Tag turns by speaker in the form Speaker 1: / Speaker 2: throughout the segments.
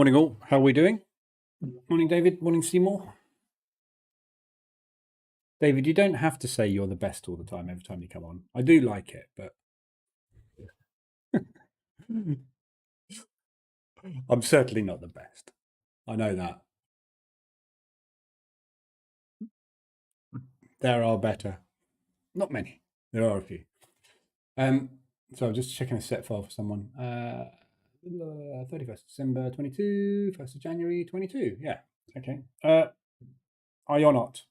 Speaker 1: Morning all, how are we doing? Morning David, morning Seymour. David, you don't have to say you're the best all the time every time you come on. I do like it, but I'm certainly not the best. I know that. There are better. Not many. There are a few. So I'm just checking a set file for someone. 31st December 22, 1st of January 22. Yeah, okay. Are you not?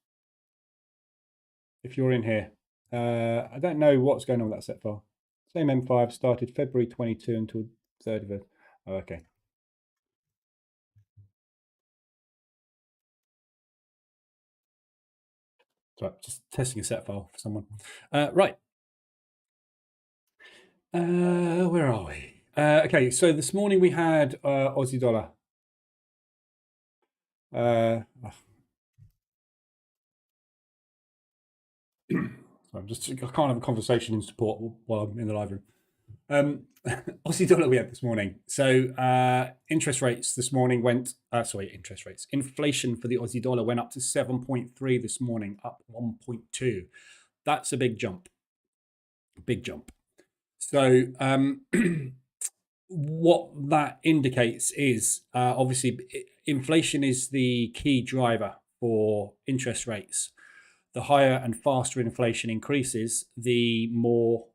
Speaker 1: If you're in here. I don't know what's going on with that set file. Same M5 started February 22 until 3rd of it. Oh, okay. Sorry, just testing a set file for someone. Right. Where are we? Okay, so this morning we had Aussie dollar. I can't have a conversation in support while I'm in the live room. Aussie dollar we had this morning. So interest rates this morning went, interest rates. Inflation for the Aussie dollar went up to 7.3 this morning, up 1.2. That's a big jump. Big jump. So what that indicates is obviously inflation is the key driver for interest rates. The higher and faster inflation increases, the more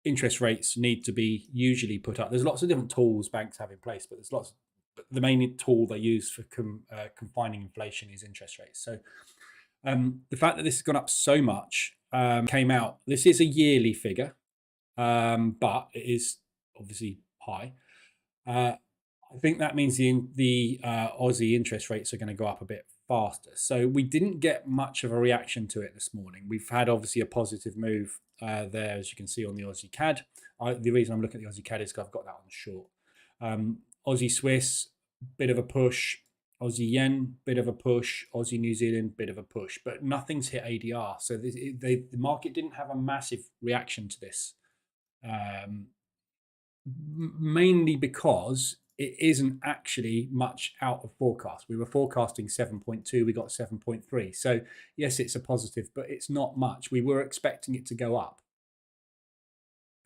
Speaker 1: interest rates need to be usually put up. There's lots of different tools banks have in place, but there's lots. The main tool they use for confining inflation is interest rates. So the fact that this has gone up so much came out. This is a yearly figure, but it is obviously high. I think that means the Aussie interest rates are going to go up a bit faster. So we didn't get much of a reaction to it this morning. We've had obviously a positive move there, as you can see on the Aussie CAD. The reason I'm looking at the Aussie CAD is because I've got that on short. Aussie Swiss, bit of a push. Aussie Yen, bit of a push. Aussie New Zealand, bit of a push. But nothing's hit ADR. So the market didn't have a massive reaction to this. Mainly because it isn't actually much out of forecast. We were forecasting 7.2, we got 7.3. So yes, it's a positive, but it's not much. We were expecting it to go up.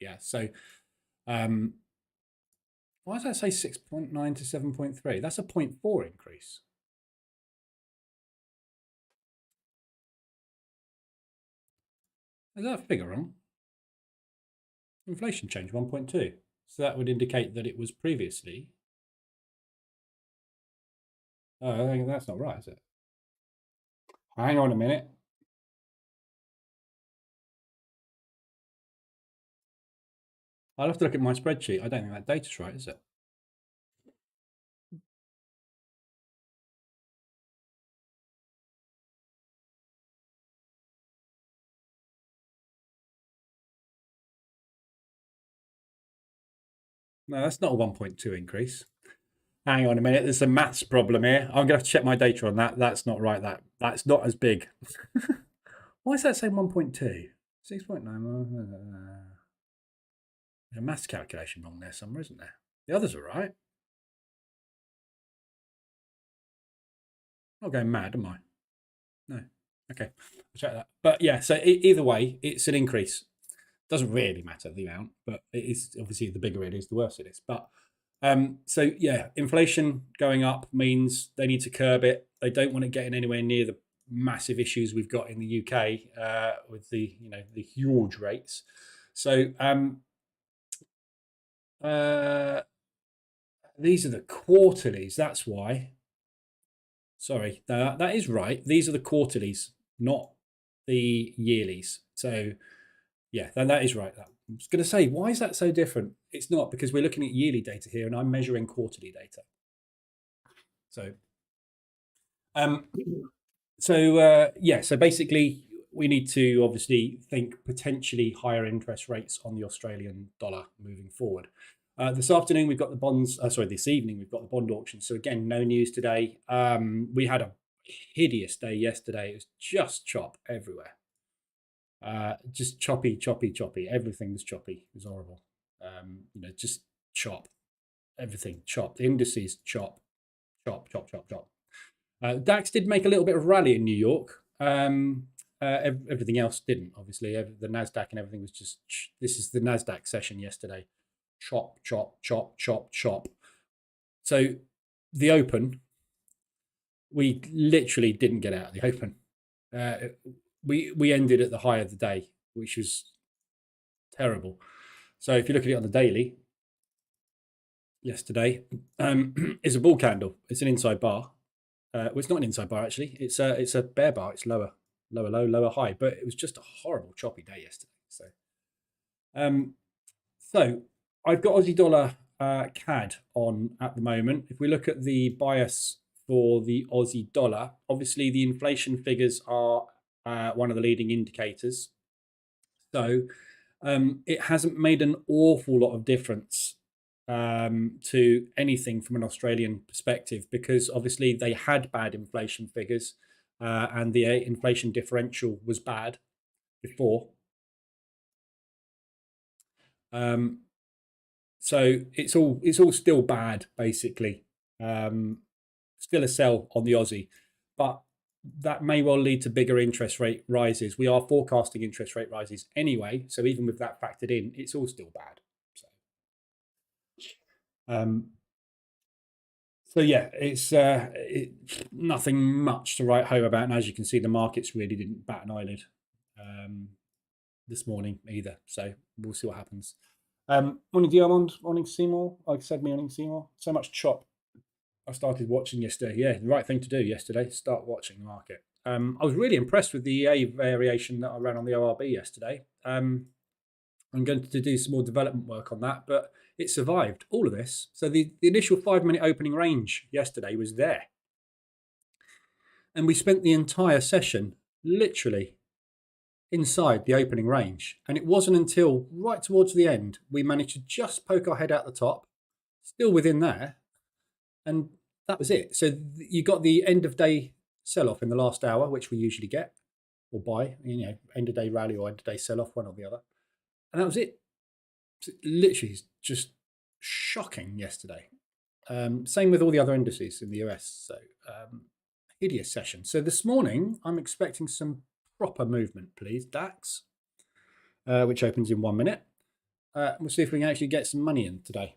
Speaker 1: Yeah, so why does that say 6.9 to 7.3? That's a 0.4 increase. Is that a figure wrong? Inflation change 1.2. So that would indicate that it was previously. Oh, I think that's not right, is it? Hang on a minute. I'll have to look at my spreadsheet. I don't think that data's right, is it? No, that's not a 1.2 increase. Hang on a minute. There's a maths problem here. I'm going to have to check my data on that. That's not right. That's not as big. Why is that saying 1.2? 6.9. There's a maths calculation wrong there somewhere, isn't there? The others are right. I'm not going mad, am I? No. Okay. I'll check that. But yeah, so either way, it's an increase. Doesn't really matter the amount, but it is obviously the bigger it is, the worse it is. But so yeah, inflation going up means they need to curb it. They don't want it getting anywhere near the massive issues we've got in the UK with the the huge rates. So these are the quarterlies. That's why. Sorry, that is right. These are the quarterlies, not the yearlies. So yeah, then that is right. I was going to say, why is that so different? It's not, because we're looking at yearly data here and I'm measuring quarterly data. So, so basically we need to obviously think potentially higher interest rates on the Australian dollar moving forward. This afternoon we've got the bonds. This evening we've got the bond auction. So again, no news today. We had a hideous day yesterday. It was just chop everywhere. Just choppy. Everything was choppy. It was horrible. Just chop. Everything chop. The indices chop. chop, chop, chop, chop. DAX did make a little bit of rally in New York. Everything else didn't, obviously. The NASDAQ and everything was just, this is the NASDAQ session yesterday. Chop, chop, chop, chop, chop. So the open, we literally didn't get out of the open. We ended at the high of the day, which was terrible. So if you look at it on the daily, yesterday is a bull candle. It's an inside bar. Well, it's not an inside bar actually. It's a bear bar. It's lower low, lower high. But it was just a horrible choppy day yesterday. So I've got Aussie dollar CAD on at the moment. If we look at the bias for the Aussie dollar, obviously the inflation figures are one of the leading indicators. So it hasn't made an awful lot of difference to anything from an Australian perspective, because obviously they had bad inflation figures and the inflation differential was bad before. So it's all still bad, basically. Still a sell on the Aussie, but that may well lead to bigger interest rate rises. We are forecasting interest rate rises anyway, so even with that factored in, it's all still bad. So yeah, it's nothing much to write home about, and as you can see, the markets really didn't bat an eyelid this morning either. So we'll see what happens. Morning Diamond, morning Seymour. Like I said, morning Seymour. So much chop. I started watching yesterday. Yeah, the right thing to do yesterday. Start watching the market. I was really impressed with the EA variation that I ran on the ORB yesterday. I'm going to do some more development work on that, but it survived all of this. So the initial 5-minute opening range yesterday was there. And we spent the entire session literally inside the opening range. And it wasn't until right towards the end we managed to just poke our head out the top, still within there. And that was it. So you got the end of day sell-off in the last hour, which we usually get, or buy, end of day rally or end of day sell-off, one or the other. And that was it. So literally just shocking yesterday. Same with all the other indices in the US. So hideous session. So this morning, I'm expecting some proper movement, please. DAX, which opens in 1 minute. We'll see if we can actually get some money in today.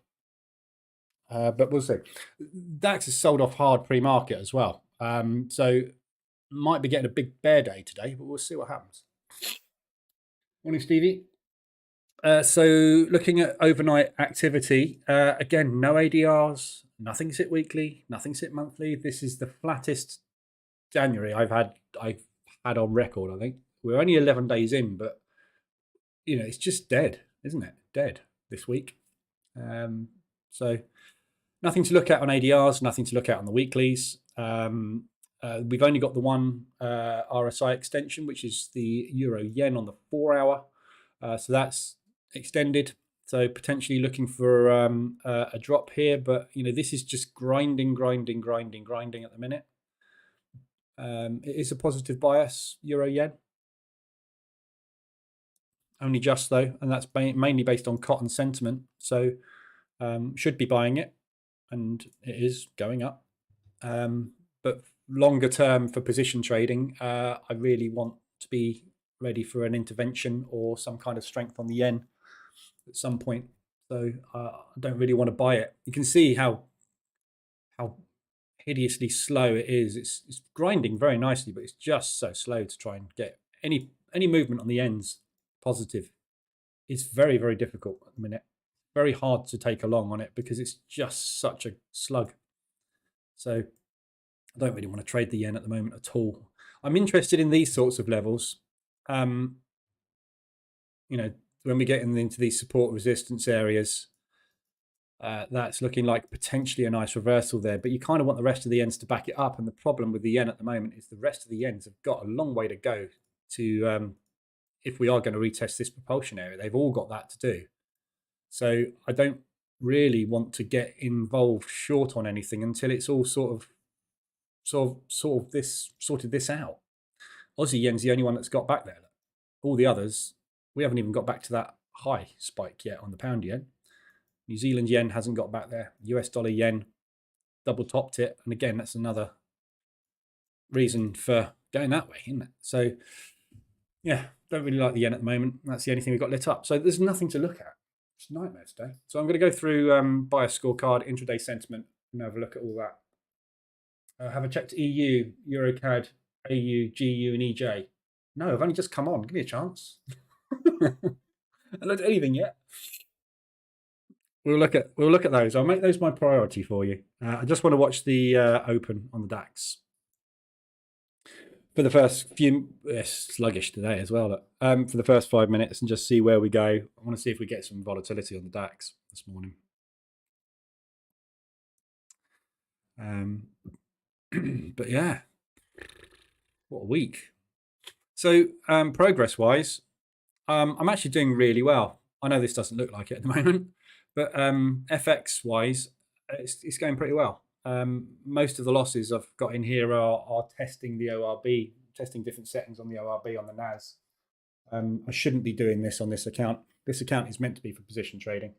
Speaker 1: But we'll see. DAX is sold off hard pre-market as well. So might be getting a big bear day today, but we'll see what happens. Morning, Stevie. So looking at overnight activity, again, no ADRs, nothing's hit weekly, nothing's hit monthly. This is the flattest January I've had on record, I think. We're only 11 days in, but it's just dead, isn't it? Dead this week. So nothing to look at on ADRs, nothing to look at on the weeklies. We've only got the one RSI extension, which is the euro yen on the 4 hour. So that's extended. So potentially looking for a drop here, but this is just grinding at the minute. It is a positive bias, euro yen. Only just though, and that's mainly based on cotton sentiment. So should be buying it, and it is going up. But longer term for position trading, I really want to be ready for an intervention or some kind of strength on the yen at some point. So I don't really want to buy it. You can see how hideously slow it is. It's grinding very nicely, but it's just so slow to try and get any movement on the ends positive. It's very, very difficult at the minute. Very hard to take along on it because it's just such a slug. So I don't really want to trade the yen at the moment at all. I'm interested in these sorts of levels. When we get into these support resistance areas, that's looking like potentially a nice reversal there, but you kind of want the rest of the yens to back it up. And the problem with the yen at the moment is the rest of the yens have got a long way to go to, if we are going to retest this propulsion area, they've all got that to do. So I don't really want to get involved short on anything until it's all sorted this out. Aussie yen's the only one that's got back there. All the others, we haven't even got back to that high spike yet on the pound yen. New Zealand yen hasn't got back there. US dollar yen double topped it. And again, that's another reason for going that way, isn't it? So yeah, don't really like the yen at the moment. That's the only thing we've got lit up. So there's nothing to look at. It's a nightmare today. So I'm going to go through buyer scorecard, intraday sentiment, and have a look at all that. Have a check to EU, EuroCAD, AU, GU, and EJ. No, I've only just come on. Give me a chance. I haven't looked at anything yet. We'll look at those. I'll make those my priority for you. I just want to watch the open on the DAX for the first few. Sluggish today as well. For the first 5 minutes and just see where we go. I want to see if we get some volatility on the DAX this morning. But yeah, what a week. So progress wise, I'm actually doing really well. I know this doesn't look like it at the moment, but FX wise, it's going pretty well. Most of the losses I've got in here are testing the ORB, testing different settings on the ORB on the NAS. I shouldn't be doing this on this account. This account is meant to be for position trading.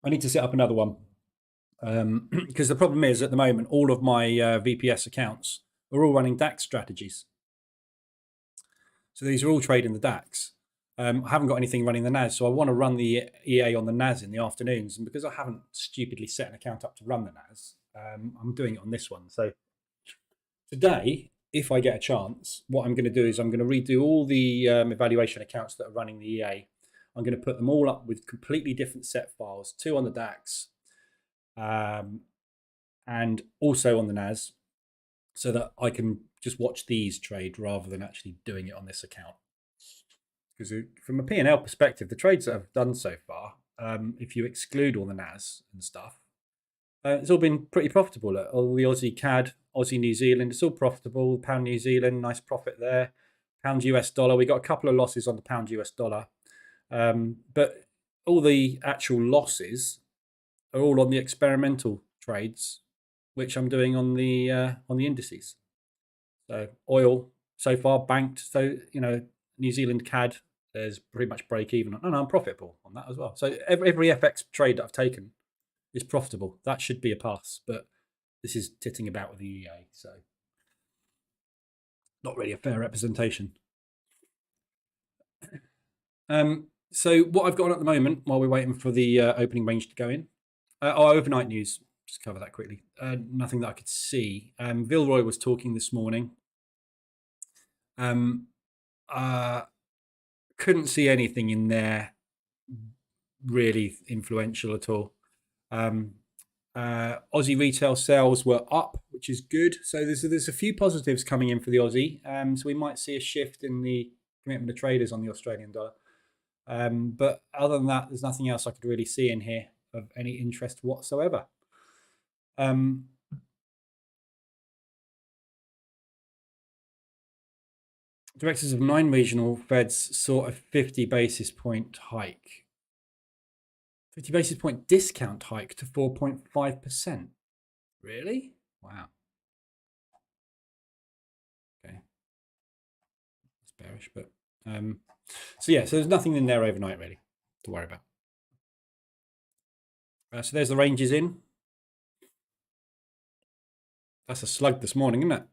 Speaker 1: I need to set up another one because the problem is at the moment, all of my VPS accounts are all running DAX strategies. So these are all trading the DAX. I haven't got anything running the NAS, so I want to run the EA on the NAS in the afternoons. And because I haven't stupidly set an account up to run the NAS, I'm doing it on this one. So today, if I get a chance, what I'm going to do is I'm going to redo all the evaluation accounts that are running the EA. I'm going to put them all up with completely different set files, 2 on the DAX and also on the NAS, so that I can just watch these trade rather than actually doing it on this account. Because from a P&L perspective, the trades that I've done so far, if you exclude all the NAS and stuff, it's all been pretty profitable. All the Aussie CAD, Aussie New Zealand, it's all profitable. Pound New Zealand, nice profit there. Pound US dollar, we got a couple of losses on the pound US dollar. But all the actual losses are all on the experimental trades, which I'm doing on the indices. So oil so far banked. So New Zealand CAD, there's pretty much break even. No, I'm profitable on that as well. So every FX trade that I've taken is profitable. That should be a pass, but this is titting about with the EA, so not really a fair representation. So what I've got on at the moment, while we're waiting for the opening range to go in, overnight news. Just cover that quickly. Nothing that I could see. Vilroy was talking this morning. Couldn't see anything in there really influential at all. Aussie retail sales were up, which is good. So there's a few positives coming in for the Aussie. So we might see a shift in the commitment of traders on the Australian dollar. But other than that, there's nothing else I could really see in here of any interest whatsoever. Directors of 9 regional Feds saw a 50 basis point hike. 50 basis point discount hike to 4.5%. Really? Wow. Okay. It's bearish, but so there's nothing in there overnight really to worry about. So there's the ranges in. That's a slug this morning, isn't it?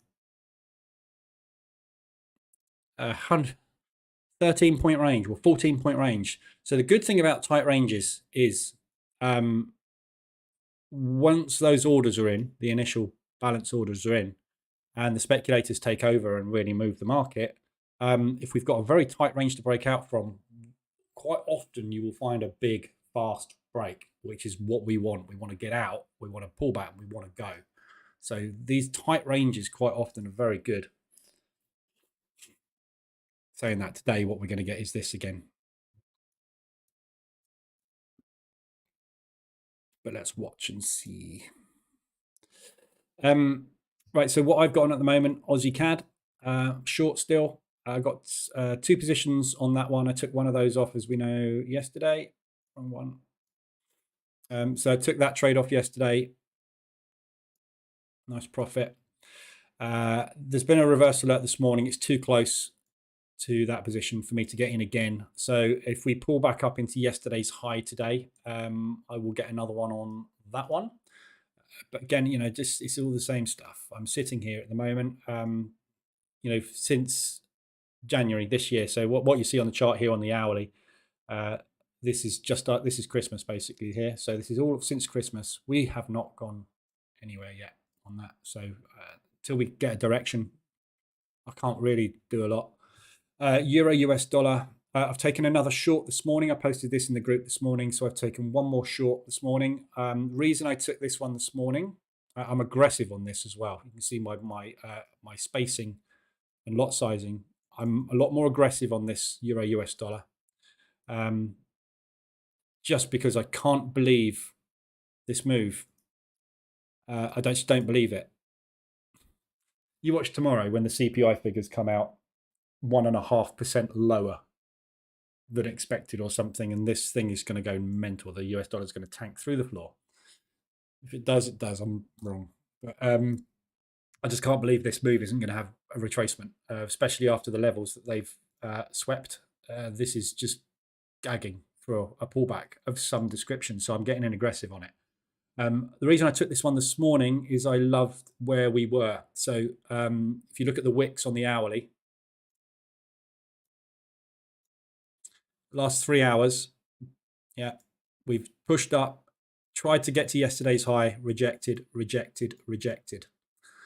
Speaker 1: 13-point range, or 14-point range. So the good thing about tight ranges is once those orders are in, the initial balance orders are in, and the speculators take over and really move the market, if we've got a very tight range to break out from, quite often you will find a big, fast break, which is what we want. We want to get out, we want to pull back, we want to go. So these tight ranges quite often are very good. Saying that, today what we're going to get is this again. But let's watch and see. Right, so what I've got on at the moment, Aussie CAD, short still. I got 2 positions on that one. I took one of those off, as we know, yesterday. Wrong one. So I took that trade off yesterday. Nice profit. There's been a reverse alert this morning. It's too close. to that position for me to get in again. So if we pull back up into yesterday's high today, I will get another one on that one. But again, just it's all the same stuff. I'm sitting here at the moment, since January this year. So what you see on the chart here on the hourly, this is this is Christmas basically here. So this is all since Christmas. We have not gone anywhere yet on that. So till we get a direction, I can't really do a lot. Euro US dollar. I've taken another short this morning. I posted this in the group this morning, so I've taken one more short this morning. The reason I took this one this morning, I'm aggressive on this as well. You can see my spacing and lot sizing. I'm a lot more aggressive on this Euro US dollar, just because I can't believe this move. I just don't believe it. You watch tomorrow when the CPI figures come out 1.5% lower than expected or something, and this thing is going to go mental. The US dollar is going to tank through the floor. If it does, it does. I'm wrong. But I just can't believe this move isn't going to have a retracement, especially after the levels that they've swept. This is just gagging for a pullback of some description, so I'm getting in aggressive on it. The reason I took this one this morning is I loved where we were. So if you look at the wicks on the hourly, last 3 hours, yeah, we've pushed up, tried to get to yesterday's high, rejected.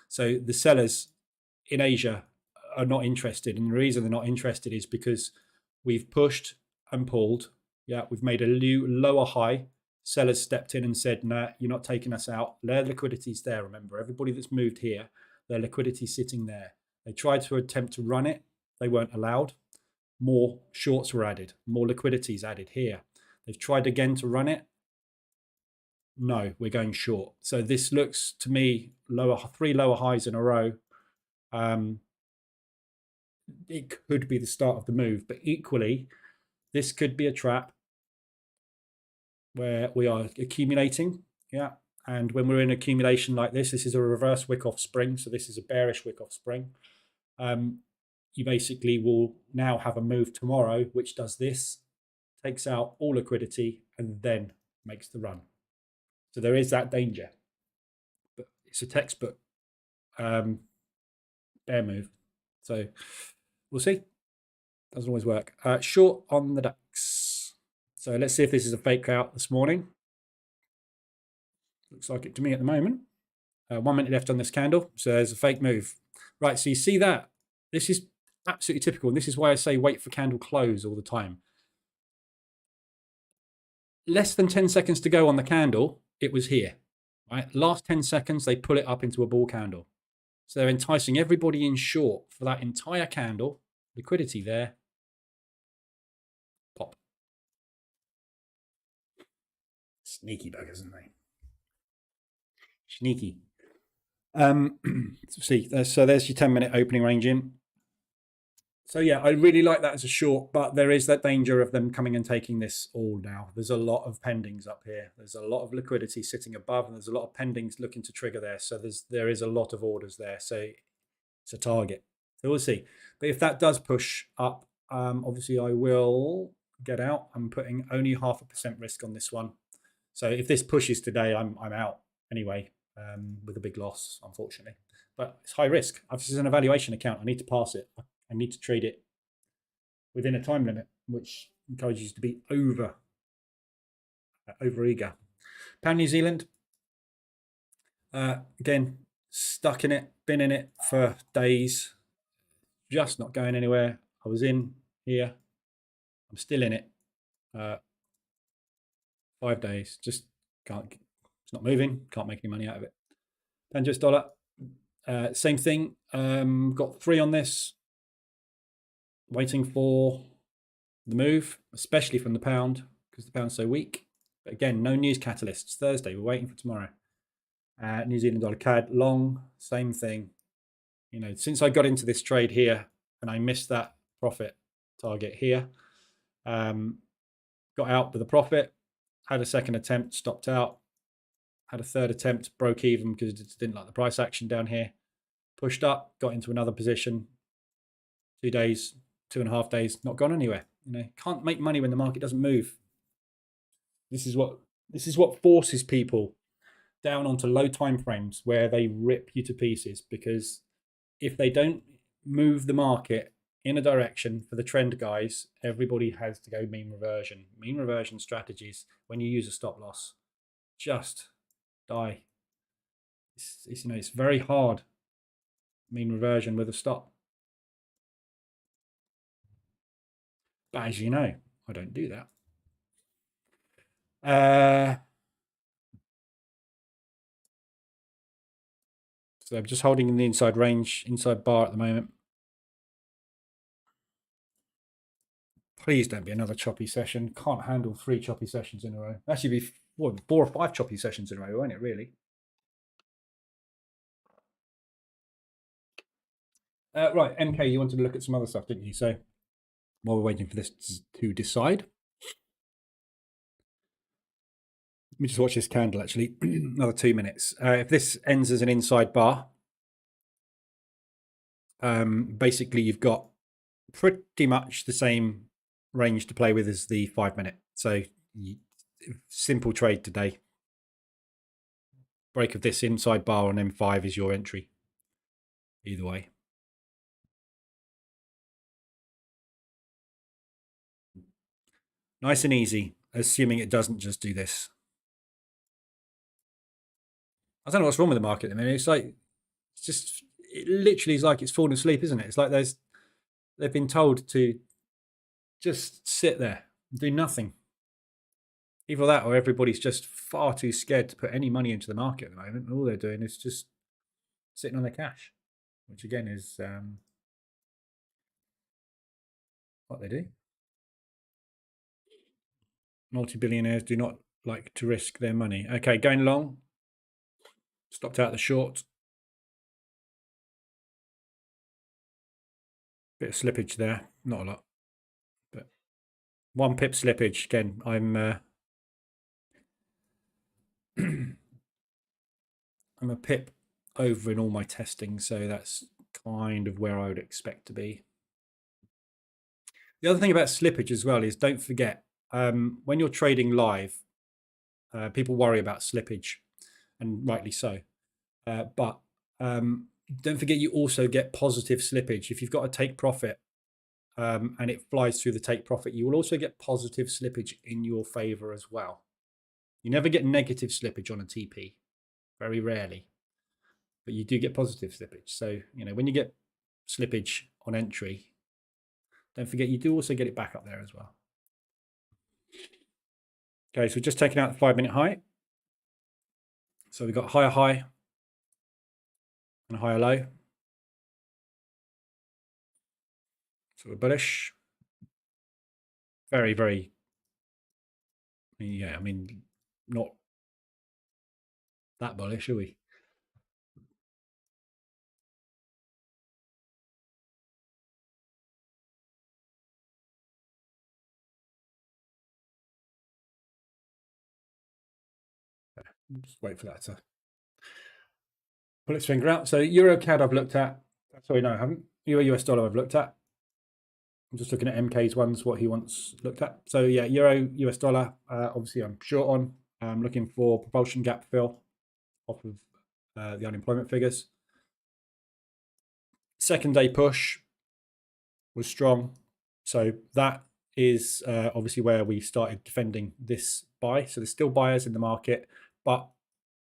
Speaker 1: So the sellers in Asia are not interested, and the reason they're not interested is because we've pushed and pulled. Yeah, we've made a lower high. Sellers stepped in and said, "Nah, you're not taking us out." Their liquidity's there. Remember, everybody that's moved here, their liquidity's sitting there. They tried to attempt to run it. They weren't allowed. More shorts were added. More liquidities added here. They've tried again to run it. No, we're going short. So this looks to me three lower highs in a row. It could be the start of the move, but equally, this could be a trap where we are accumulating. Yeah. And when we're in accumulation like this is a reverse wick off spring. So this is a bearish wick off spring. You basically will now have a move tomorrow, which does this, takes out all liquidity, and then makes the run. So there is that danger. But it's a textbook bear move. So we'll see. Doesn't always work. Short on the DAX. So let's see if this is a fake out this morning. Looks like it to me at the moment. 1 minute left on this candle. So there's a fake move. Right, so you see that. This is absolutely typical. And this is why I say wait for candle close all the time. Less than 10 seconds to go on the candle, it was here. Right, last 10 seconds, they pull it up into a bull candle. So they're enticing everybody in short for that entire candle. Liquidity there. Pop. Sneaky buggers, isn't they? Sneaky. See, so there's your 10-minute opening range in. So yeah, I really like that as a short, but there is that danger of them coming and taking this all now. There's a lot of pendings up here. There's a lot of liquidity sitting above, and there's a lot of pendings looking to trigger there. So there is a lot of orders there. So it's a target. So we'll see. But if that does push up, obviously I will get out. I'm putting only 0.5% risk on this one. So if this pushes today, I'm out anyway, with a big loss, unfortunately. But it's high risk. This is an evaluation account. I need to pass it. I need to trade it within a time limit, which encourages you to be over eager. Pound New Zealand, again, stuck in it, been in it for days, just not going anywhere. I was in here, I'm still in it. 5 days, just can't. It's not moving. Can't make any money out of it. Pound US dollar, same thing. Got 3 on this. Waiting for the move, especially from the pound, because the pound's so weak. But again, no news catalysts. Thursday, we're waiting for tomorrow. New Zealand dollar CAD long, same thing. Since I got into this trade here and I missed that profit target here, got out with a profit, had a second attempt, stopped out, had a third attempt, broke even because it didn't like the price action down here, pushed up, got into another position, 2 days, 2.5 days, not gone anywhere. Can't make money when the market doesn't move. This is what forces people down onto low time frames where they rip you to pieces, because if they don't move the market in a direction for the trend guys, everybody has to go mean reversion. Mean reversion strategies, when you use a stop loss, just die. It's very hard. Mean reversion with a stop. But as you know, I don't do that. So I'm just holding in the inside range, inside bar at the moment. Please don't be another choppy session. Can't handle 3 choppy sessions in a row. Actually, be 4 or 5 choppy sessions in a row, won't it, really? Right, MK, you wanted to look at some other stuff, didn't you? So while we're waiting for this to decide, let me just watch this candle, actually. Another 2 minutes. If this ends as an inside bar, basically you've got pretty much the same range to play with as the 5 minute. So simple trade today. Break of this inside bar on M5 is your entry. Either way. Nice and easy, assuming it doesn't just do this. I don't know what's wrong with the market at the minute. It literally is like it's fallen asleep, isn't it? It's like they've been told to just sit there and do nothing. Either that or everybody's just far too scared to put any money into the market at the moment. And all they're doing is just sitting on their cash, which again is what they do. Multi-billionaires do not like to risk their money. Okay, going long. Stopped out the short. Bit of slippage there. Not a lot. But 1 pip slippage. Again, I'm I'm a pip over in all my testing, so that's kind of where I would expect to be. The other thing about slippage as well is, don't forget, when you're trading live, people worry about slippage, and rightly so. But don't forget, you also get positive slippage. If you've got a take profit and it flies through the take profit, you will also get positive slippage in your favor as well. You never get negative slippage on a TP, very rarely, but you do get positive slippage. So, when you get slippage on entry, don't forget you do also get it back up there as well. Okay, so we're just taking out the 5 minute high. So we've got higher high and higher low. So we're bullish. Very, very, yeah, not that bullish, are we? Just wait for that to pull its finger out. So Euro CAD I've looked at. Sorry, no, I haven't. Euro US dollar I've looked at. I'm just looking at MK's ones, what he wants looked at. So yeah, Euro US dollar, obviously I'm short on. I'm looking for propulsion gap fill off of the unemployment figures. Second day push was strong. So that is obviously where we started defending this buy. So there's still buyers in the market, but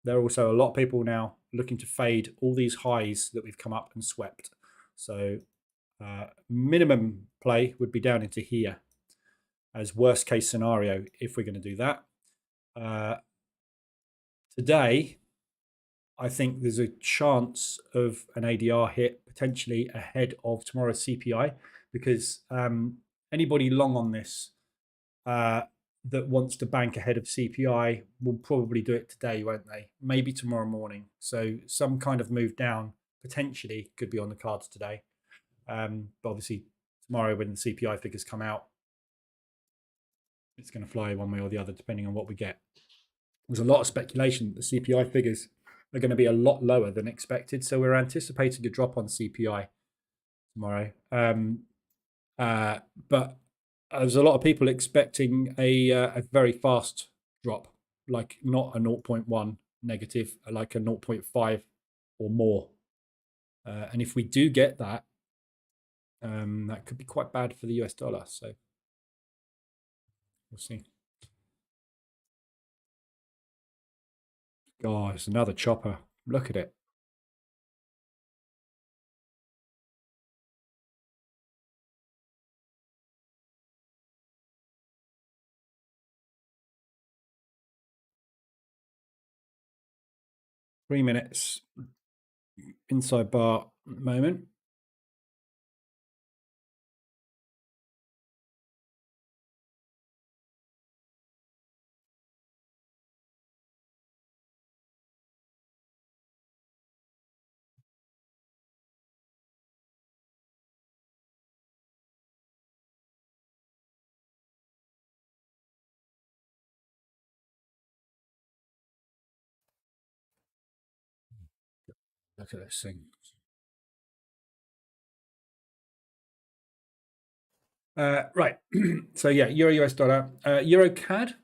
Speaker 1: there are also a lot of people now looking to fade all these highs that we've come up and swept. So minimum play would be down into here as worst case scenario if we're going to do that. Today, I think there's a chance of an ADR hit potentially ahead of tomorrow's CPI, because anybody long on this that wants to bank ahead of CPI will probably do it today, won't they? Maybe tomorrow morning. So some kind of move down potentially could be on the cards today. But obviously tomorrow when the CPI figures come out, it's going to fly one way or the other depending on what we get. There's a lot of speculation that the CPI figures are going to be a lot lower than expected. So we're anticipating a drop on CPI tomorrow. But there's a lot of people expecting a very fast drop, like not a 0.1 negative, like a 0.5 or more. And if we do get that, that could be quite bad for the US dollar. So we'll see. Oh, it's another chopper. Look at it. Three minutes inside bar moment. Look at this thing. Right. So yeah, Euro US dollar, Euro CAD.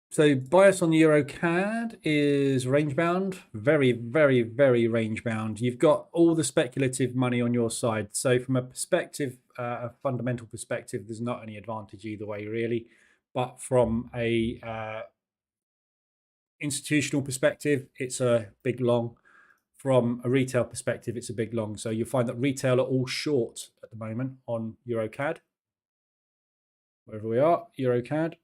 Speaker 1: So bias on the Euro CAD is range bound, very, very, very range bound. You've got all the speculative money on your side. So from a perspective, a fundamental perspective, there's not any advantage either way, really. But from a institutional perspective, it's a big long. From a retail perspective, it's a big long. So you find that retail are all short at the moment on Euro CAD. Wherever we are, Euro CAD.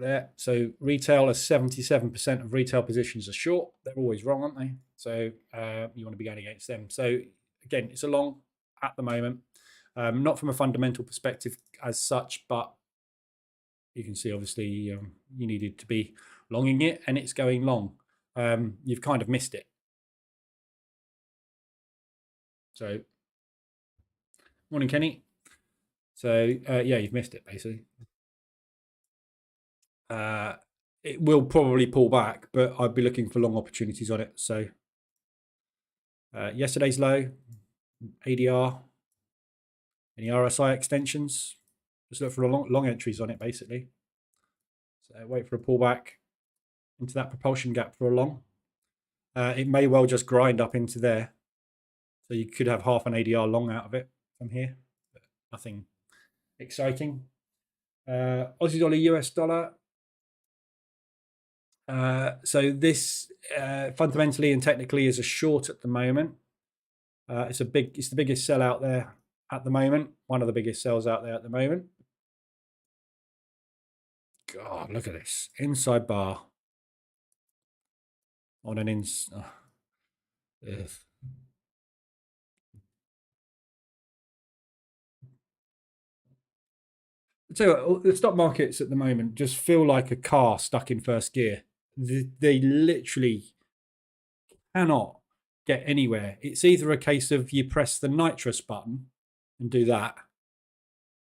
Speaker 1: There. So retail is 77% of retail positions are short. They're always wrong, aren't they? So you want to be going against them. So again, it's a long at the moment. Not from a fundamental perspective as such, but you can see obviously you needed to be longing it and it's going long. You've kind of missed it. So morning, Kenny. So yeah, you've missed it basically. It will probably pull back, but I'd be looking for long opportunities on it. So yesterday's low, ADR, any RSI extensions. Just look for long entries on it, basically. So wait for a pullback into that propulsion gap for a long. It may well just grind up into there. So you could have half an ADR long out of it from here, but nothing exciting. Aussie dollar, US dollar. So this fundamentally and technically is a short at the moment. It's the biggest sell out there at the moment. One of the biggest sells out there at the moment. God, look at this inside bar on an ins. So the stock markets at the moment just feel like a car stuck in first gear. They literally cannot get anywhere. It's either a case of you press the nitrous button and do that,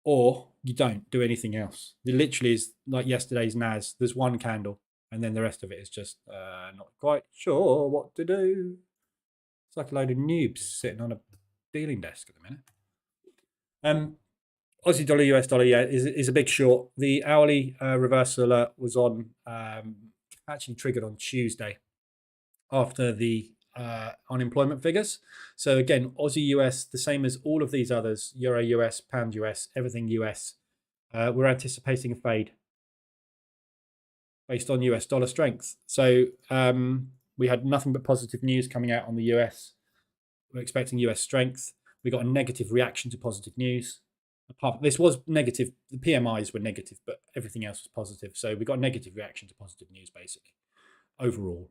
Speaker 1: or you don't do anything else. It literally is like yesterday's NAS. There's one candle, and then the rest of it is just not quite sure what to do. It's like a load of noobs sitting on a dealing desk at the minute. Aussie dollar, US dollar, yeah, is a big short. The hourly reversal alert was on, actually triggered on Tuesday after the unemployment figures. So again, Aussie US, the same as all of these others, Euro US, Pound US, everything US. We're anticipating a fade based on US dollar strength. So we had nothing but positive news coming out on the US. We're expecting US strength. We got a negative reaction to positive news. This was negative. The PMIs were negative, but everything else was positive. So we got a negative reaction to positive news, basically, overall.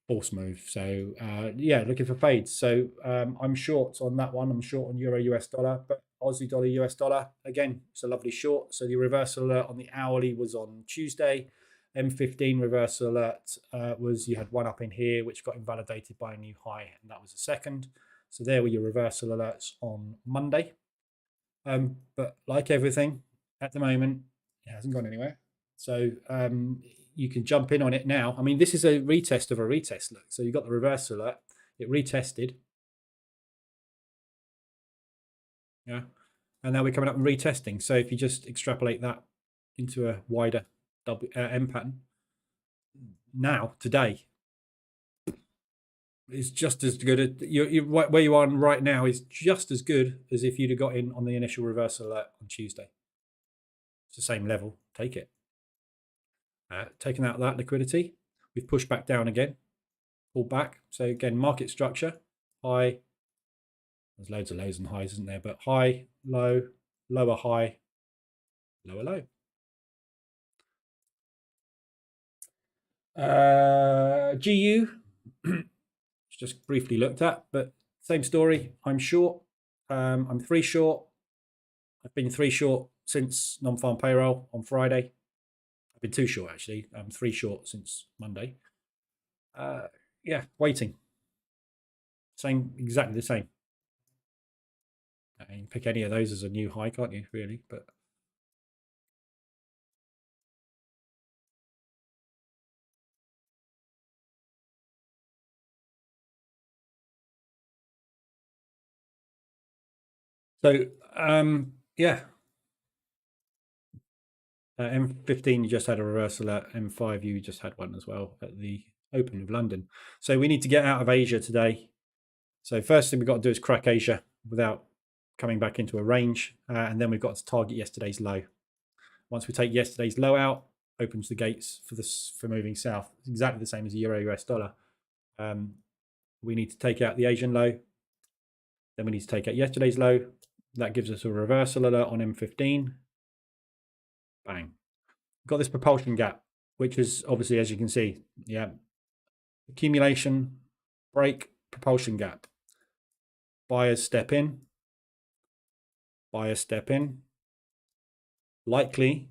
Speaker 1: Force move. So yeah, looking for fades. So I'm short on that one. I'm short on Euro US dollar, but Aussie dollar US dollar, again, it's a lovely short. So the reversal alert on the hourly was on Tuesday. M15 reversal alert was you had one up in here, which got invalidated by a new high, and that was a second. So there were your reversal alerts on Monday. But like everything at the moment, it hasn't gone anywhere. So you can jump in on it now. I mean, this is a retest of a retest. Look, so you've got the reversal alert. It retested. Yeah. And now we're coming up and retesting. So if you just extrapolate that into a wider M pattern, now, today, is just as good as where you are right now is just as good as if you'd have got in on the initial reversal alert on Tuesday. It's the same level. Take it. Taking out that liquidity, we've pushed back down again, pulled back. So again, market structure, high. There's loads of lows and highs, isn't there? But high, low, lower high, lower low. GU, just briefly looked at, but same story. I'm short. I'm 3 short. I've been 3 short since non-farm payroll on Friday. I've been 2 short actually. I'm 3 short since Monday. Yeah, waiting. Same, exactly the same. You can pick any of those as a new high, can't you? Really, but so yeah. M15, you just had a reversal at M5. You just had one as well at the Open of London. So we need to get out of Asia today. So first thing we've got to do is crack Asia without coming back into a range. And then we've got to target yesterday's low. Once we take yesterday's low out, opens the gates for moving south. It's exactly the same as the Euro US dollar. We need to take out the Asian low. Then we need to take out yesterday's low. That gives us a reversal alert on M15. Bang. Got this propulsion gap, which is obviously, as you can see, yeah, accumulation, break, propulsion gap. Buyers step in. Buyers step in. Likely,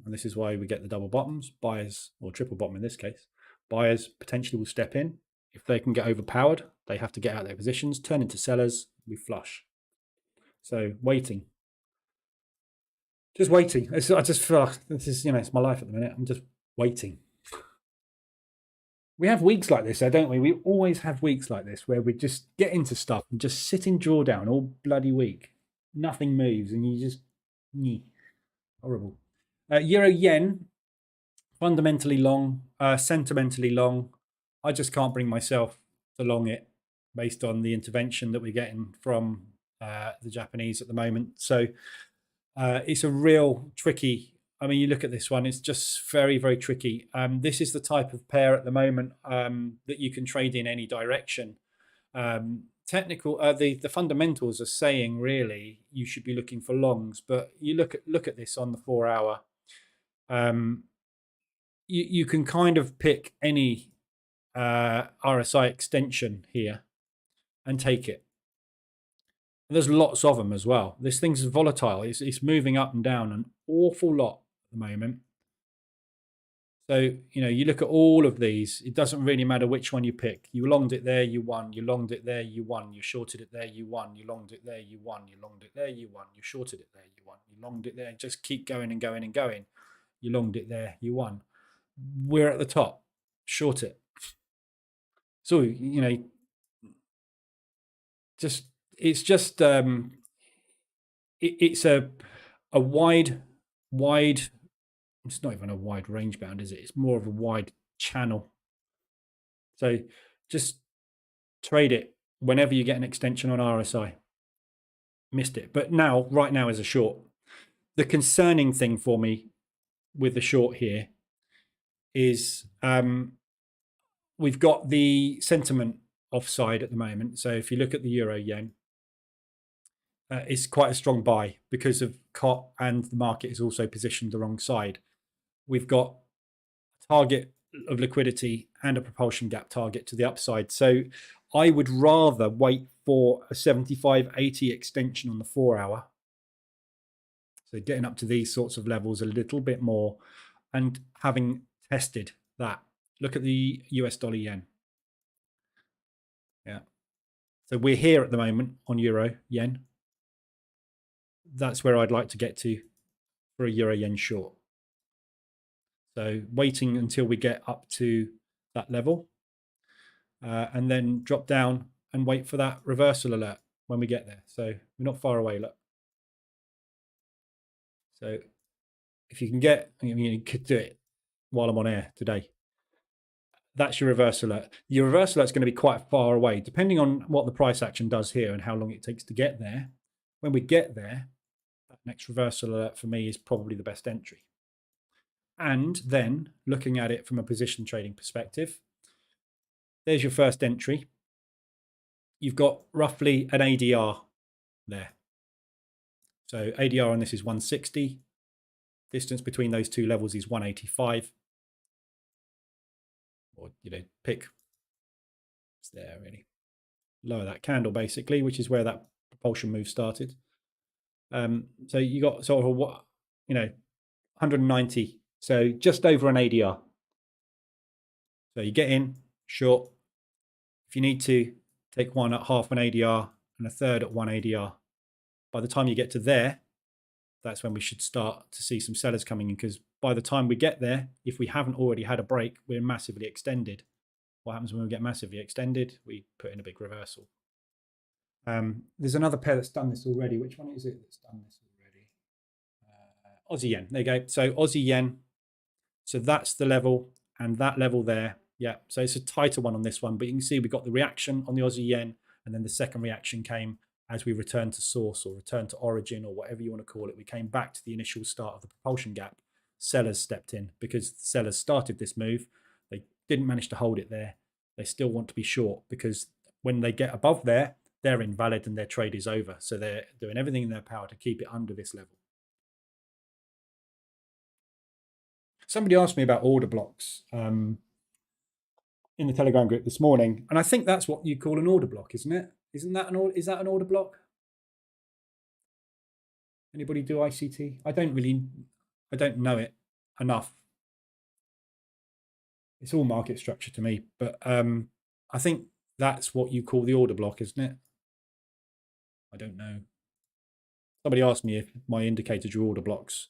Speaker 1: and this is why we get the double bottoms, buyers, or triple bottom in this case, buyers potentially will step in. If they can get overpowered, they have to get out of their positions, turn into sellers, we flush. So waiting. Just waiting. I just feel like this is, it's my life at the minute. I'm just waiting. We have weeks like this, though, don't we? We always have weeks like this where we just get into stuff and just sit in drawdown all bloody week. Nothing moves, and you just, horrible. Euro yen, fundamentally long, sentimentally long. I just can't bring myself to long it based on the intervention that we're getting from the Japanese at the moment. So it's a real tricky. I mean, you look at this one, it's just very, very tricky. This is the type of pair at the moment that you can trade in any direction. Technical, the fundamentals are saying really you should be looking for longs, but you look at this on the 4 hour. You can kind of pick any RSI extension here and take it. And there's lots of them as well. This thing's volatile. It's moving up and down an awful lot at the moment. So, you look at all of these, it doesn't really matter which one you pick. You longed it there, you won. You longed it there, you won. You shorted it there, you won. You longed it there, you won. You longed it there, you won. You shorted it there, you won. You longed it there. Just keep going and going and going. You longed it there, you won. We're at the top. Short it. So, it's just it's a wide, it's not even a wide range bound, is it? It's more of a wide channel. So just trade it whenever you get an extension on RSI. Missed it. But right now is a short. The concerning thing for me with the short here is we've got the sentiment offside at the moment. So if you look at the euro yen, it's quite a strong buy because of COT, and the market is also positioned the wrong side. We've got a target of liquidity and a propulsion gap target to the upside. So I would rather wait for a 75-80 extension on the 4 hour. So getting up to these sorts of levels a little bit more and having tested that. Look at the US dollar yen. Yeah. So we're here at the moment on euro yen. That's where I'd like to get to for a euro yen short. So waiting until we get up to that level and then drop down and wait for that reversal alert when we get there. So we're not far away, look. So if you can get, I mean, you could do it while I'm on air today. That's your reverse alert. Your reverse alert is going to be quite far away, depending on what the price action does here and how long it takes to get there. When we get there, that next reversal alert for me is probably the best entry. And then looking at it from a position trading perspective, there's your first entry. You've got roughly an ADR there. So ADR on this is 160. Distance between those two levels is 185. Or, pick, it's there really. Lower that candle basically, which is where that propulsion move started. So you got sort of a 190, so just over an ADR. So you get in short. If you need to, take one at half an ADR and a third at one ADR. By the time you get to there, that's when we should start to see some sellers coming in, because by the time we get there, if we haven't already had a break, we're massively extended. What happens when we get massively extended? We put in a big reversal. There's another pair that's done this already. Which one is it that's done this already? Aussie yen. There you go. So Aussie yen. So that's the level, and that level there. Yeah. So it's a tighter one on this one, but you can see we got the reaction on the Aussie yen, and then the second reaction came as we returned to source or returned to origin or whatever you want to call it. We came back to the initial start of the propulsion gap. Sellers stepped in because the sellers started this move. They didn't manage to hold it there. They still want to be short, because when they get above there, they're invalid and their trade is over. So they're doing everything in their power to keep it under this level. Somebody asked me about order blocks in the Telegram group this morning, and I think that's what you call an order block, isn't it? Is that an order block? Anybody do ICT? I don't know it enough. It's all market structure to me, but I think that's what you call the order block, isn't it? I don't know. Somebody asked me if my indicators are order blocks.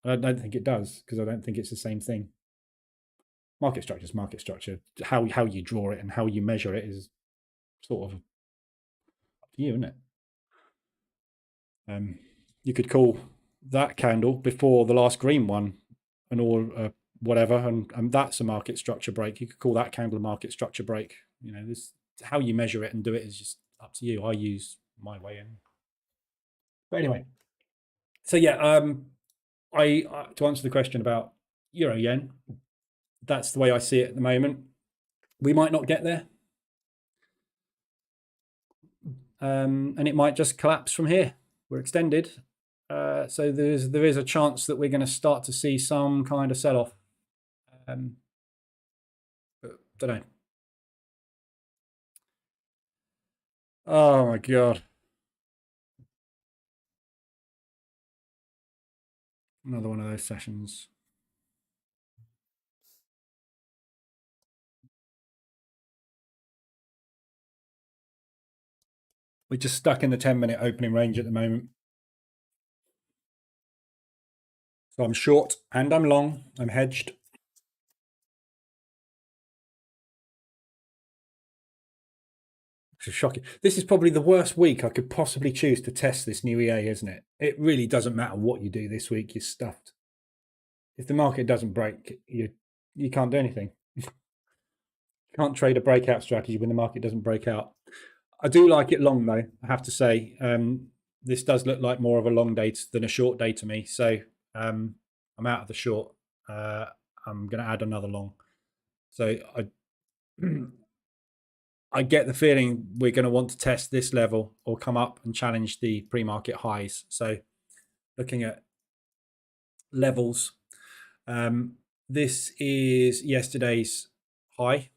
Speaker 1: I don't think it does, because I don't think it's the same thing. Market structure is market structure. How you draw it and how you measure it is sort of up to you, isn't it? You could call that candle before the last green one an or whatever, and that's a market structure break. You could call that candle a market structure break. This how you measure it and do it is just up to you. I use my way in. But anyway, so yeah, I to answer the question about euro yen, that's the way I see it at the moment. We might not get there, and it might just collapse from here. We're extended, so there is a chance that we're going to start to see some kind of sell-off. But don't know. Oh my god! Another one of those sessions. We're just stuck in the 10-minute opening range at the moment. So I'm short and I'm long. I'm hedged. It's shocking. This is probably the worst week I could possibly choose to test this new EA, isn't it? It really doesn't matter what you do this week. You're stuffed. If the market doesn't break, you can't do anything. You can't trade a breakout strategy when the market doesn't break out. I do like it long, though, I have to say. This does look like more of a long day than a short day to me. So I'm out of the short. I'm going to add another long. So I get the feeling we're going to want to test this level or come up and challenge the pre-market highs. So looking at levels, this is yesterday's high.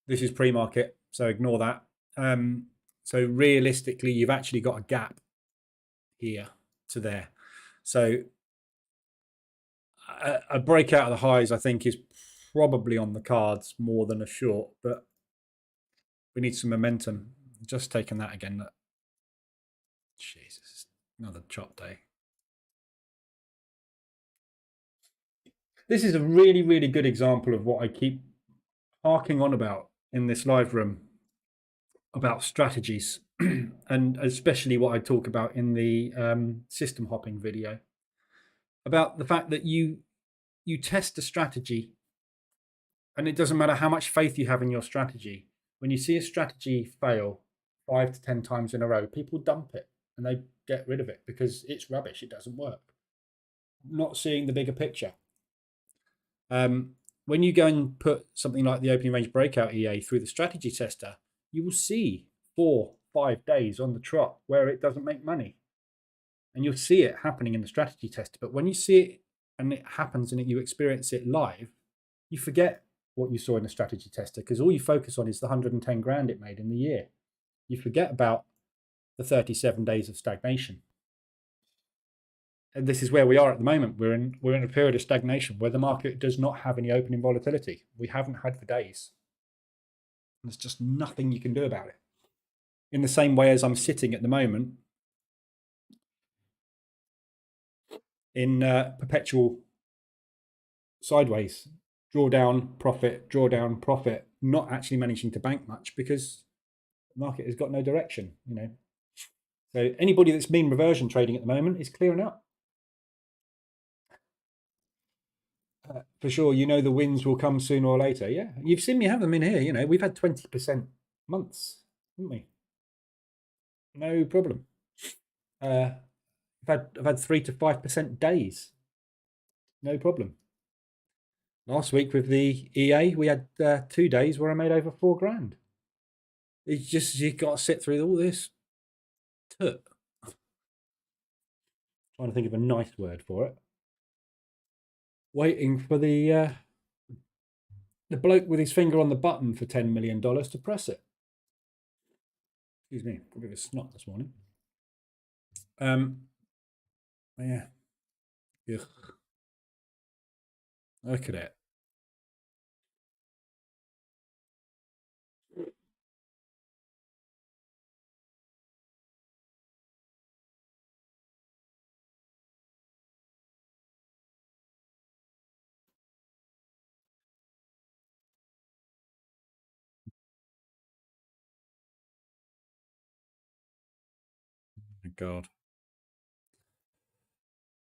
Speaker 1: This is pre-market, so ignore that. So realistically, you've actually got a gap here to there. So a breakout of the highs, I think, is probably on the cards more than a short, but we need some momentum. Just taking that again. Jesus, another chop day. This is a really, really good example of what I keep harking on about in this live room. about strategies, and especially what I talk about in the system hopping video, about the fact that you test a strategy, and it doesn't matter how much faith you have in your strategy. When you see a strategy fail 5 to 10 times in a row, people dump it and they get rid of it because it's rubbish. It doesn't work. Not seeing the bigger picture. When you go and put something like the opening range breakout EA through the strategy tester, you will see 4-5 days on the trot where it doesn't make money. And you'll see it happening in the strategy tester. But when you see it and it happens and you experience it live, you forget what you saw in the strategy tester because all you focus on is the 110 grand it made in the year. You forget about the 37 days of stagnation. And this is where we are at the moment. We're in a period of stagnation where the market does not have any opening volatility. We haven't had for days. There's just nothing you can do about it. In the same way as I'm sitting at the moment in perpetual sideways, drawdown, profit, not actually managing to bank much because the market has got no direction, So anybody that's mean reversion trading at the moment is clearing up. For sure, the wins will come sooner or later. Yeah, you've seen me have them in here. We've had 20% months, haven't we? No problem. I've had 3 to 5% days. No problem. Last week with the EA, we had 2 days where I made over 4 grand. It's just you got to sit through all this. Trying to think of a nice word for it. Waiting for the bloke with his finger on the button for $10 million to press it. Excuse me, got a bit of a snot this morning. Yeah. Ugh. Look at it. My God.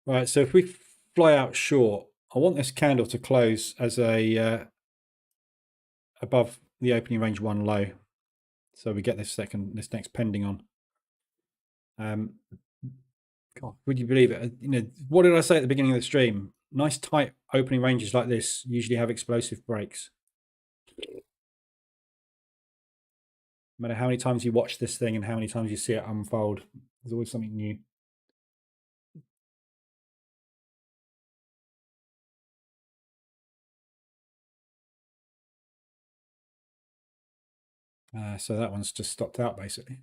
Speaker 1: Right, so if we fly out short, I want this candle to close as a above the opening range 1 low. So we get this next pending on. God, would you believe it? What did I say at the beginning of the stream? Nice tight opening ranges like this usually have explosive breaks. No matter how many times you watch this thing and how many times you see it unfold, there's always something new. So that one's just stopped out, basically.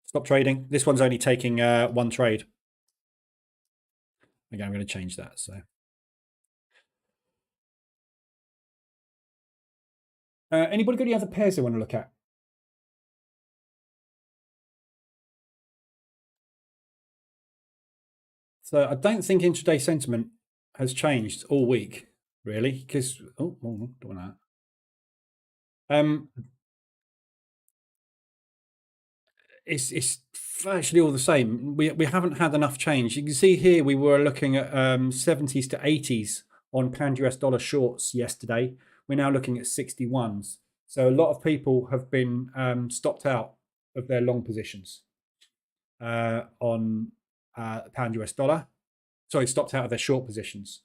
Speaker 1: Stop trading. This one's only taking 1 trade. Again, I'm going to change that. So, anybody got any other pairs they want to look at? So I don't think intraday sentiment has changed all week, really, because don't want that. It's virtually all the same. We haven't had enough change. You can see here we were looking at 70s to 80s on pound US dollar shorts yesterday. We're now looking at 61s. So a lot of people have been stopped out of their long positions on pound US dollar. Sorry, stopped out of their short positions.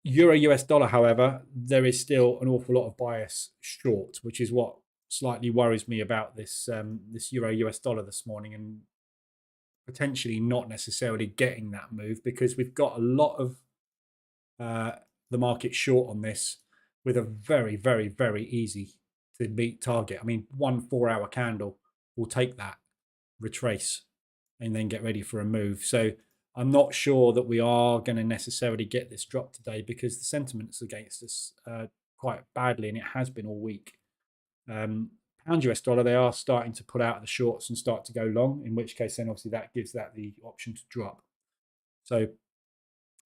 Speaker 1: Euro US dollar, however, there is still an awful lot of bias short, which is what slightly worries me about this Euro US dollar this morning, and potentially not necessarily getting that move because we've got a lot of the market short on this with a very, very, very easy to meet target. I mean, 1 4-hour candle will take that, retrace, and then get ready for a move. So I'm not sure that we are going to necessarily get this drop today because the sentiment's against us quite badly, and it has been all week. Pound US dollar, they are starting to put out the shorts and start to go long, in which case then obviously that gives that the option to drop. So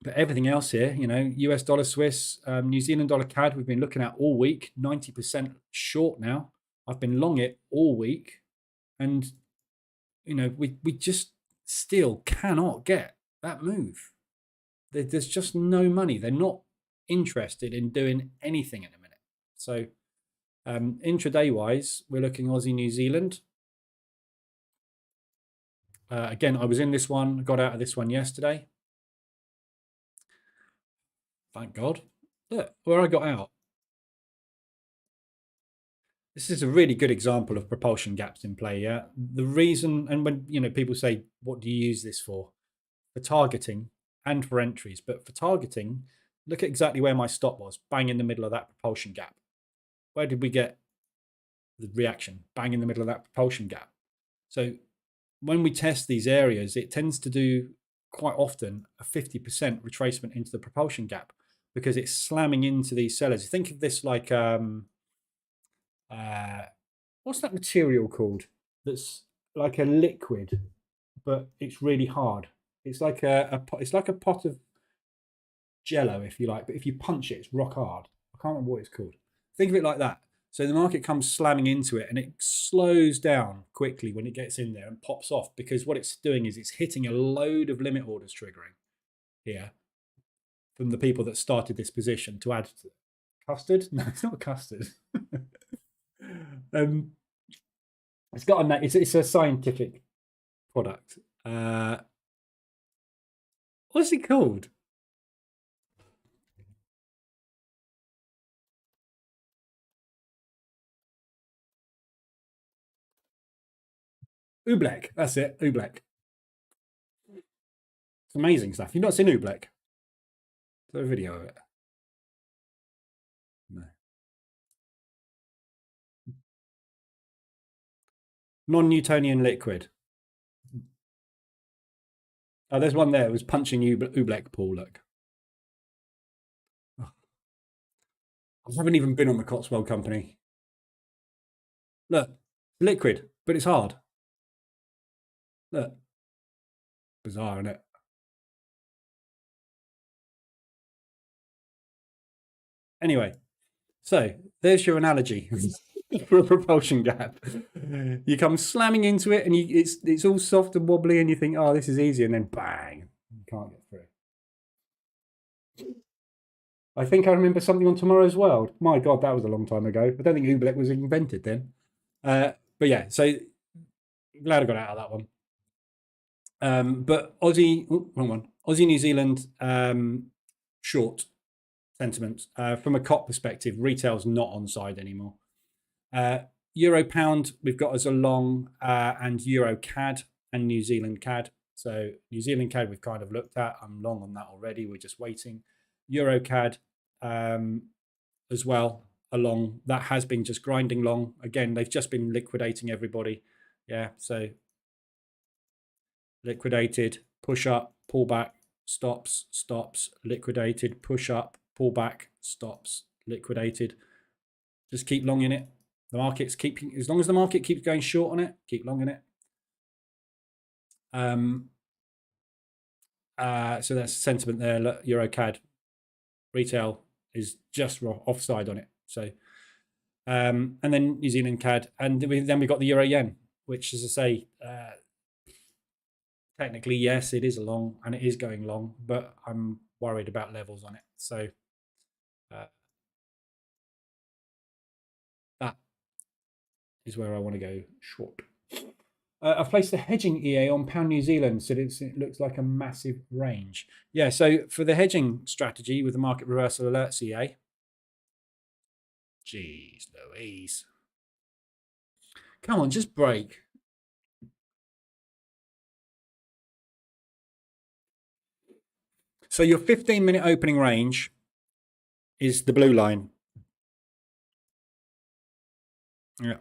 Speaker 1: But everything else here, you know, US dollar Swiss, New Zealand dollar CAD, we've been looking at all week, 90% short now. I've been long it all week. And, you know, we just still cannot get that move. There's just no money. They're not interested in doing anything at the minute. So intraday wise, we're looking Aussie New Zealand. Again, I was in this one, got out of this one yesterday. Thank God. Look where I got out. This is a really good example of propulsion gaps in play. Yeah, the reason, and when you know people say, "What do you use this for?" For targeting and for entries, but for targeting, look at exactly where my stop was, bang in the middle of that propulsion gap. Where did we get the reaction? Bang in the middle of that propulsion gap. So when we test these areas, it tends to do quite often a 50% retracement into the propulsion gap because it's slamming into these sellers. Think of this like what's that material called? That's like a liquid, but it's really hard. It's like it's like a pot of Jello, if you like, but if you punch it, it's rock hard. I can't remember what it's called. Think of it like that. So the market comes slamming into it, and it slows down quickly when it gets in there and pops off because what it's doing is it's hitting a load of limit orders triggering here from the people that started this position to add to custard. No, it's not custard. It's got a name. It's a scientific product. What's it called? Oobleck. That's it. Oobleck. It's amazing stuff. You've not seen Oobleck? There's a video of it. No. Non-Newtonian liquid. Oh, there's one there. It was punching Oobleck pool. Look. Oh, I haven't even been on the Cotswold Company. Look, liquid, but it's hard. Look. Bizarre, isn't it? Anyway, so there's your analogy for a propulsion gap. You come slamming into it, and it's all soft and wobbly, and you think, "Oh, this is easy," and then bang, you can't get through. I think I remember something on Tomorrow's World. My God, that was a long time ago. I don't think Oobleck was invented then. But yeah, so glad I got out of that one. But Aussie, wrong one. Aussie New Zealand short sentiment from a COP perspective. Retail's not on side anymore. Euro pound we've got as a long, and Euro CAD and New Zealand CAD. So New Zealand CAD we've kind of looked at. I'm long on that already. We're just waiting. Euro CAD as well along. That has been just grinding long. Again, they've just been liquidating everybody. Yeah, so liquidated, push up, pull back, stops, liquidated, push up, pull back, stops, liquidated. Just keep long in it. The market's keeping, as long as the market keeps going short on it, keep long in it. So that's sentiment there. Look, Euro CAD retail is just offside on it. So, and then New Zealand CAD, and then we've got the Euro Yen, which, as I say, technically, yes, it is a long and it is going long, but I'm worried about levels on it. So that is where I want to go short. I've placed the hedging EA on pound New Zealand, so it looks like a massive range. Yeah, so for the hedging strategy with the market reversal alerts EA, jeez Louise. Come on, just break. So your 15-minute opening range is the blue line. Yeah.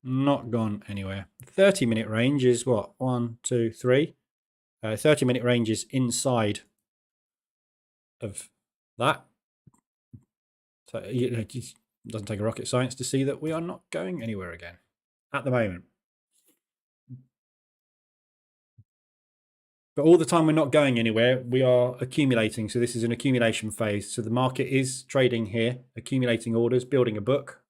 Speaker 1: Not gone anywhere. 30-minute range is what? 1, 2, 3. 30-minute range is inside of that. So it doesn't take a rocket science to see that we are not going anywhere again at the moment. But all the time we're not going anywhere, we are accumulating. So this is an accumulation phase. So the market is trading here, accumulating orders, building a book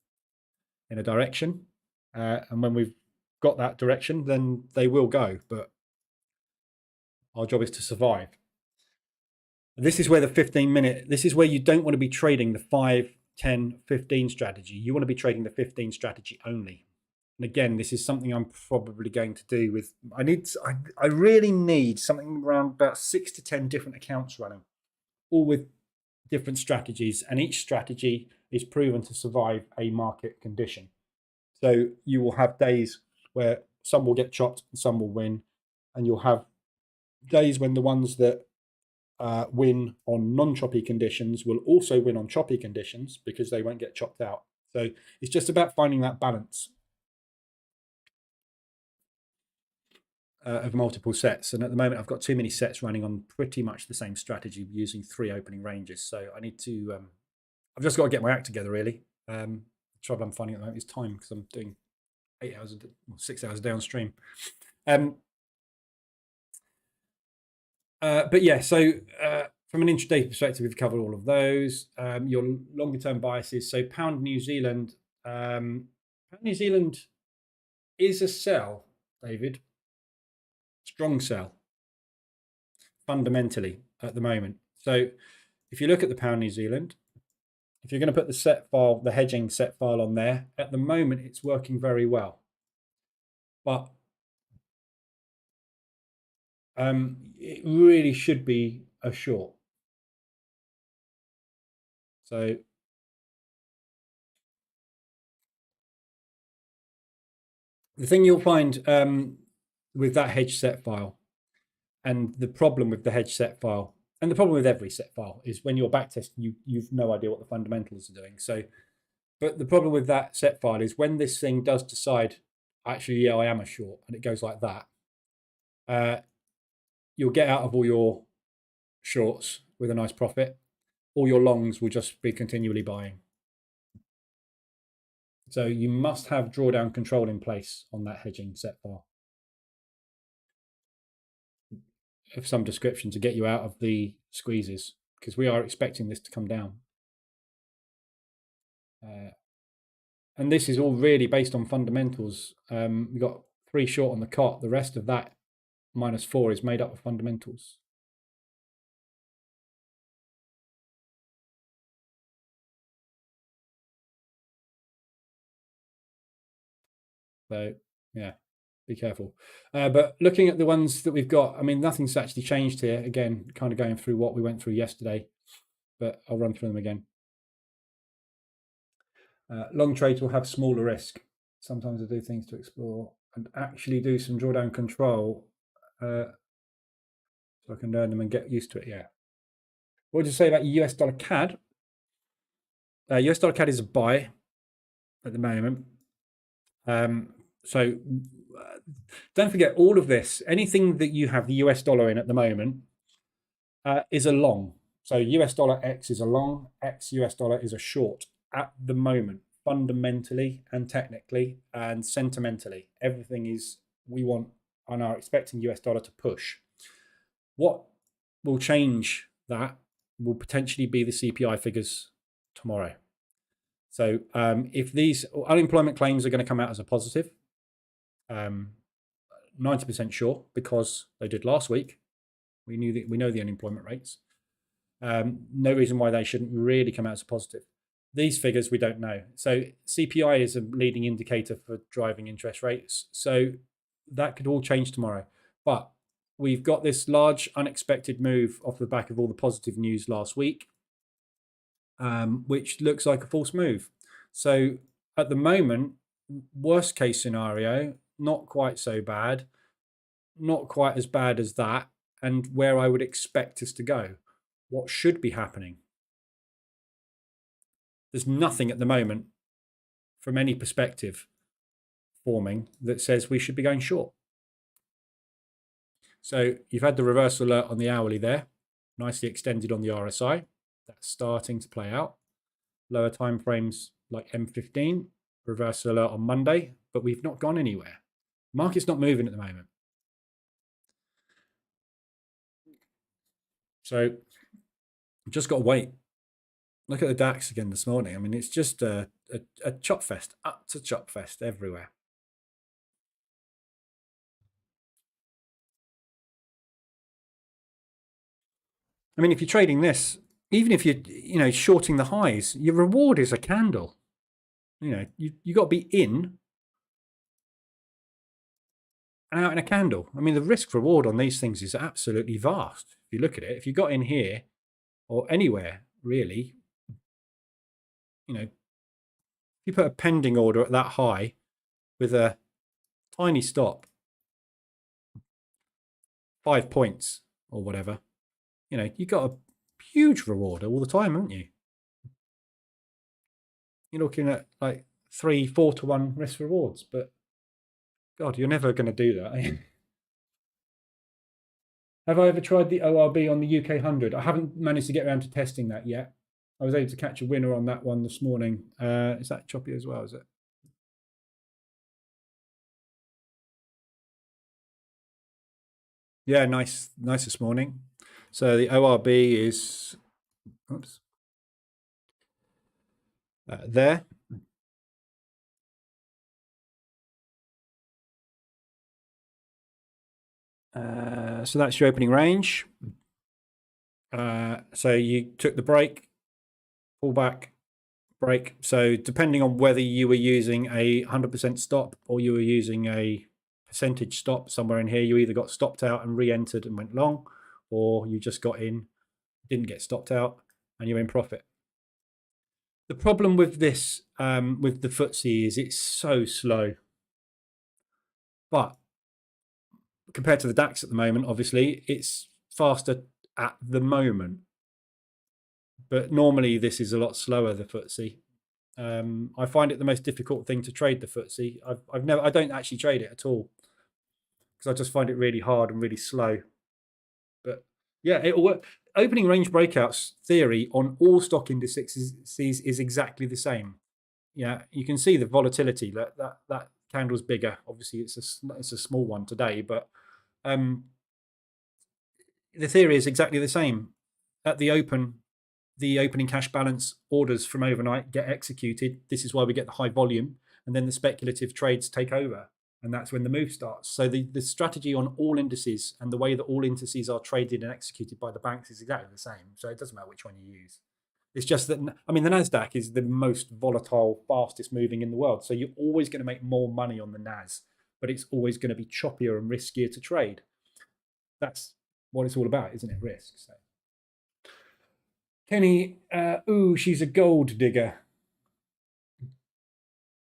Speaker 1: in a direction. And when we've got that direction, then they will go. But our job is to survive. This is where the 15-minute, this is where you don't want to be trading the 5, 10, 15 strategy. You want to be trading the 15 strategy only. And again, this is something I'm probably going to do with, I really need something around about 6 to 10 different accounts running, all with different strategies. And each strategy is proven to survive a market condition. So you will have days where some will get chopped and some will win. And you'll have days when the ones that win on non-choppy conditions will also win on choppy conditions because they won't get chopped out. So it's just about finding that balance of multiple sets. And at the moment, I've got too many sets running on pretty much the same strategy using 3 opening ranges. So I need to, I've just got to get my act together, really. The trouble I'm finding at the moment is time because I'm doing 8 hours, 6 hours downstream. But yeah, so from an intraday perspective, we've covered all of those. Your longer term biases. So pound New Zealand. Pound New Zealand is a sell, David. Strong sell, fundamentally at the moment. So if you look at the pound New Zealand, if you're going to put the set file, the hedging set file on there, at the moment it's working very well. But it really should be a short. So the thing you'll find with that hedge set file, and the problem with the hedge set file, and the problem with every set file, is when you're backtesting, you've no idea what the fundamentals are doing. So, but the problem with that set file is when this thing does decide, actually, yeah, I am a short, and it goes like that, you'll get out of all your shorts with a nice profit. All your longs will just be continually buying. So you must have drawdown control in place on that hedging set file of some description to get you out of the squeezes, because we are expecting this to come down. And this is all really based on fundamentals. We've got 3 short on the cot. The rest of that -4 is made up of fundamentals. So yeah, be careful. But looking at the ones that we've got, I mean, nothing's actually changed here. Again, kind of going through what we went through yesterday, but I'll run through them again. Long trades will have smaller risk. Sometimes I do things to explore and actually do some drawdown control so I can learn them and get used to it. Yeah. What would you say about US dollar CAD? US dollar CAD is a buy at the moment. So don't forget all of this. Anything that you have the US dollar in at the moment is a long. So US dollar X is a long, X US dollar is a short at the moment, fundamentally and technically and sentimentally. Everything is, we want and are expecting US dollar to push. What will change that will potentially be the CPI figures tomorrow. So if these unemployment claims are going to come out as a positive, 90% sure, because they did last week. We know the unemployment rates. No reason why they shouldn't really come out as a positive. These figures we don't know. So CPI is a leading indicator for driving interest rates. So that could all change tomorrow. But we've got this large unexpected move off the back of all the positive news last week, which looks like a false move. So at the moment, worst case scenario, not quite so bad, not quite as bad as that, and where I would expect us to go. What should be happening? There's nothing at the moment from any perspective forming that says we should be going short. So you've had the reverse alert on the hourly there, nicely extended on the RSI. That's starting to play out. Lower time frames like M15, reverse alert on Monday, but we've not gone anywhere. Market's not moving at the moment. So just got to wait. Look at the DAX again this morning. I mean, it's just a chop fest, up to chop fest everywhere. I mean, if you're trading this, even if you're, shorting the highs, your reward is a candle. You got to be in and out in a candle. I mean, the risk reward on these things is absolutely vast. If you look at it, if you got in here or anywhere really, if you put a pending order at that high with a tiny stop, 5 points or whatever, you got a huge reward all the time, haven't you? You're looking at like 3-4 to 1 risk rewards, but God, you're never going to do that. Have I ever tried the ORB on the UK 100? I haven't managed to get around to testing that yet. I was able to catch a winner on that one this morning. Is that choppy as well, is it? Yeah, nice this morning. So the ORB is, oops, there. So that's your opening range. So you took the break, pull back, break. So depending on whether you were using a 100% stop or you were using a percentage stop somewhere in here, you either got stopped out and re-entered and went long, or you just got in, didn't get stopped out, and you're in profit. The problem with this, with the FTSE, is it's so slow. But compared to the DAX at the moment, obviously, it's faster at the moment. But normally this is a lot slower, the FTSE. I find it the most difficult thing to trade, the FTSE. I don't actually trade it at all because I just find it really hard and really slow. But yeah, it'll work. Opening range breakouts theory on all stock indices is exactly the same. Yeah, you can see the volatility. That candle's bigger. Obviously, it's a small one today, but the theory is exactly the same. At the open, the opening cash balance orders from overnight get executed. This is why we get the high volume, and then the speculative trades take over, and that's when the move starts. So the strategy on all indices and the way that all indices are traded and executed by the banks is exactly the same. So it doesn't matter which one you use. It's just that, I mean, the NASDAQ is the most volatile, fastest moving in the world. So you're always going to make more money on the NAS, but it's always going to be choppier and riskier to trade. That's what it's all about, isn't it? Risk. So. Kenny, ooh, she's a gold digger.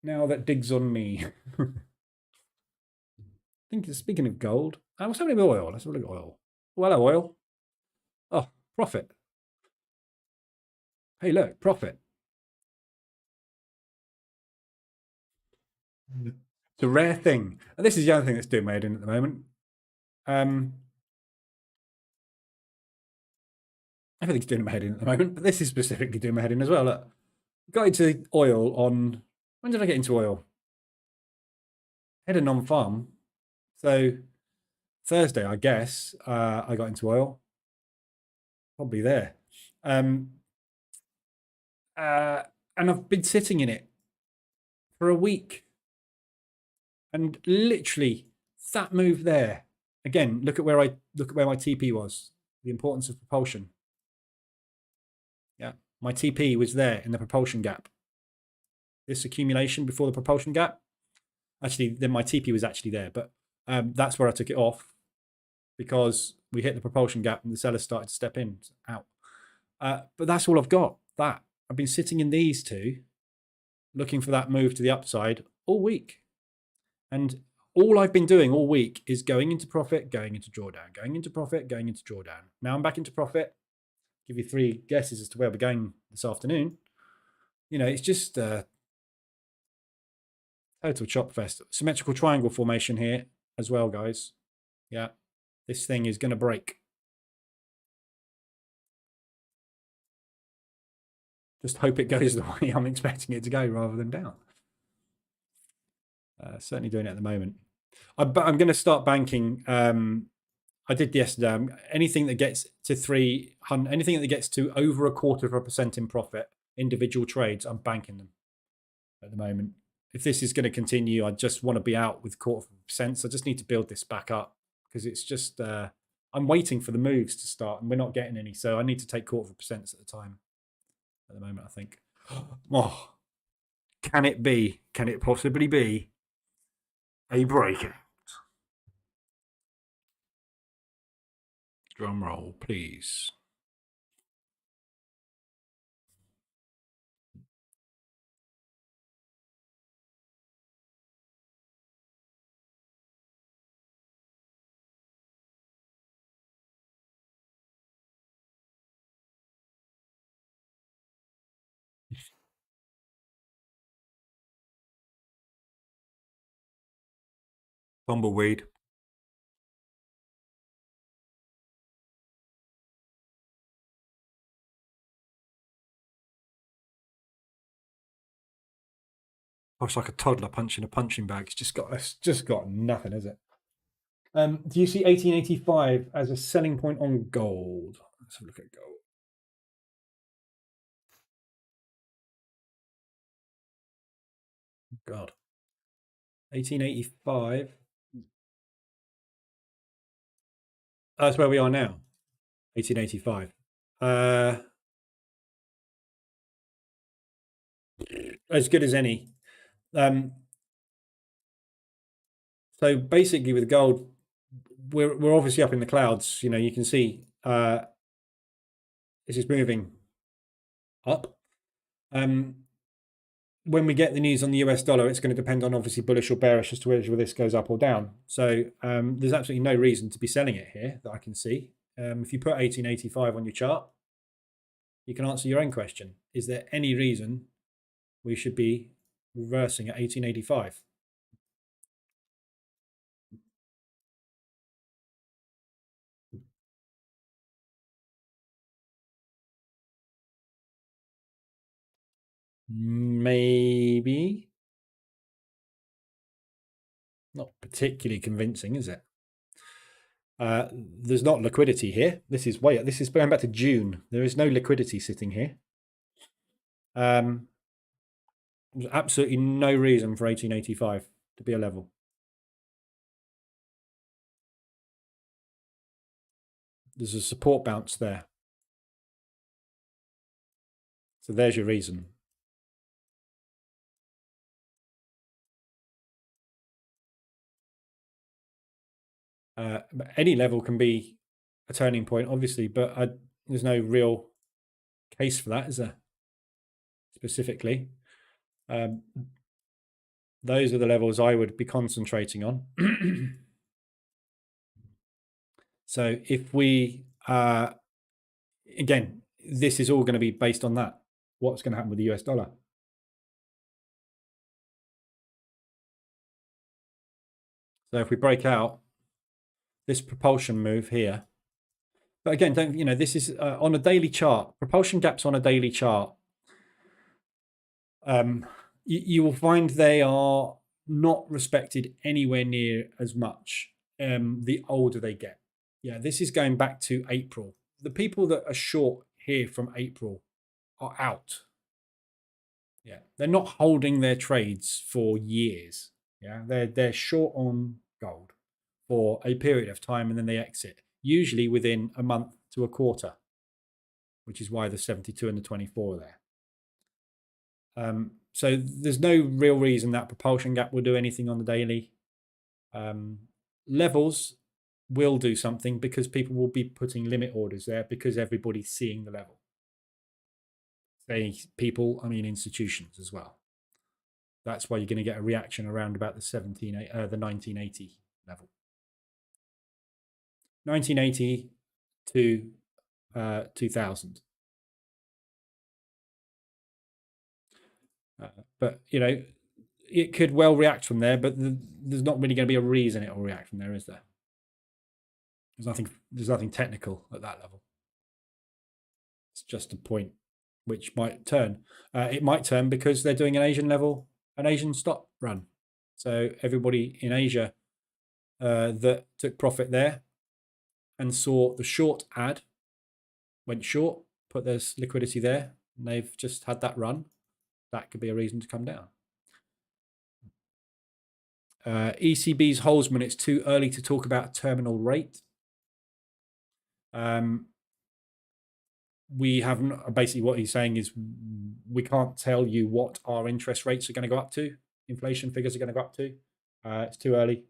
Speaker 1: Now that digs on me. I think, speaking of gold, what's happening with oil? Let's have a look at oil. Oh, hello, oil. Oh, profit. Hey, look, profit. It's a rare thing. And this is the other thing that's doing my head in at the moment. Everything's doing my head in at the moment, but this is specifically doing my head in as well. Look, got into oil on, when did I get into oil? Had a non-farm. So Thursday, I guess, I got into oil. Probably there. And I've been sitting in it for a week. And literally that move there. Again, look at where my TP was. The importance of propulsion. Yeah, my TP was there in the propulsion gap. This accumulation before the propulsion gap. Actually, then my TP was actually there, but that's where I took it off because we hit the propulsion gap and the sellers started to step in, out. But that's all I've got. That I've been sitting in these two, looking for that move to the upside all week, and all I've been doing all week is going into profit, going into drawdown, going into profit, going into drawdown. Now I'm back into profit. Give you 3 guesses as to where we're going this afternoon. It's just total chop fest. Symmetrical triangle formation here as well, guys. Yeah, this thing is going to break. Just hope it goes the way I'm expecting it to go rather than down. Certainly doing it at the moment. I'm going to start banking. I did yesterday. Anything that gets to 300, anything that gets to over 0.25% in profit, individual trades, I'm banking them at the moment. If this is going to continue, I just want to be out with 0.25%. So I just need to build this back up because it's just I'm waiting for the moves to start and we're not getting any. So I need to take 0.25% at the time. At the moment, I think. Oh, can it be? Can it possibly be a breakout? Drum roll, please. Tumbleweed. Oh, it's like a toddler punching a punching bag. It's just got nothing, is it? Do you see 1885 as a selling point on gold? Let's have a look at gold. God. 1885. That's where we are now. 1885. As good as any. So basically with gold, we're obviously up in the clouds. You know, you can see this is moving up. When we get the news on the US dollar, it's going to depend on obviously bullish or bearish as to whether this goes up or down. So there's absolutely no reason to be selling it here that I can see. If you put 1885 on your chart, you can answer your own question. Is there any reason we should be reversing at 1885? Maybe. Not particularly convincing, is it? There's not liquidity here. This is going back to June. There is no liquidity sitting here. There's absolutely no reason for 1885 to be a level. There's a support bounce there. So there's your reason. Any level can be a turning point, obviously, but there's no real case for that, is there? Specifically. Those are the levels I would be concentrating on. So if we, again, this is all going to be based on that. What's going to happen with the US dollar? So if we break out this propulsion move here, but again, this is on a daily chart. Propulsion gaps on a daily chart. You will find they are not respected anywhere near as much the older they get. Yeah, this is going back to April. The people that are short here from April are out. Yeah, they're not holding their trades for years. Yeah, they're short on gold for a period of time and then they exit, usually within a month to a quarter, which is why the 72 and the 24 are there. So there's no real reason that propulsion gap will do anything on the daily. Levels will do something because people will be putting limit orders there because everybody's seeing the level. I mean institutions as well. That's why you're going to get a reaction around about the 1980 level. 1980 to 2000. But it could well react from there, but there's not really going to be a reason it will react from there, is there? There's nothing technical at that level. It's just a point which might turn. It might turn because they're doing an Asian stop run. So everybody in Asia that took profit there and saw the short ad, went short, put their liquidity there, and they've just had that run, that could be a reason to come down. ECB's Holzman, it's too early to talk about terminal rate. We haven't, basically what he's saying is we can't tell you what our interest rates are going to go up to. Inflation figures are going to go up to. It's too early.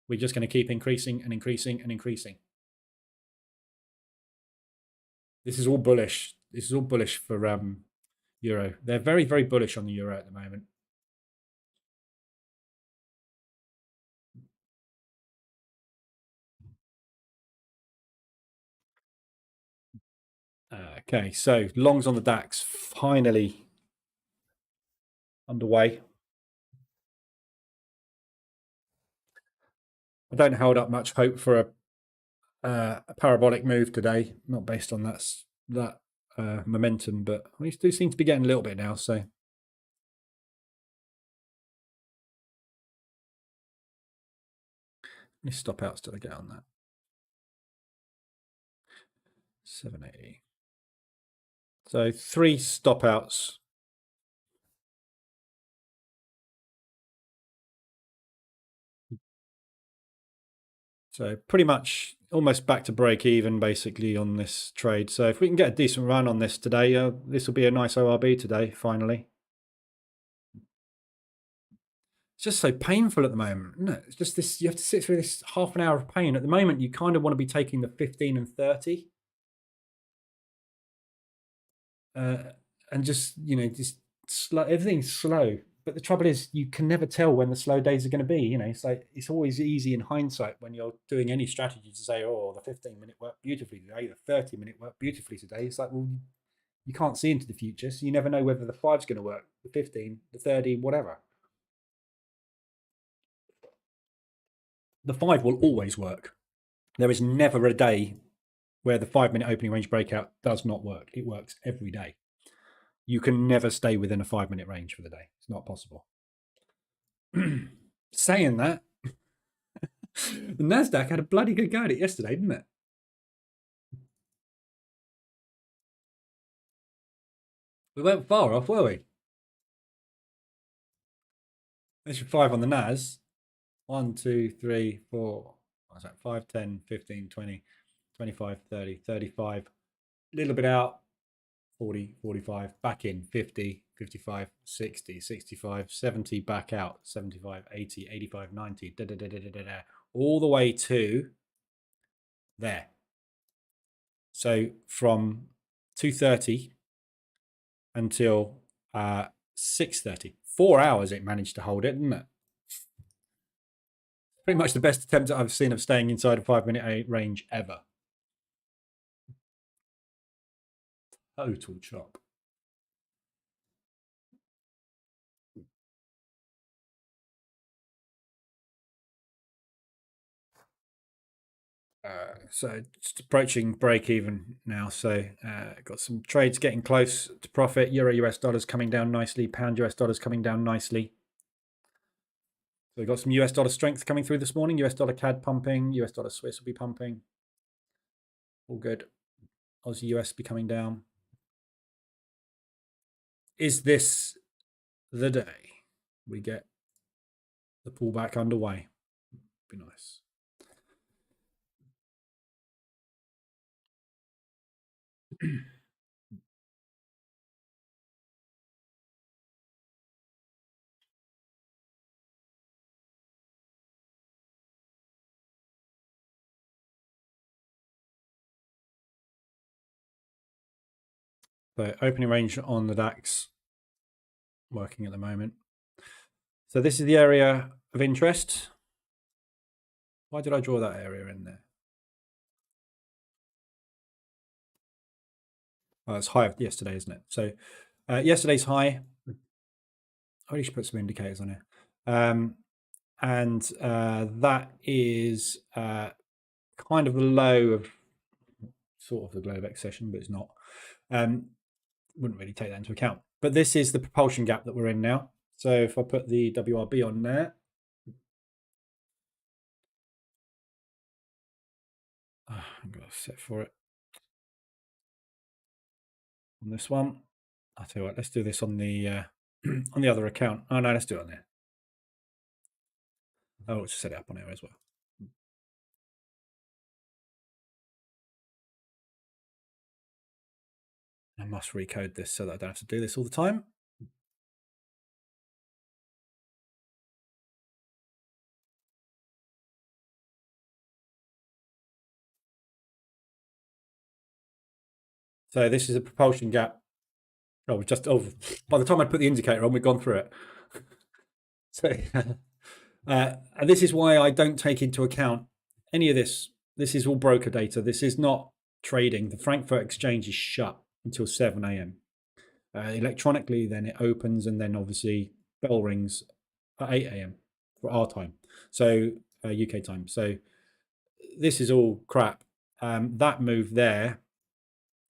Speaker 1: We're just going to keep increasing and increasing and increasing. This is all bullish. This is all bullish for euro. They're very, very bullish on the euro at the moment. Okay, so longs on the DAX finally underway. I don't hold up much hope for a parabolic move today, not based on that momentum, but we do seem to be getting a little bit now. So, how many stop outs did I get on that? 780. So 3 stop outs. So pretty much almost back to break even basically on this trade. So if we can get a decent run on this today, this will be a nice ORB today, finally. It's just so painful at the moment, isn't it? It's just this, you have to sit through this half an hour of pain. At the moment, you kind of want to be taking the 15 and 30. And just, just slow, everything's slow. But the trouble is, you can never tell when the slow days are going to be. It's like, it's always easy in hindsight when you're doing any strategy to say, oh, the 15-minute worked beautifully today, the 30-minute worked beautifully today. It's like, well, you can't see into the future, so you never know whether the 5's going to work, the 15, the 30, whatever. The 5 will always work. There is never a day where the 5-minute opening range breakout does not work. It works every day. You can never stay within a 5-minute range for the day. It's not possible. Saying that, the NASDAQ had a bloody good go at it yesterday, didn't it? We weren't far off, were we? There's your 5 on the NAS. 1, 2, 3, 4. What's that? 5, 10, 15, 20, 25, 30, 35. A little bit out. 40, 45, back in, 50, 55, 60, 65, 70, back out, 75, 80, 85, 90, all the way to there. So from 2:30 until 6:30, 4 hours it managed to hold it, didn't it? Pretty much the best attempt that I've seen of staying inside a 5-minute range ever. Total chop. So just approaching break even now. So got some trades getting close to profit. Euro US dollars coming down nicely. Pound US dollars coming down nicely. So we've got some US dollar strength coming through this morning. US dollar CAD pumping. US dollar Swiss will be pumping. All good. Aussie US be coming down. Is this the day we get the pullback underway? Be nice. So opening range on the DAX working at the moment. So this is the area of interest. Why did I draw that area in there? Oh, it's high yesterday, isn't it? So yesterday's high. I really should put some indicators on here. And that is kind of the low of sort of the Globex session, but it's not. Wouldn't really take that into account. But this is the propulsion gap that we're in now. So if I put the WRB on there, I'm going to set for it on this one. I'll tell you what, let's do this on the on the other account. Oh no, let's do it on there. Oh, let's set it up on here as well. I must recode this so that I don't have to do this all the time. So this is a propulsion gap. Oh, by the time I put the indicator on, we've gone through it. So, and this is why I don't take into account any of this. This is all broker data. This is not trading. The Frankfurt Exchange is shut until 7 a.m. Electronically, then it opens, and then obviously bell rings at 8 a.m. for our time, so UK time. So this is all crap. That move there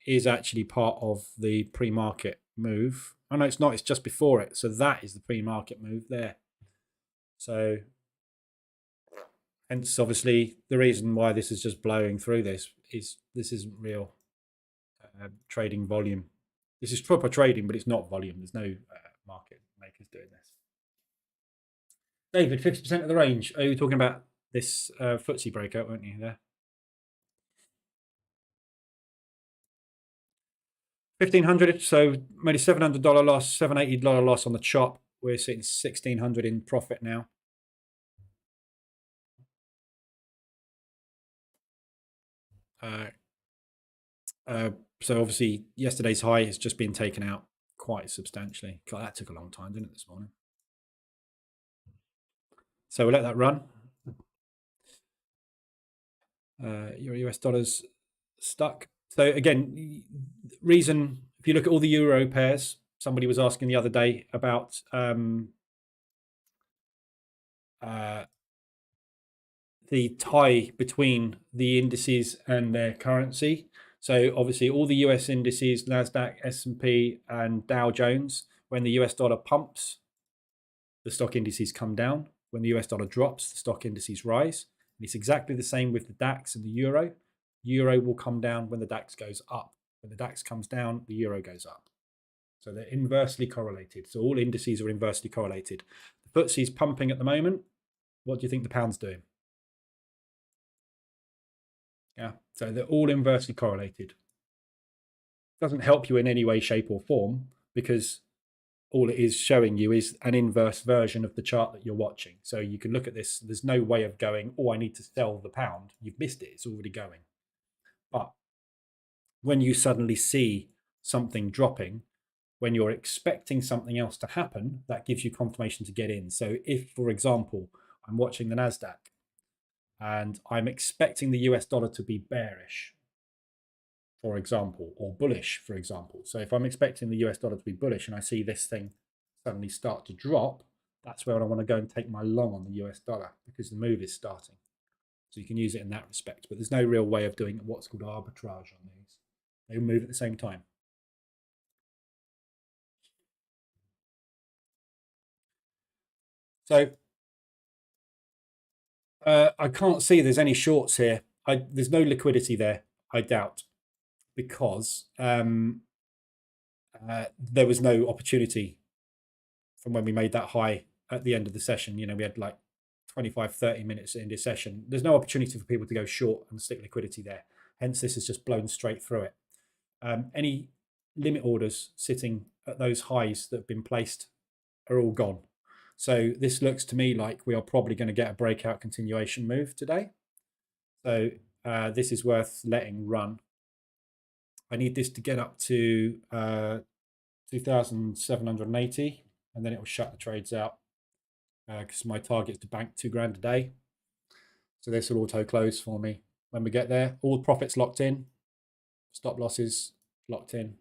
Speaker 1: is actually part of the pre-market move. Oh no, it's not. It's just before it. So that is the pre-market move there. So hence, obviously, the reason why this is just blowing through this isn't real trading volume. This is proper trading, but it's not volume. There's no market makers doing this. David, 50% of the range. Are you talking about this FTSE breakout, weren't you there? 1,500, so made a $700 loss, $780 loss on the chop. We're sitting 1,600 in profit now. So obviously yesterday's high has just been taken out quite substantially. God, that took a long time, didn't it, this morning? So we'll let that run. Your US dollars stuck. So again, reason, if you look at all the euro pairs, somebody was asking the other day about the tie between the indices and their currency. So obviously all the US indices, NASDAQ, S&P and Dow Jones, when the US dollar pumps, the stock indices come down. When the US dollar drops, the stock indices rise. And it's exactly the same with the DAX and the euro. Euro will come down when the DAX goes up. When the DAX comes down, the euro goes up. So they're inversely correlated. So all indices are inversely correlated. The FTSE is pumping at the moment. What do you think the pound's doing? Yeah, so they're all inversely correlated. Doesn't help you in any way, shape or form, because all it is showing you is an inverse version of the chart that you're watching. So you can look at this. There's no way of going, oh, I need to sell the pound. You've missed it. It's already going. But when you suddenly see something dropping, when you're expecting something else to happen, that gives you confirmation to get in. So if, for example, I'm watching the NASDAQ and I'm expecting the US dollar to be bearish, for example, or bullish, for example. So if I'm expecting the US dollar to be bullish and I see this thing suddenly start to drop, that's where I want to go and take my long on the US dollar, because the move is starting. So you can use it in that respect, but there's no real way of doing what's called arbitrage on these. They move at the same time. So I can't see there's any shorts here. There's no liquidity there, I doubt, because there was no opportunity from when we made that high at the end of the session. You know, we had like 25, 30 minutes into the session. There's no opportunity for people to go short and stick liquidity there. Hence, this has just blown straight through it. Any limit orders sitting at those highs that have been placed are all gone. So this looks to me like we are probably going to get a breakout continuation move today. So this is worth letting run. I need this to get up to 2,780, and then it will shut the trades out, because my target is to bank $2,000 a day. So this will auto close for me when we get there. All profits locked in, stop losses locked in.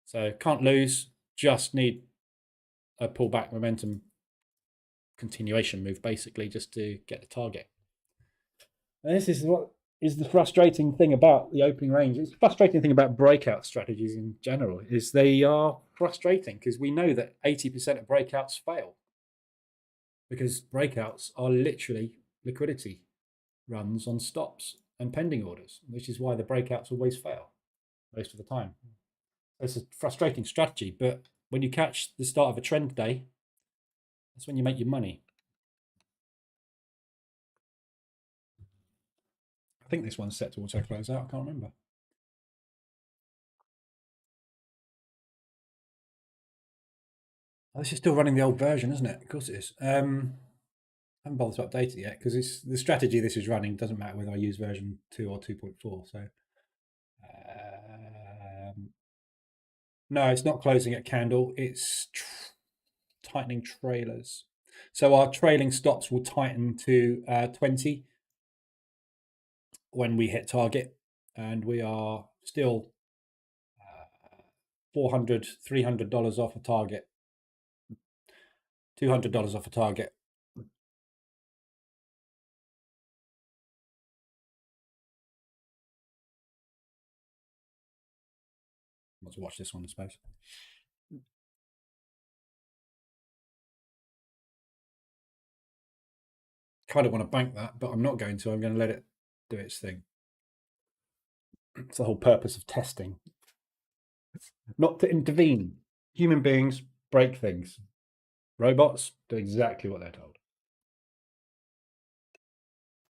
Speaker 1: So can't lose, just need a pullback momentum continuation move, basically, just to get the target. And this is what is the frustrating thing about the opening range. It's the frustrating thing about breakout strategies in general, is they are frustrating, because we know that 80% of breakouts fail, because breakouts are literally liquidity runs on stops. and pending orders, which is why the breakouts always fail most of the time. It's a frustrating strategy, but when you catch the start of a trend day, that's when you make your money. I think this one's set to auto close out. I can't remember. Oh, this is still running the old version, isn't it? Of course it is. I haven't bothered to update it yet because it's the strategy this is running doesn't matter whether I use version 2 or 2.4. So no, it's not closing at candle. It's tightening trailers. So our trailing stops will tighten to 20 when we hit target, and we are still $400, $300 off a target, $200 off a target. Let's watch this one, I suppose. Kind of want to bank that, but I'm not going to. I'm going to let it do its thing. It's the whole purpose of testing. Not to intervene. Human beings break things. Robots do exactly what they're told.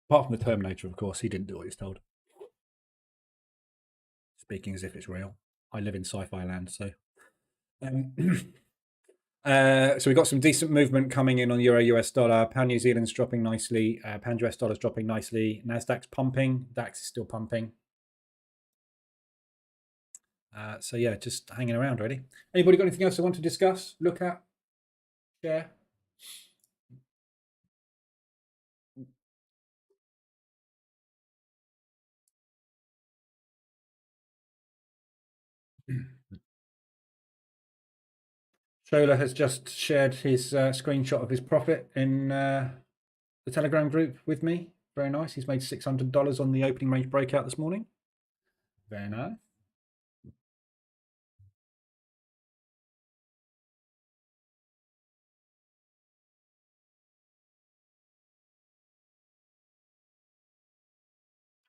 Speaker 1: Apart from the Terminator, of course, he didn't do what he was told. Speaking as if it's real. I live in sci-fi land, so. So we've got some decent movement coming in on Euro US dollar. Pound New Zealand's dropping nicely. Pound US dollar's dropping nicely. Nasdaq's pumping. DAX is still pumping. So yeah, just hanging around really. Anybody got anything else they want to discuss, look at, share? Shola has just shared his screenshot of his profit in the Telegram group with me. Very nice. He's made $600 on the opening range breakout this morning. Very nice.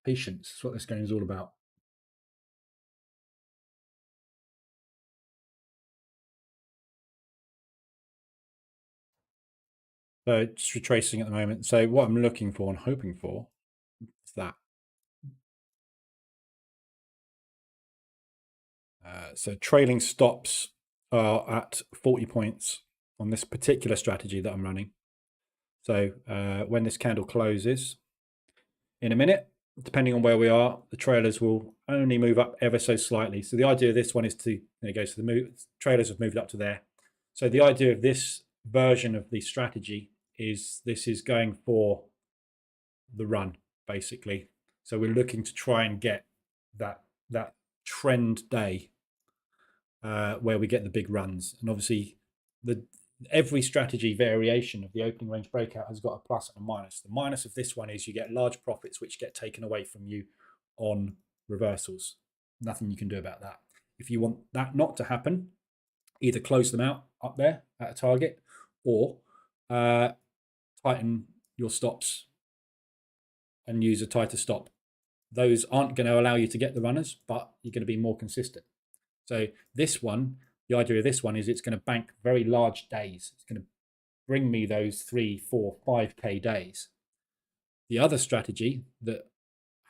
Speaker 1: Patience is what this game is all about. So just retracing at the moment. So what I'm looking for and hoping for is that. So trailing stops are at 40 points on this particular strategy that I'm running. So when this candle closes in a minute, depending on where we are, the trailers will only move up ever so slightly. So the idea of this one is to, there it goes, so the trailers have moved up to there. So the idea of this version of the strategy is this is going for the run, basically. So we're looking to try and get that trend day where we get the big runs. And obviously every strategy variation of the opening range breakout has got a plus and a minus. The minus of this one is you get large profits which get taken away from you on reversals. Nothing you can do about that. If you want that not to happen, either close them out up there at a target or tighten your stops and use a tighter stop. Those aren't going to allow you to get the runners, but you're going to be more consistent. So this one, the idea of this one is it's going to bank very large days. It's going to bring me those 3, 4, 5K days. The other strategy that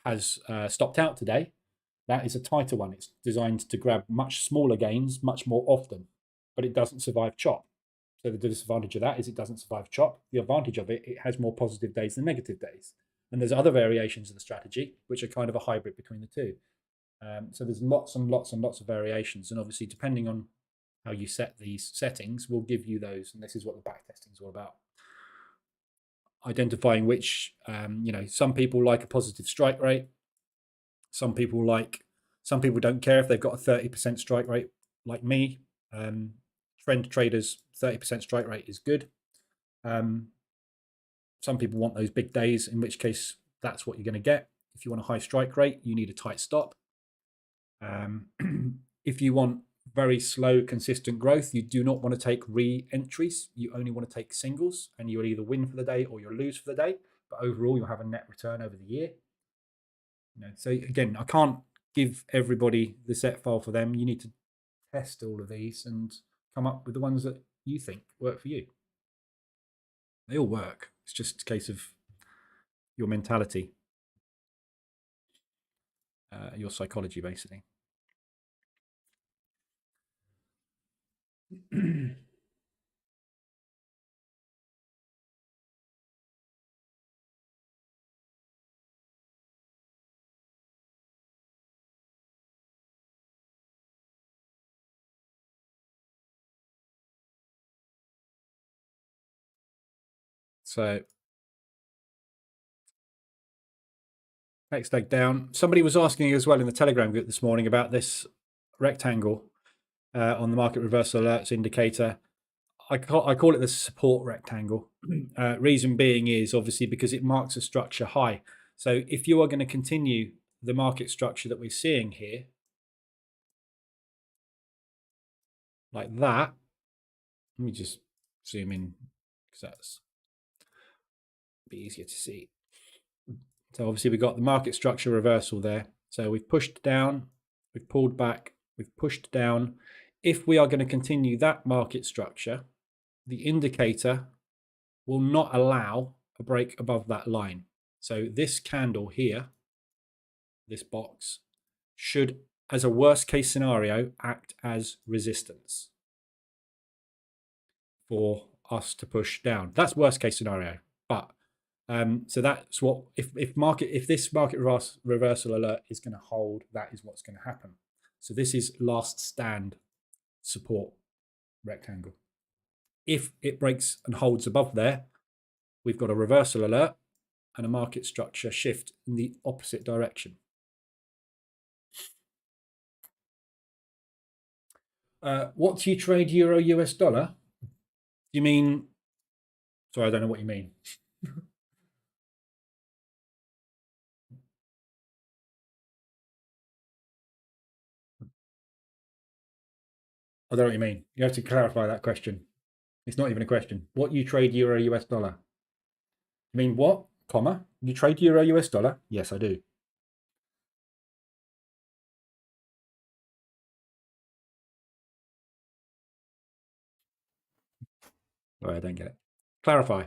Speaker 1: has stopped out today, that is a tighter one. It's designed to grab much smaller gains much more often, but it doesn't survive chop. So the disadvantage of that is it doesn't survive chop. The advantage of it has more positive days than negative days. And there's other variations of the strategy, which are kind of a hybrid between the two. So there's lots and lots and lots of variations. And obviously, depending on how you set these settings, will give you those. And this is what the backtesting is all about. Identifying which, some people like a positive strike rate. Some people don't care if they've got a 30% strike rate like me. Trend traders, 30% strike rate is good. Some people want those big days, in which case that's what you're going to get. If you want a high strike rate, you need a tight stop. If you want very slow, consistent growth, you do not want to take re-entries. You only want to take singles, and you'll either win for the day or you'll lose for the day. But overall, you'll have a net return over the year. So again, I can't give everybody the set file for them. You need to test all of these and come up with the ones that you think work for you. They all work. It's just a case of your mentality, your psychology, basically. So next leg down. Somebody was asking as well in the Telegram group this morning about this rectangle on the market reversal alerts indicator. I call it the support rectangle. Reason being is obviously because it marks a structure high. So if you are going to continue the market structure that we're seeing here, like that, let me just zoom in because that's a bit easier to see. So obviously we've got the market structure reversal there. So we've pushed down, we've pulled back, we've pushed down. If we are going to continue that market structure, the indicator will not allow a break above that line. So this candle here, this box, should, as a worst case scenario, act as resistance for us to push down. That's worst case scenario. But so that's what, if this market reversal alert is going to hold, that is what's going to happen. So this is last stand support rectangle. If it breaks and holds above there, we've got a reversal alert and a market structure shift in the opposite direction. What do you trade euro US dollar? You mean, sorry, I don't know what you mean. I don't know what you mean. You have to clarify that question. It's not even a question. What you trade euro US dollar? You mean what, comma? You trade euro US dollar? Yes, I do. Sorry, I don't get it. Clarify.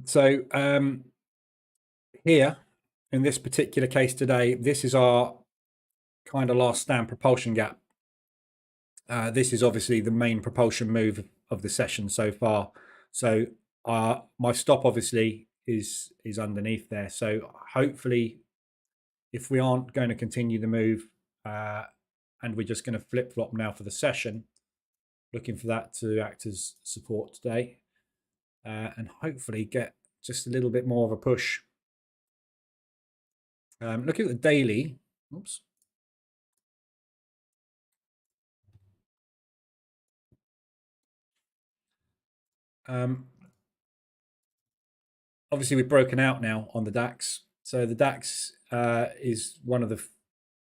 Speaker 1: So here, in this particular case today, this is our kind of last stand propulsion gap. This is obviously the main propulsion move of the session so far. So my stop obviously is underneath there. So hopefully, if we aren't going to continue the move and we're just going to flip flop now for the session, looking for that to act as support today and hopefully get just a little bit more of a push. Looking at the daily, oops. Obviously, we've broken out now on the DAX. So the DAX is one of the,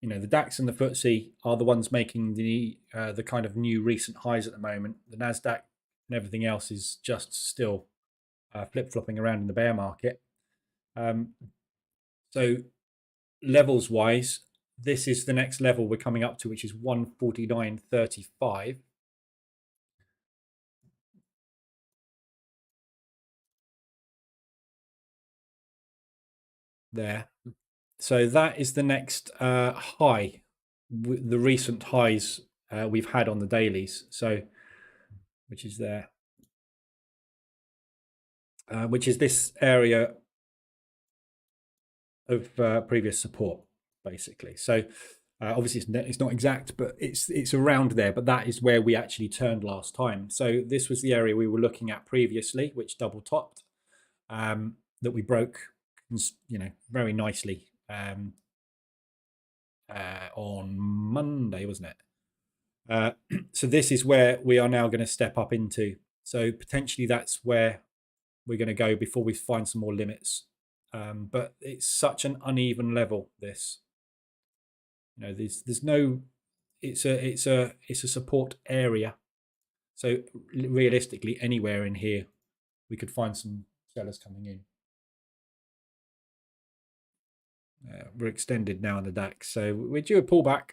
Speaker 1: the DAX and the FTSE are the ones making the kind of new recent highs at the moment. The NASDAQ and everything else is just still flip-flopping around in the bear market. So levels wise, this is the next level we're coming up to, which is 149.35. There. So that is the next high, the recent highs we've had on the dailies. So, which is there, which is this area of previous support, basically. So obviously it's not exact, but it's around there. But that is where we actually turned last time. So this was the area we were looking at previously, which double topped, that we broke, very nicely on Monday, wasn't it? So this is where we are now going to step up into. So potentially that's where we're going to go before we find some more limits. But it's such an uneven level, this. there's no. It's a support area. So realistically, anywhere in here, we could find some sellers coming in. We're extended now on the DAX, so we're due a pullback.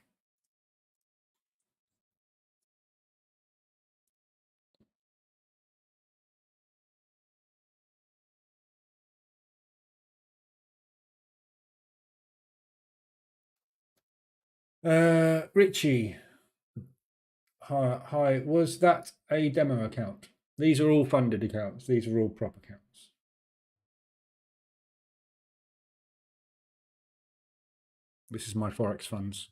Speaker 1: Richie, hi. Was that a demo account? These are all funded accounts. These are all prop accounts. This is my Forex funds.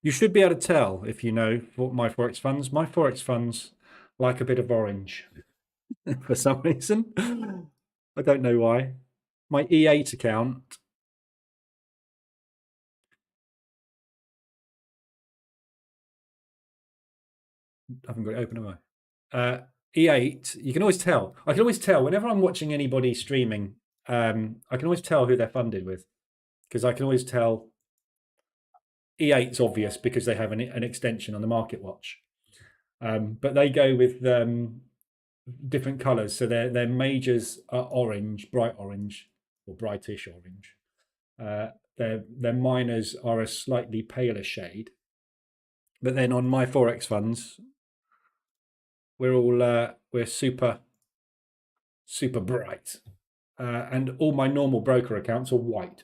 Speaker 1: You should be able to tell if you know what my Forex funds. My Forex funds like a bit of orange for some reason. I don't know why. My E8 account. I haven't got it open, have I? E8, you can always tell. I can always tell whenever I'm watching anybody streaming, I can always tell who they're funded with, because I can always tell. E8's obvious because they have an extension on the Market Watch, but they go with different colours. So their majors are orange, bright orange, or brightish orange. Their minors are a slightly paler shade. But then on my Forex funds, we're super bright, and all my normal broker accounts are white.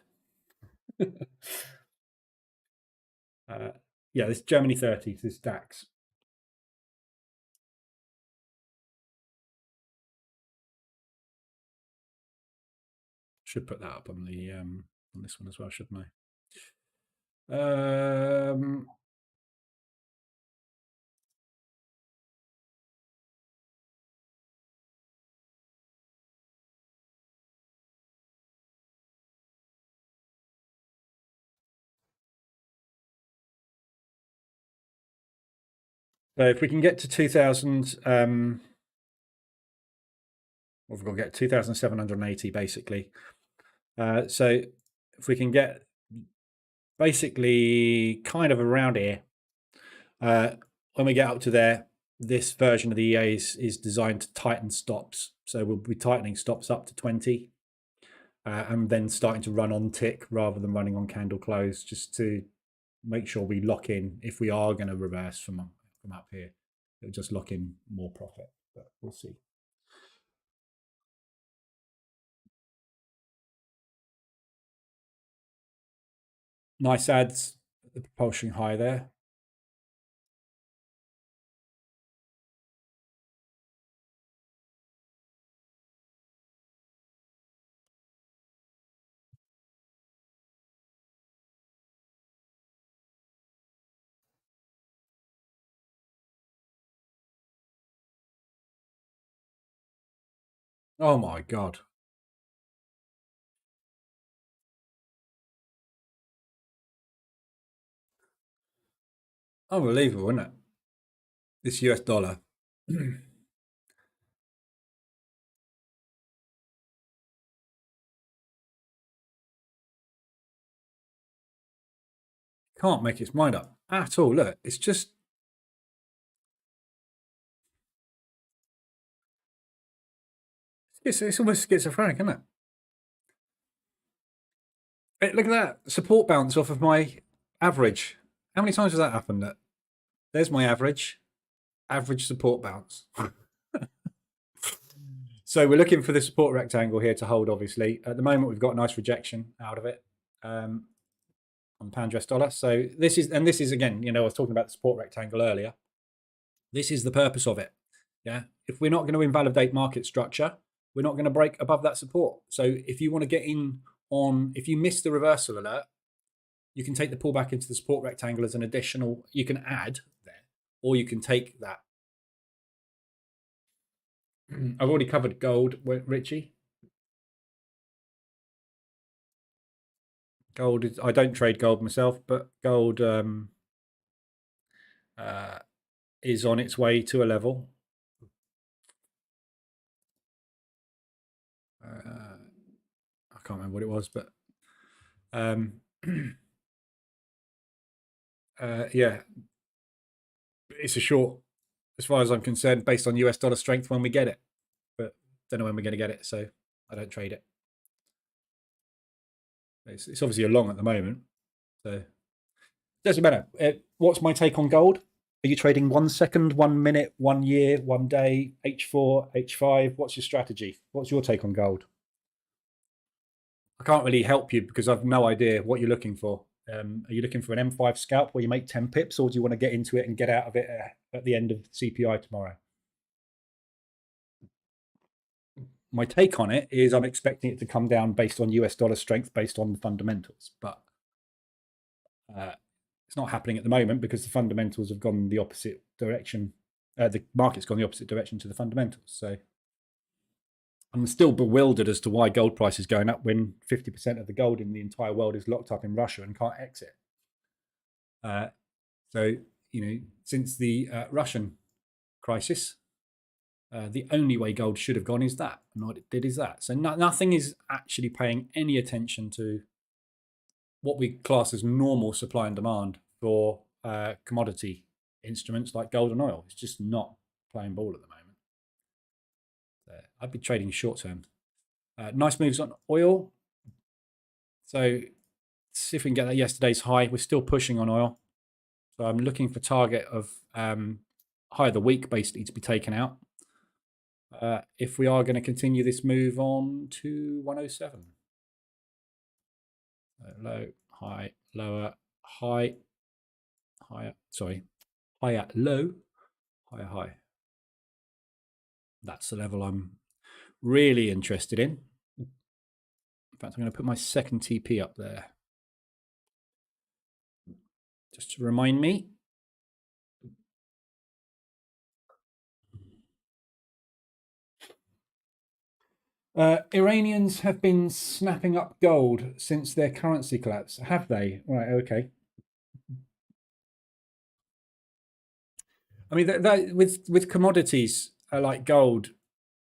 Speaker 1: Yeah, this Germany 30s, this DAX. Should put that up on the on this one as well, shouldn't I? So if we can get to 2000, we've got to get 2,780 basically. So if we can get basically kind of around here, when we get up to there, this version of the EA is designed to tighten stops. So we'll be tightening stops up to 20, and then starting to run on tick rather than running on candle close, just to make sure we lock in if we are going to reverse from up here. It'll just lock in more profit, but we'll see. Nice ads, the propulsion high there. Oh my God. Unbelievable, isn't it? This US dollar. Can't make its mind up at all. Look, it's just. It's almost schizophrenic, isn't it? Look at that support bounce off of my average. How many times has that happened? There's my average support bounce. So we're looking for the support rectangle here to hold, obviously. At the moment, we've got a nice rejection out of it on pound US dollar. So this is again, I was talking about the support rectangle earlier. This is the purpose of it. Yeah. If we're not going to invalidate market structure, we're not going to break above that support. So if you want to get in if you miss the reversal alert, you can take the pullback into the support rectangle as an additional, you can add there, or you can take that. I've already covered gold, Richie. Gold is, I don't trade gold myself, but gold is on its way to a level. I can't remember what it was, but yeah, it's a short, as far as I'm concerned, based on US dollar strength when we get it. But don't know when we're going to get it, so I don't trade it. It's obviously a long at the moment, so it doesn't matter. What's my take on gold? Are you trading 1 second, 1 minute, 1 year, 1 day, H4, H5? What's your strategy? What's your take on gold? I can't really help you because I've no idea what you're looking for. Are you looking for an M5 scalp where you make 10 pips, or do you want to get into it and get out of it at the end of CPI tomorrow? My take on it is I'm expecting it to come down based on US dollar strength, based on the fundamentals. But it's not happening at the moment because the fundamentals have gone the opposite direction. The market's gone the opposite direction to the fundamentals. So I'm still bewildered as to why gold price is going up when 50% of the gold in the entire world is locked up in Russia and can't exit. So, since the Russian crisis, the only way gold should have gone is that, and what it did is that. So nothing is actually paying any attention to what we class as normal supply and demand for commodity instruments like gold and oil. It's just not playing ball at the moment. I'd be trading short term. Nice moves on oil. So see if we can get that yesterday's high. We're still pushing on oil. So I'm looking for target of high of the week basically to be taken out. If we are going to continue this move on to 107. Low, high, lower, high, higher, sorry, higher, low, higher, high. That's the level I'm really interested in. In fact, I'm going to put my second TP up there. Just to remind me. Iranians have been snapping up gold since their currency collapse. Have they? Right, okay. I mean, that with commodities like gold,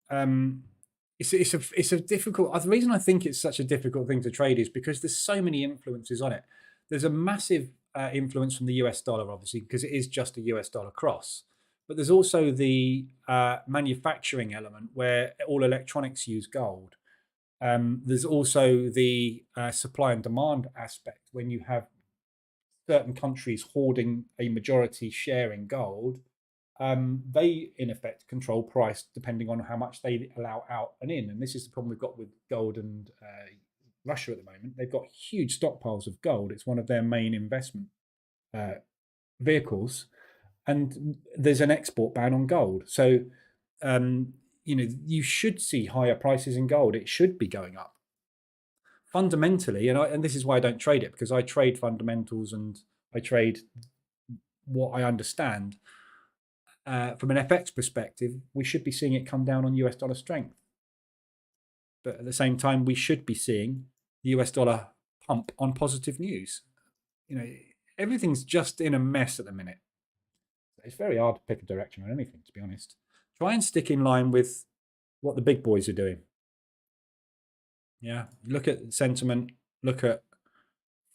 Speaker 1: it's a difficult. The reason I think it's such a difficult thing to trade is because there's so many influences on it. There's a massive influence from the US dollar, obviously, because it is just a US dollar cross. But there's also the manufacturing element where all electronics use gold. There's also the supply and demand aspect when you have certain countries hoarding a majority share in gold. They, in effect, control price depending on how much they allow out and in. And this is the problem we've got with gold and Russia at the moment. They've got huge stockpiles of gold. It's one of their main investment vehicles. And there's an export ban on gold. So, you should see higher prices in gold. It should be going up. Fundamentally, and this is why I don't trade it, because I trade fundamentals and I trade what I understand. From an FX perspective, we should be seeing it come down on US dollar strength. But at the same time, we should be seeing the US dollar pump on positive news. Everything's just in a mess at the minute. It's very hard to pick a direction on anything, to be honest. Try and stick in line with what the big boys are doing. Yeah, look at sentiment, look at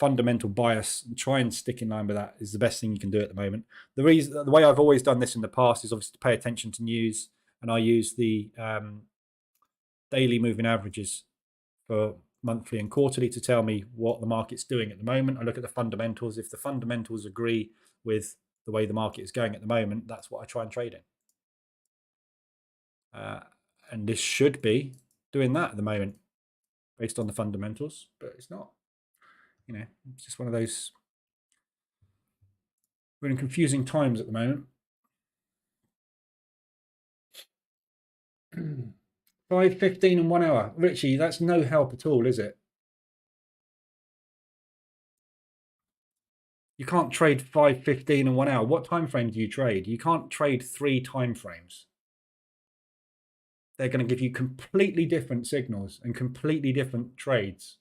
Speaker 1: fundamental bias, and try and stick in line with that is the best thing you can do at the moment. The way I've always done this in the past is obviously to pay attention to news, and I use the daily moving averages for monthly and quarterly to tell me what the market's doing at the moment. I look at the fundamentals. If the fundamentals agree with the way the market is going at the moment, that's what I try and trade in. And this should be doing that at the moment based on the fundamentals, but it's not. It's just one of those. We're in confusing times at the moment. 5:15 and 1 hour. Richie, that's no help at all, is it? You can't trade 5:15 and 1 hour. What time frame do you trade? You can't trade 3 time frames. They're going to give you completely different signals and completely different trades.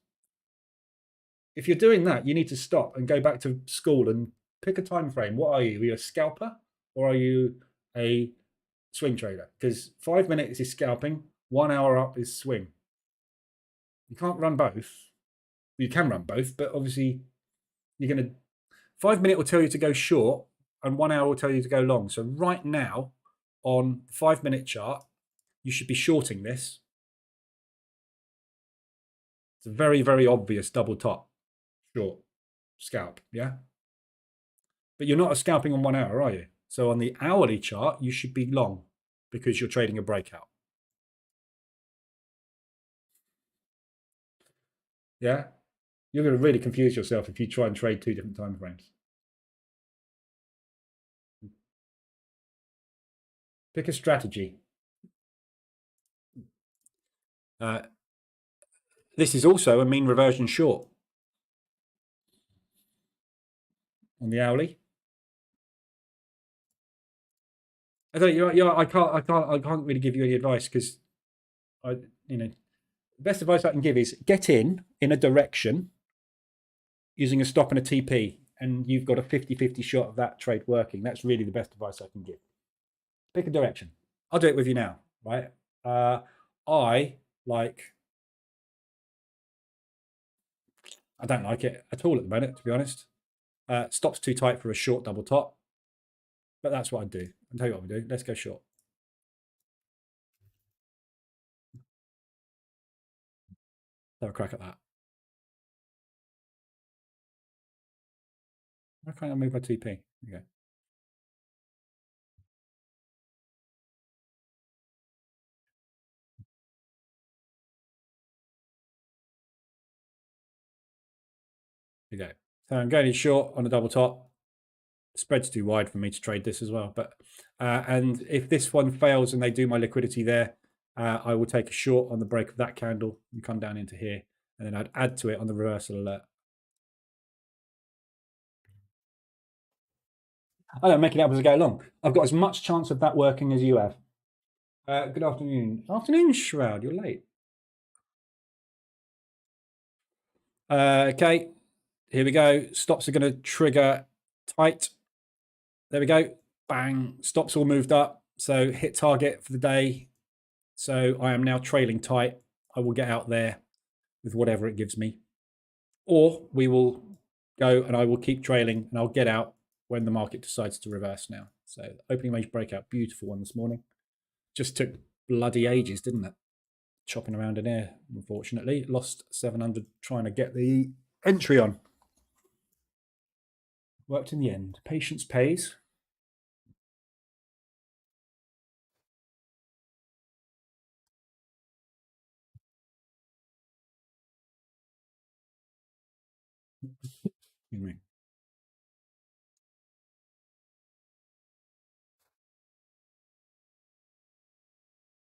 Speaker 1: If you're doing that, you need to stop and go back to school and pick a time frame. What are you? Are you a scalper or are you a swing trader? Because 5 minutes is scalping, 1 hour up is swing. You can't run both. You can run both, but obviously you're going to 5 minute will tell you to go short, and 1 hour will tell you to go long. So right now, on the 5 minute chart, you should be shorting this. It's a very, very obvious double top short scalp, yeah? But you're not scalping on 1 hour, are you? So on the hourly chart, you should be long because you're trading a breakout. Yeah? You're going to really confuse yourself if you try and trade 2 different time frames. Pick a strategy. This is also a mean reversion short on the hourly. I can't really give you any advice because the best advice I can give is get in a direction using a stop and a TP, and you've got a 50-50 shot of that trade working. That's really the best advice I can give. Pick a direction. I'll do it with you now, right? I don't like it at all at the moment, to be honest. Stop's too tight for a short double top, but that's what I do. I'll tell you what we do. Let's go short. Have a crack at that. Why can't I move my TP? Okay. There you go. So I'm going in short on a double top. Spread's too wide for me to trade this as well. But and if this one fails and they do my liquidity there, I will take a short on the break of that candle and come down into here, and then I'd add to it on the reversal alert. I don't make it up as I go along. I've got as much chance of that working as you have. Good afternoon. Afternoon, Shroud. You're late. Okay, here we go. Stops are going to trigger tight. There we go. Bang. Stops all moved up. So hit target for the day. So I am now trailing tight. I will get out there with whatever it gives me. Or we will go and I will keep trailing and I'll get out when the market decides to reverse now. So opening range breakout, beautiful one this morning. Just took bloody ages, didn't it? Chopping around in here, unfortunately. Lost 700 trying to get the entry on. Worked in the end. Patience pays. Excuse me.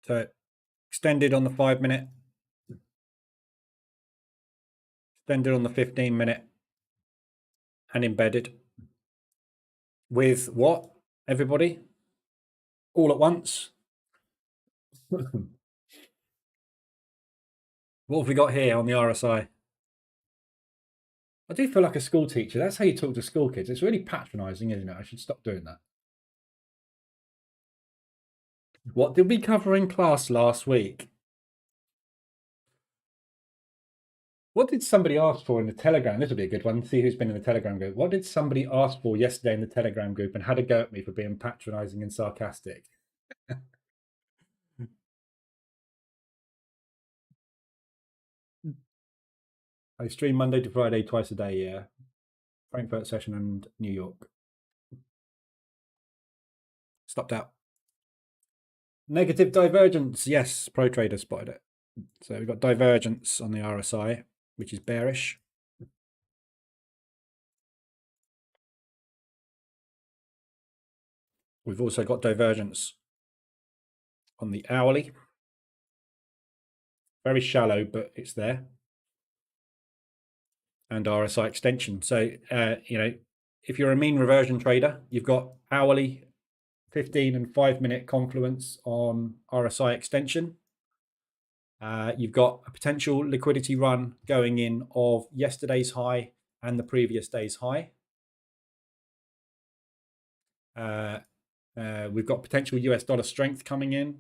Speaker 1: So extended on the 5 minute, extended on the 15 minute, and embedded. With what, everybody? All at once? What have we got here on the RSI? I do feel like a school teacher. That's how you talk to school kids. It's really patronising, isn't it? I should stop doing that. What did we cover in class last week? What did somebody ask for in the Telegram? This will be a good one. See who's been in the Telegram group. What did somebody ask for yesterday in the Telegram group and had a go at me for being patronising and sarcastic? I stream Monday to Friday twice a day, yeah. Frankfurt session and New York. Stopped out. Negative divergence. Yes, Pro Trader spotted it. So we've got divergence on the RSI, which is bearish. We've also got divergence on the hourly. Very shallow, but it's there. And RSI extension. So, if you're a mean reversion trader, you've got hourly, 15 and 5 minute confluence on RSI extension. You've got a potential liquidity run going in of yesterday's high and the previous day's high. We've got potential US dollar strength coming in.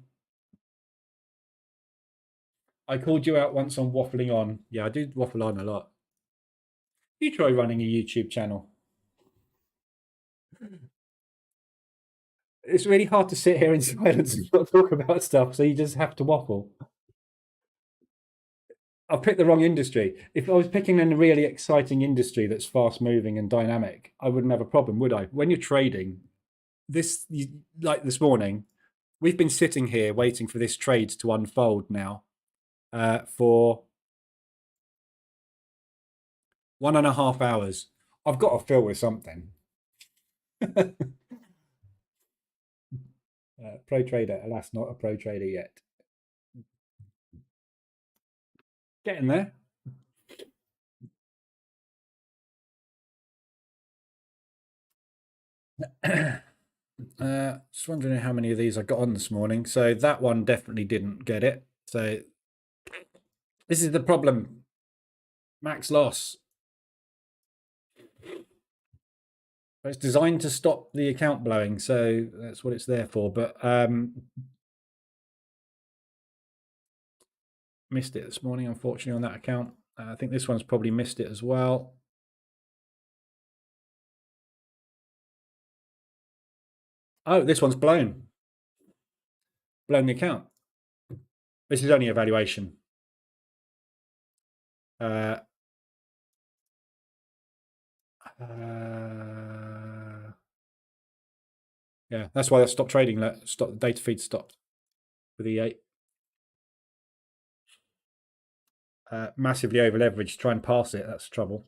Speaker 1: I called you out once on waffling on. Yeah, I do waffle on a lot. You try running a YouTube channel. it's really hard to sit here in silence and not talk about stuff, so you just have to waffle. I've picked the wrong industry. If I was picking a really exciting industry that's fast moving and dynamic, I wouldn't have a problem, would I? When you're trading, like this morning, we've been sitting here waiting for this trade to unfold now for 1.5 hours. I've got to fill with something. Pro trader, alas, not a pro trader yet. Getting there. Just wondering how many of these I got on this morning. So that one definitely didn't get it. So this is the problem. Max loss. It's designed to stop the account blowing, so that's what it's there for. But missed it this morning, unfortunately, on that account. I think this one's probably missed it as well. Oh, this one's blown the account. This is only evaluation. Yeah, that's why I stopped trading. Stop the data feed stopped with EA. Massively over leveraged. Try and pass it. That's the trouble.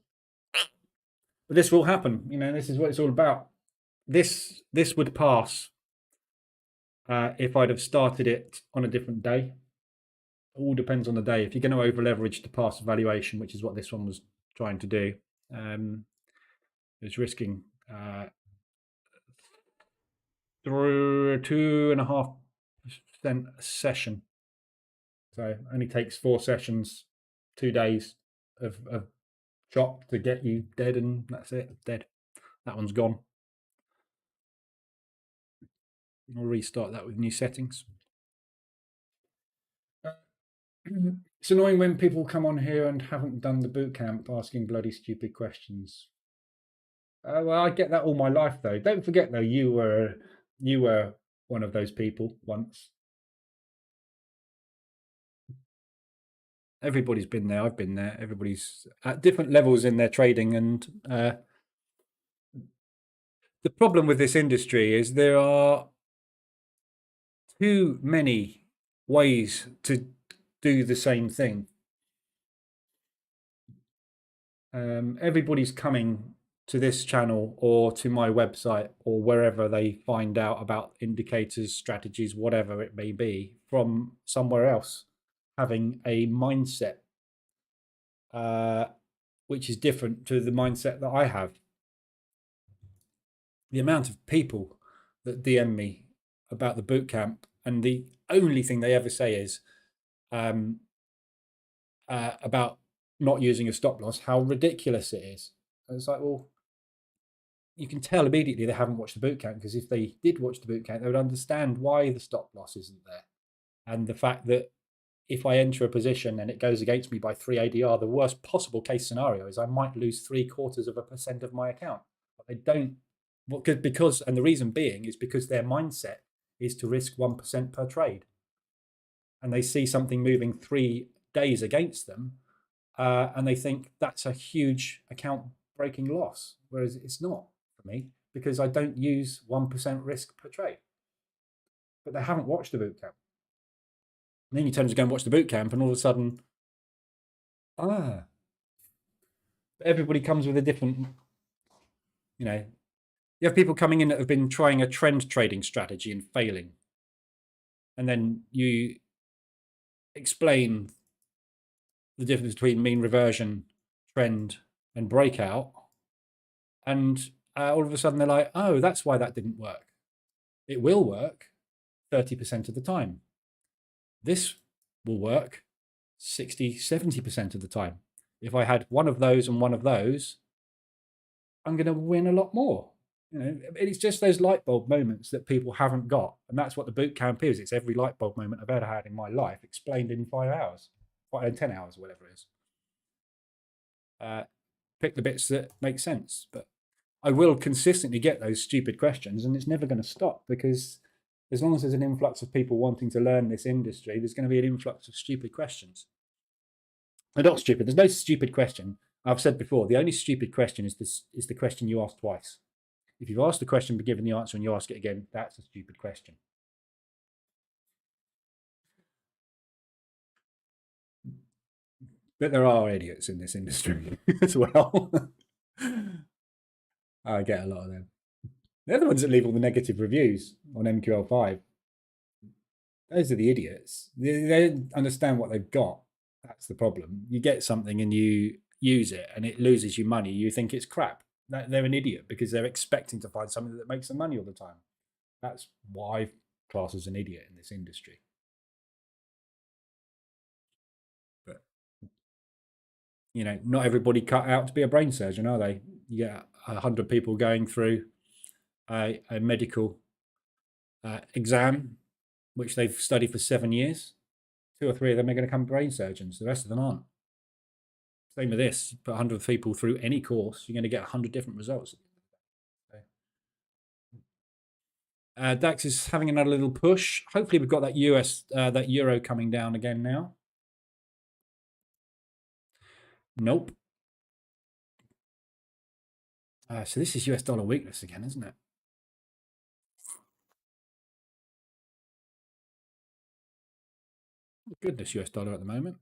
Speaker 1: But this will happen. You know, this is what it's all about. This would pass if I'd have started it on a different day. It all depends on the day. If you're going to over leverage to pass evaluation, which is what this one was trying to do, it's risking through a 2.5% session. So it only takes 4 sessions, 2 days of chop to get you dead, and that's it. Dead. That one's gone. I'll restart that with new settings. It's annoying when people come on here and haven't done the bootcamp asking bloody stupid questions. Well, I get that all my life, though. Don't forget, though, you were one of those people once. Everybody's been there. I've been there. Everybody's at different levels in their trading, and the problem with this industry is there are too many ways to do the same thing. Everybody's coming to this channel or to my website or wherever they find out about indicators, strategies, whatever it may be, from somewhere else, having a mindset which is different to the mindset that I have. The amount of people that DM me about the bootcamp, and the only thing they ever say is about not using a stop loss, how ridiculous it is. And it's like, well, you can tell immediately they haven't watched the bootcamp, because if they did watch the bootcamp, they would understand why the stop loss isn't there. And the fact that if I enter a position and it goes against me by 3 ADR, the worst possible case scenario is I might lose 0.75% of my account. But they don't, because, and the reason being is because their mindset is to risk 1% per trade. And they see something moving 3 days against them, and they think that's a huge account breaking loss, whereas it's not for me, because I don't use 1% risk per trade. But they haven't watched the bootcamp. And then you tend to go and watch the bootcamp, and all of a sudden, everybody comes with a different, you know, you have people coming in that have been trying a trend trading strategy and failing. And then you explain the difference between mean reversion, trend, and breakout. And all of a sudden they're like, oh, that's why that didn't work. It will work 30% of the time. This will work 60, 70% of the time. If I had one of those and one of those, I'm going to win a lot more. You know, it's just those light bulb moments that people haven't got. And that's what the boot camp is. It's every light bulb moment I've ever had in my life explained in 5 hours, 10 hours, whatever it is. Pick the bits that make sense. But I will consistently get those stupid questions, and it's never going to stop, because as long as there's an influx of people wanting to learn this industry, there's going to be an influx of stupid questions. They're not stupid. There's no stupid question. I've said before, the only stupid question is the question you ask twice. If you've asked the question but given the answer and you ask it again, that's a stupid question. But there are idiots in this industry as well. I get a lot of them. They're the ones that leave all the negative reviews on MQL5. Those are the idiots. They don't understand what they've got. That's the problem. You get something and you use it and it loses you money. You think it's crap. They're an idiot because they're expecting to find something that makes them money all the time. That's why I class as an idiot in this industry. But not everybody cut out to be a brain surgeon, are they? You get 100 people going through a medical exam, which they've studied for 7 years. 2 or 3 of them are going to become brain surgeons. The rest of them aren't. Same with this. Put 100 people through any course, you're going to get 100 different results. DAX is having another little push. Hopefully, we've got that that euro coming down again now. Nope. So this is US dollar weakness again, isn't it? Goodness, US dollar at the moment.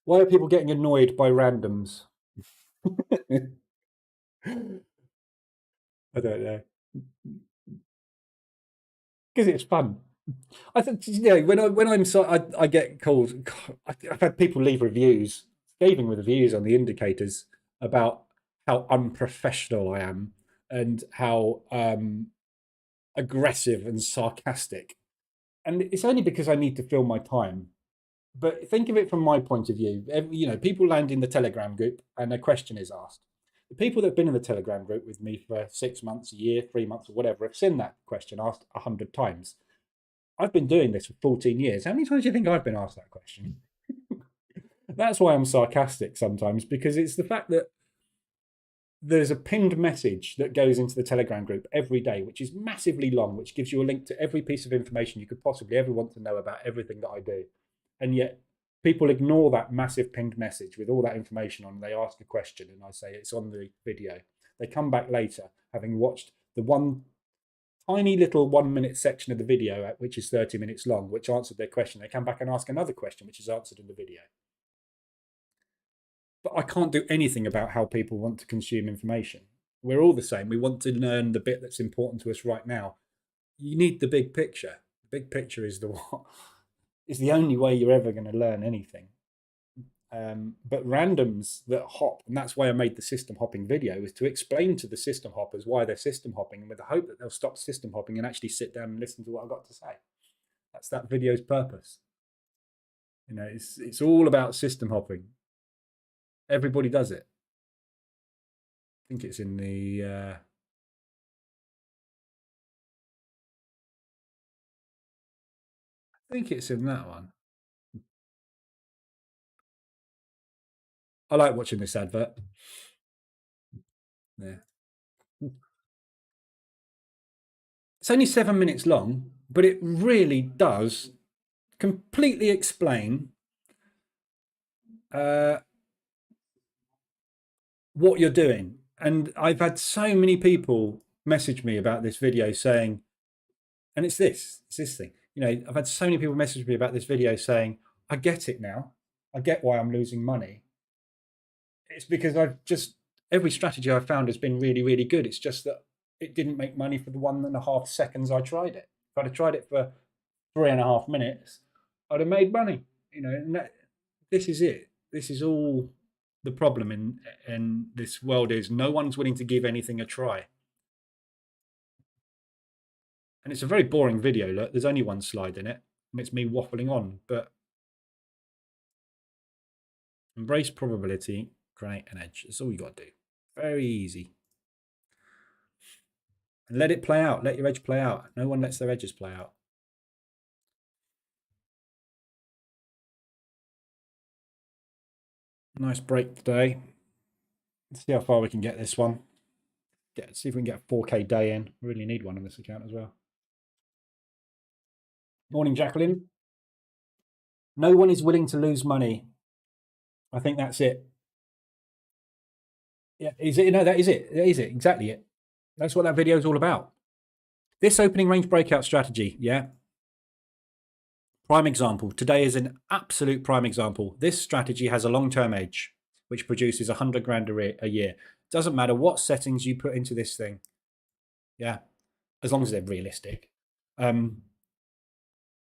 Speaker 1: Why are people getting annoyed by randoms? I don't know. Because it's fun. I think I get calls. I've had people leave reviews, scathing reviews on the indicators about how unprofessional I am and how aggressive and sarcastic. And it's only because I need to fill my time. But think of it from my point of view. People land in the Telegram group and a question is asked. The people that have been in the Telegram group with me for 6 months, a year, 3 months, or whatever, have seen that question asked 100 times. I've been doing this for 14 years. How many times do you think I've been asked that question? That's why I'm sarcastic sometimes, because it's the fact that there's a pinned message that goes into the Telegram group every day, which is massively long, which gives you a link to every piece of information you could possibly ever want to know about everything that I do. And yet people ignore that massive pinned message with all that information on. They ask a question and I say it's on the video. They come back later, having watched the one tiny little 1 minute section of the video, which is 30 minutes long, which answered their question. They come back and ask another question, which is answered in the video. But I can't do anything about how people want to consume information. We're all the same. We want to learn the bit that's important to us right now. You need the big picture. The big picture is the only way you're ever going to learn anything. But randoms that hop, and that's why I made the system hopping video, is to explain to the system hoppers why they're system hopping, and with the hope that they'll stop system hopping and actually sit down and listen to what I've got to say. That's that video's purpose. It's all about system hopping. Everybody does it. I think it's in the I think it's in that one. I like watching this advert. Yeah. It's only 7 minutes long, but it really does completely explain what you're doing. And I've had so many people message me about this video saying, and it's this thing, I've had so many people message me about this video saying, I get it now. I get why I'm losing money. It's because every strategy I've found has been really, really good. It's just that it didn't make money for the 1.5 seconds I tried it. If I'd have tried it for 3.5 minutes, I'd have made money. And this is it. This is all the problem in this world, is no one's willing to give anything a try. And it's a very boring video. Look, there's only one slide in it, and it's me waffling on. But embrace probability, create an edge. That's all you got to do. Very easy. And let it play out. Let your edge play out. No one lets their edges play out. Nice break today. Let's see how far we can get this one. See if we can get a 4K day in. We really need one on this account as well. Morning, Jacqueline. No one is willing to lose money. I think that's it. Yeah, is it? No, that is it. That is it. Exactly it. That's what that video is all about. This opening range breakout strategy, yeah. Prime example. Today is an absolute prime example. This strategy has a long-term edge, which produces 100 grand a year. Doesn't matter what settings you put into this thing. Yeah, as long as they're realistic.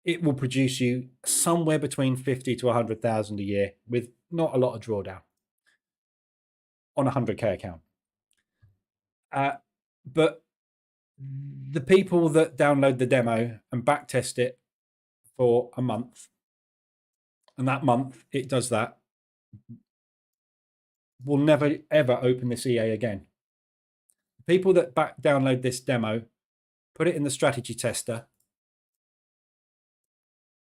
Speaker 1: It will produce you somewhere between 50 to 100,000 a year with not a lot of drawdown on a 100K account. But the people that download the demo and backtest it for a month, and that month it does that, will never ever open this EA again. People that download this demo, put it in the strategy tester,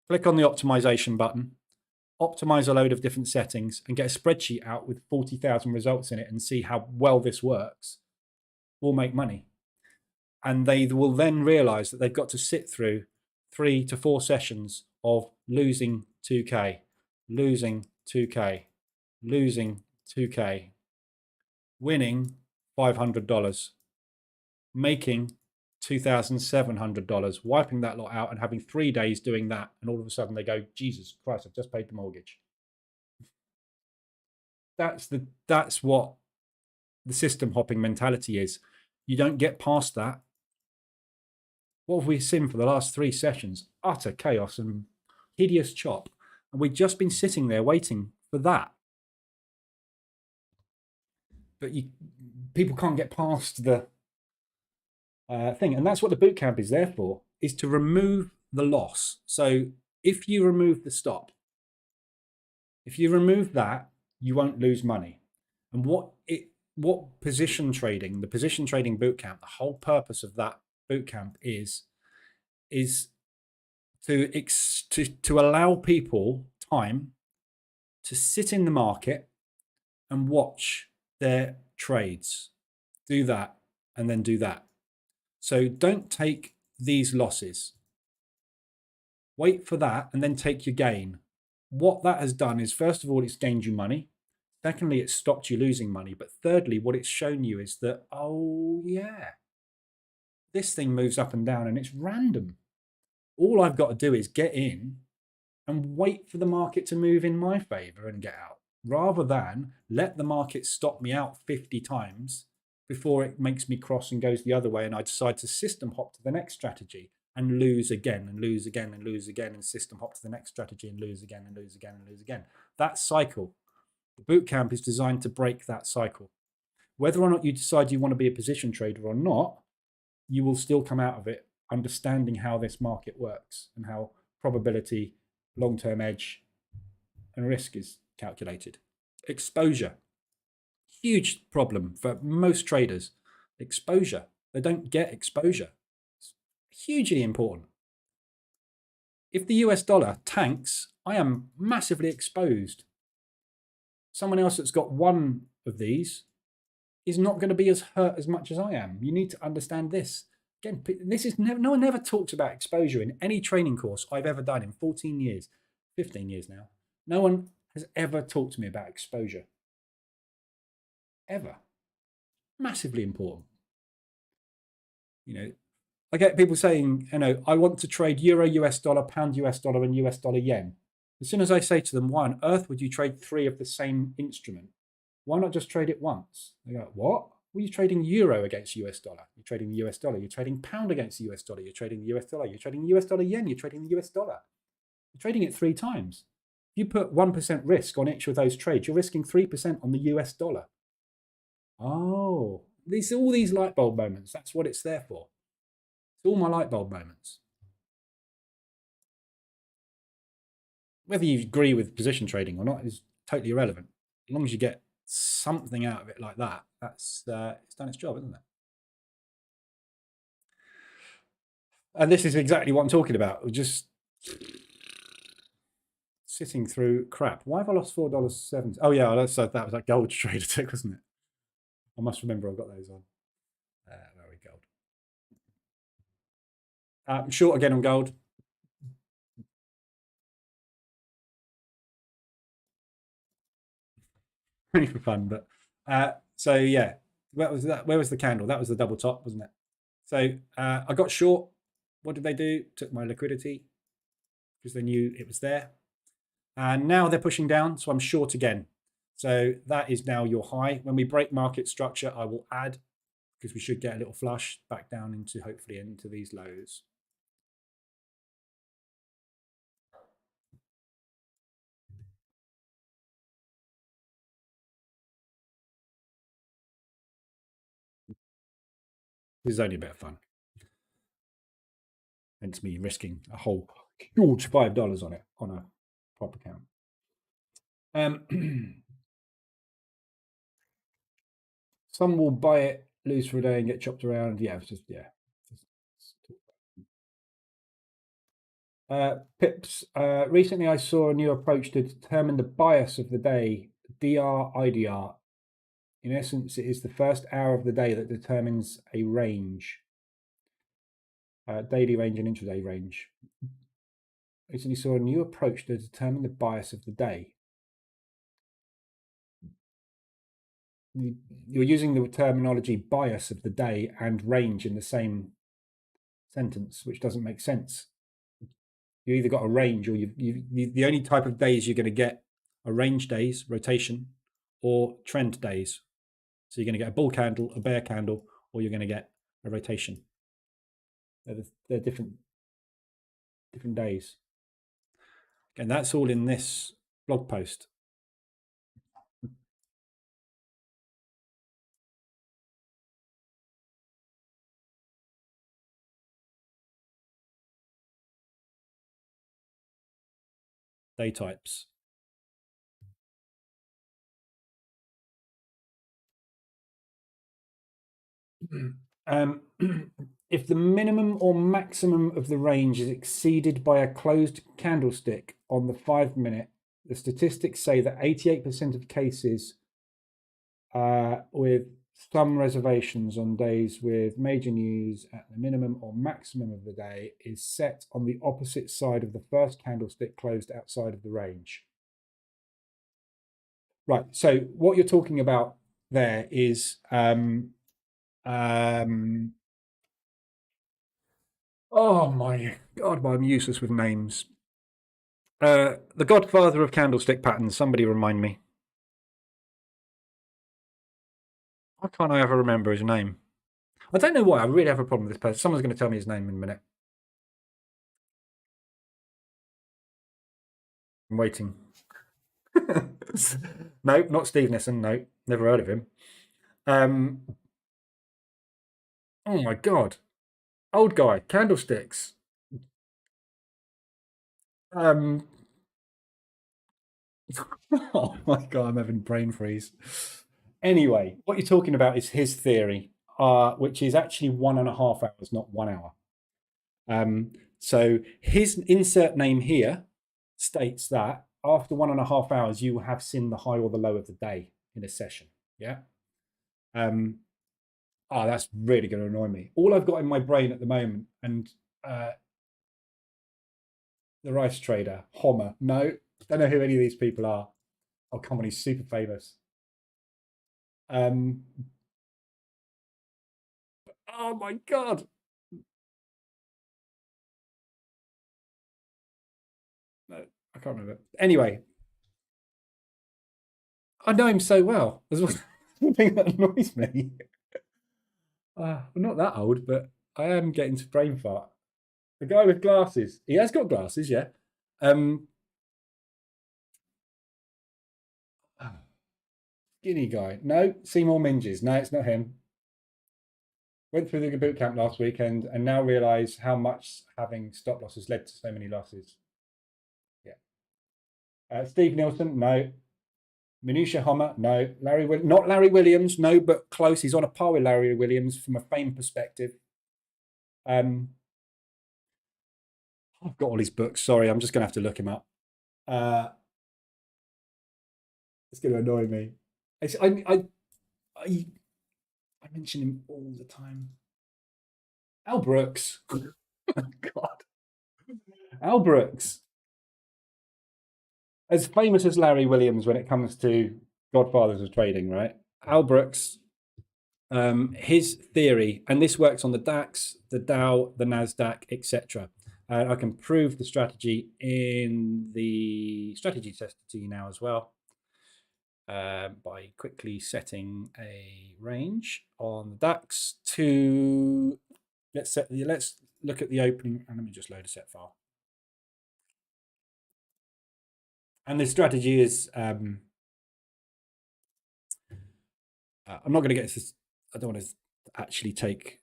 Speaker 1: click on the optimization button, optimize a load of different settings, and get a spreadsheet out with 40,000 results in it and see how well this works, will make money. And they will then realize that they've got to sit through 3 to 4 sessions of losing 2K, losing 2K, losing 2K, winning $500, making $2,700, wiping that lot out and having 3 days doing that. And all of a sudden they go, Jesus Christ, I've just paid the mortgage. That's what the system hopping mentality is. You don't get past that. What have we seen for the last 3 sessions? Utter chaos and hideous chop. And we've just been sitting there waiting for that. But people can't get past the thing. And that's what the bootcamp is there for, is to remove the loss. So if you remove the stop, if you remove that, you won't lose money. And what position trading, the position trading bootcamp, the whole purpose of that bootcamp is to allow people time to sit in the market and watch their trades, do that, and then do that. So don't take these losses. Wait for that and then take your gain. What that has done is, first of all, it's gained you money. Secondly, it's stopped you losing money. But thirdly, what it's shown you is that, oh yeah, this thing moves up and down and it's random. All I've got to do is get in and wait for the market to move in my favor and get out, rather than let the market stop me out 50 times before it makes me cross and goes the other way and I decide to system hop to the next strategy and lose again and lose again and lose again and system hop to the next strategy and lose again and lose again and lose again. That cycle. The bootcamp is designed to break that cycle. Whether or not you decide you want to be a position trader or not, you will still come out of it understanding how this market works and how probability, long-term edge, and risk is calculated. Exposure. Huge problem for most traders. Exposure. They don't get exposure. It's hugely important. If the US dollar tanks, I am massively exposed. Someone else that's got one of these is not going to be as hurt as much as I am. You need to understand this. Again, this is no one ever talks about exposure in any training course I've ever done in 14 years, 15 years now. No one has ever talked to me about exposure. Ever. Massively important. You know, I get people saying, you know, I want to trade euro, US dollar, pound, US dollar, and US dollar yen. As soon as I say to them, why on earth would you trade 3 of the same instrument? Why not just trade it once? They go, what? Well, you're trading euro against US dollar. You're trading the US dollar. You're trading pound against the US dollar. You're trading the US dollar. You're trading the US dollar yen. You're trading the US dollar. You're trading it 3 times. If you put 1% risk on each of those trades, you're risking 3% on the US dollar. Oh, all these light bulb moments. That's what it's there for. It's all my light bulb moments. Whether you agree with position trading or not is totally irrelevant. As long as you get something out of it like that, it's done its job, isn't it? And this is exactly what I'm talking about. We're just sitting through crap. Why have I lost $4.70? Oh yeah, that was that gold trader tick, wasn't it? I must remember I've got those on. Where are we, gold? I'm short again on gold. Only for fun, but so yeah, where was that? Where was the candle? That was the double top, wasn't it? So I got short. What did they do? Took my liquidity because they knew it was there. And now they're pushing down, so I'm short again. So that is now your high. When we break market structure, I will add, because we should get a little flush back down into, hopefully, into these lows. This is only a bit of fun. Hence me risking a whole huge $5 on it on a prop account. Some will buy it, lose for a day, and get chopped around. Yeah, it's just Pips. Recently, I saw a new approach to determine the bias of the day. DR/IDR. In essence, it is the first hour of the day that determines a range, daily range and intraday range. Recently, saw a new approach to determine the bias of the day. You're using the terminology bias of the day and range in the same sentence, which doesn't make sense. You either got a range, or the only type of days you're going to get are range days, rotation, or trend days. So you're going to get a bull candle, a bear candle, or you're going to get a rotation. They're different days. And that's all in this blog post. Day types. If the minimum or maximum of the range is exceeded by a closed candlestick on the 5-minute, the statistics say that 88% of cases, with some reservations on days with major news at the minimum or maximum of the day, is set on the opposite side of the first candlestick closed outside of the range. Right. So what you're talking about there is oh my God, I'm useless with names. The godfather of candlestick patterns, somebody remind me. Why can't I ever remember his name? I don't know why. I really have a problem with this person. Someone's going to tell me his name in a minute. I'm waiting. No, not Steve Nissen. No, never heard of him. Oh my God. Old guy, candlesticks. Oh my God, I'm having brain freeze. Anyway, what you're talking about is his theory, which is actually 1.5 hours, not 1 hour. So his insert name here states that after 1.5 hours, you will have seen the high or the low of the day in a session. Yeah. That's really going to annoy me. All I've got in my brain at the moment, and the rice trader, Homer. No, don't know who any of these people are. Oh, come on, he's super famous. Oh my God. No, I can't remember. Anyway, I know him so well. There's one thing that annoys me. I'm not that old, but I am getting to brain fart. The guy with glasses. He has got glasses, yeah. Skinny guy. No, Seymour Minges. No, it's not him. Went through the Boocamp last weekend and now realise how much having stop losses led to so many losses. Yeah. Steve Nielsen. No. Minutia Homer. No. Not Larry Williams. No, but close. He's on a par with Larry Williams from a fame perspective. I've got all his books. Sorry, I'm just going to have to look him up. It's going to annoy me. I mention him all the time. Al Brooks. God. Al Brooks. As famous as Larry Williams when it comes to godfathers of trading, right? Al Brooks, his theory, and this works on the DAX, the Dow, the NASDAQ, etc. I can prove the strategy in the strategy test to you now as well by quickly setting a range on the DAX to let's look at the opening, and let me just load a set file. And the strategy is I'm not going to get this. I don't want to actually take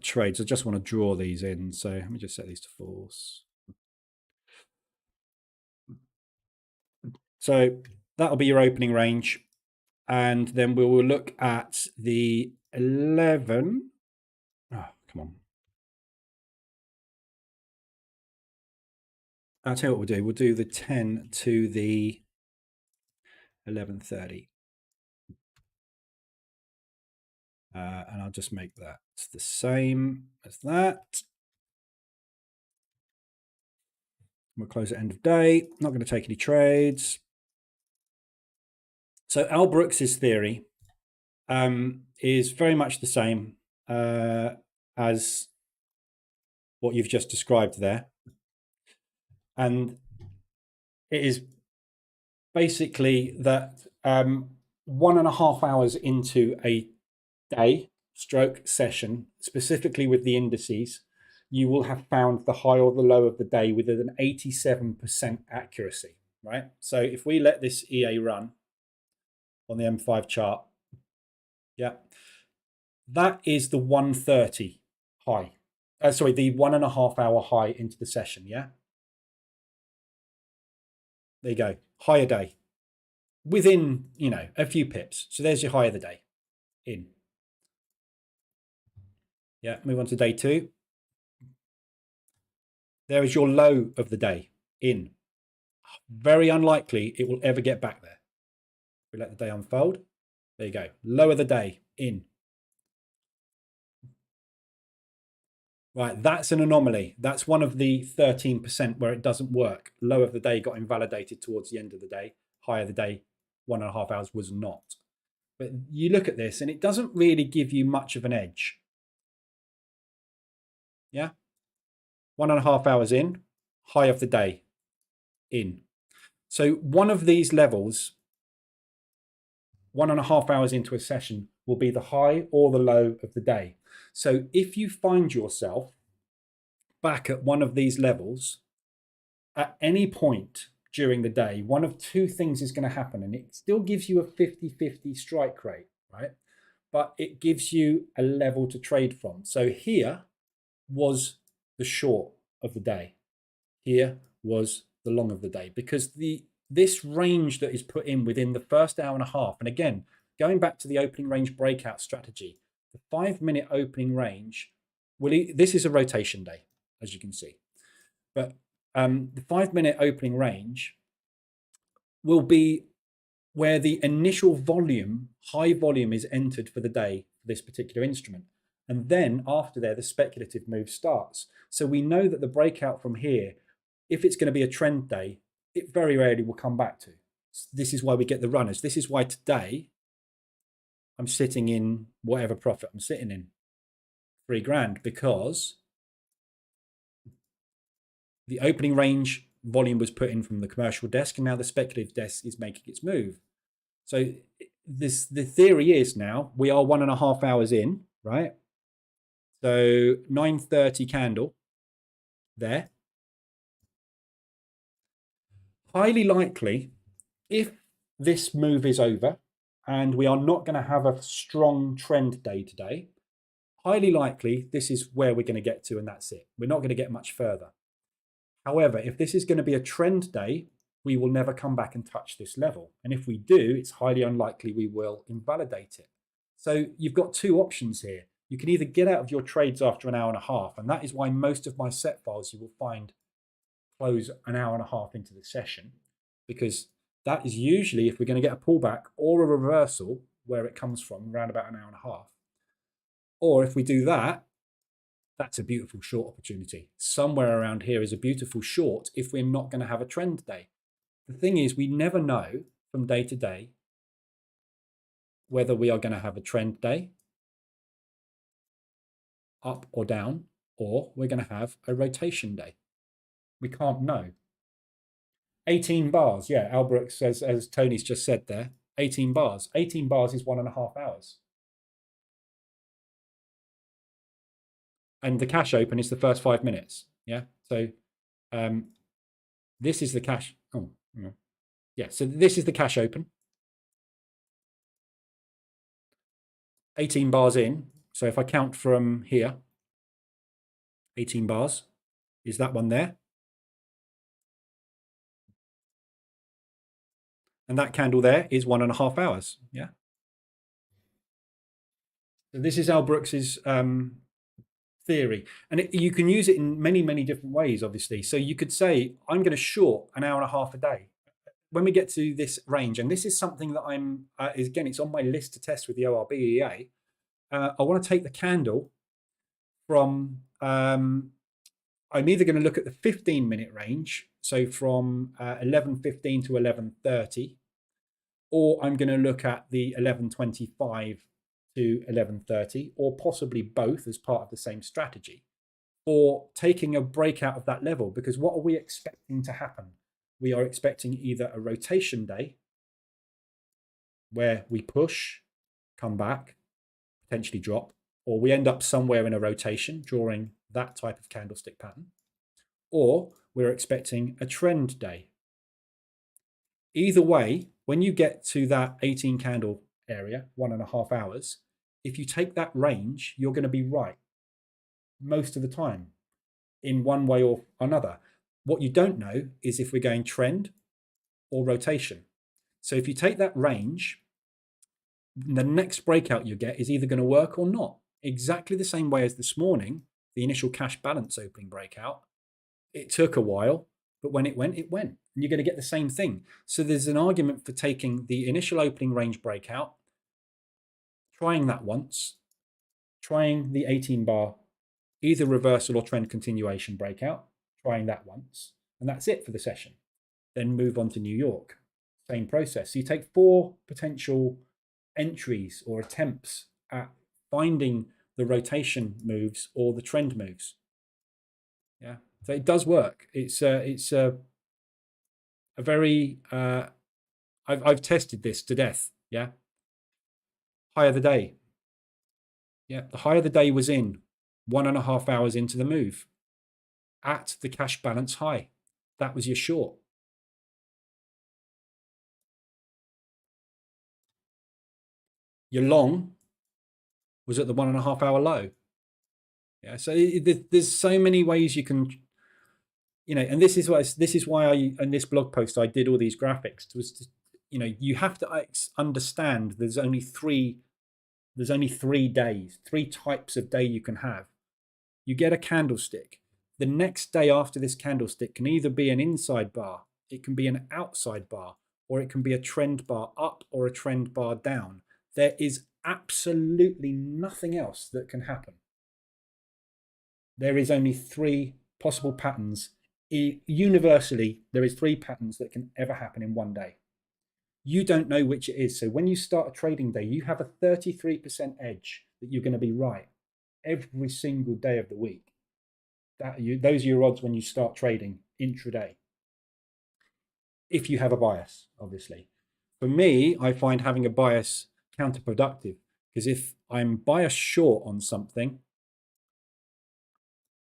Speaker 1: trades. I just want to draw these in. So let me just set these to false. So that'll be your opening range. And then we will look at the 11. Oh, come on. I'll tell you what we'll do. We'll do the 10 to the 11:30. And I'll just make that the same as that. We'll close at end of day. Not going to take any trades. So Al Brooks's theory is very much the same as what you've just described there. And it is basically that 1.5 hours into a day stroke session, specifically with the indices, you will have found the high or the low of the day with an 87% accuracy, right? So if we let this EA run on the M5 chart, yeah, that is the 1:30 high. Sorry, the 1.5 hour high into the session, yeah? There you go, higher day within, a few pips. So there's your high of the day in. Yeah, move on to day 2. There is your low of the day in. Very unlikely it will ever get back there. We let the day unfold. There you go. Low of the day in. Right, that's an anomaly. That's one of the 13% where it doesn't work. Low of the day got invalidated towards the end of the day. High of the day, 1.5 hours was not. But you look at this and it doesn't really give you much of an edge. Yeah? 1.5 hours in, high of the day in. So one of these levels, 1.5 hours into a session, will be the high or the low of the day. So if you find yourself back at one of these levels at any point during the day, one of two things is going to happen, and it still gives you a 50-50 strike rate, right? But it gives you a level to trade from. So here was the short of the day. Here was the long of the day, because this range that is put in within the first hour and a half, and again, going back to the opening range breakout strategy, the 5-minute opening range, this is a rotation day, as you can see. But the 5-minute opening range will be where the initial volume, high volume, is entered for the day for this particular instrument. And then after there, the speculative move starts. So we know that the breakout from here, if it's going to be a trend day, it very rarely will come back to. This is why we get the runners. This is why today I'm sitting in whatever profit I'm sitting in, $3,000, because the opening range volume was put in from the commercial desk, and now the speculative desk is making its move. So the theory is now we are 1.5 hours in, right? So 9:30 candle there. Highly likely, if this move is over and we are not going to have a strong trend day today, highly likely this is where we're going to get to, and that's it. We're not going to get much further. However, if this is going to be a trend day, we will never come back and touch this level. And if we do, it's highly unlikely we will invalidate it. So you've got two options here. You can either get out of your trades after an hour and a half, and that is why most of my set files you will find close an hour and a half into the session, because that is usually, if we're going to get a pullback or a reversal, where it comes from, around about an hour and a half. Or if we do that, that's a beautiful short opportunity. Somewhere around here is a beautiful short if we're not going to have a trend day. The thing is, we never know from day to day whether we are going to have a trend day, up or down, or we're going to have a rotation day. We can't know. 18 bars, yeah, Albrecht says, as Tony's just said there, 18 bars. 18 bars is 1.5 hours. And the cash open is the first 5 minutes, yeah? So this is the cash, yeah, so this is the cash open. 18 bars in, so if I count from here, 18 bars, is that one there? And that candle there is 1.5 hours, yeah? So this is Albrecht's theory. And you can use it in many, many different ways, obviously. So you could say, I'm going to short an hour and a half a day. When we get to this range, and this is something that I'm, again, it's on my list to test with the ORB EA. I want to take the candle from, I'm either going to look at the 15-minute range, so from 11:15 to 11:30, or I'm going to look at the 11:25 to 11:30, or possibly both as part of the same strategy, or taking a breakout of that level. Because what are we expecting to happen? We are expecting either a rotation day where we push, come back, potentially drop, or we end up somewhere in a rotation drawing that type of candlestick pattern, or we're expecting a trend day. Either way, when you get to that 18 candle area, 1.5 hours, if you take that range, you're going to be right most of the time in one way or another. What you don't know is if we're going trend or rotation. So if you take that range, the next breakout you get is either going to work or not. Exactly the same way as this morning, the initial cash balance opening breakout. It took a while, but when it went, it went. And you're going to get the same thing. So there's an argument for taking the initial opening range breakout, trying that once, trying the 18 bar, either reversal or trend continuation breakout, trying that once, and that's it for the session. Then move on to New York. Same process. So you take 4 potential entries or attempts at finding the rotation moves or the trend moves. Yeah, so it does work. It's a very I've tested this to death. Yeah, higher the day. Yeah, the higher the day was in, 1.5 hours into the move at the cash balance high. That was your short. Your long was at the 1.5 hour low. Yeah, so there's so many ways you can, and this is why I, in this blog post, I did all these graphics. Was to, you have to understand there's only three days, 3 types of day you can have. You get a candlestick. The next day after this candlestick can either be an inside bar, it can be an outside bar, or it can be a trend bar up or a trend bar down. There is absolutely nothing else that can happen. There is only 3 possible patterns. Universally, there is 3 patterns that can ever happen in one day. You don't know which it is. So when you start a trading day, you have a 33% edge that you're going to be right every single day of the week. Those are your odds when you start trading intraday. If you have a bias, obviously. For me, I find having a bias counterproductive, because if I'm biased short on something,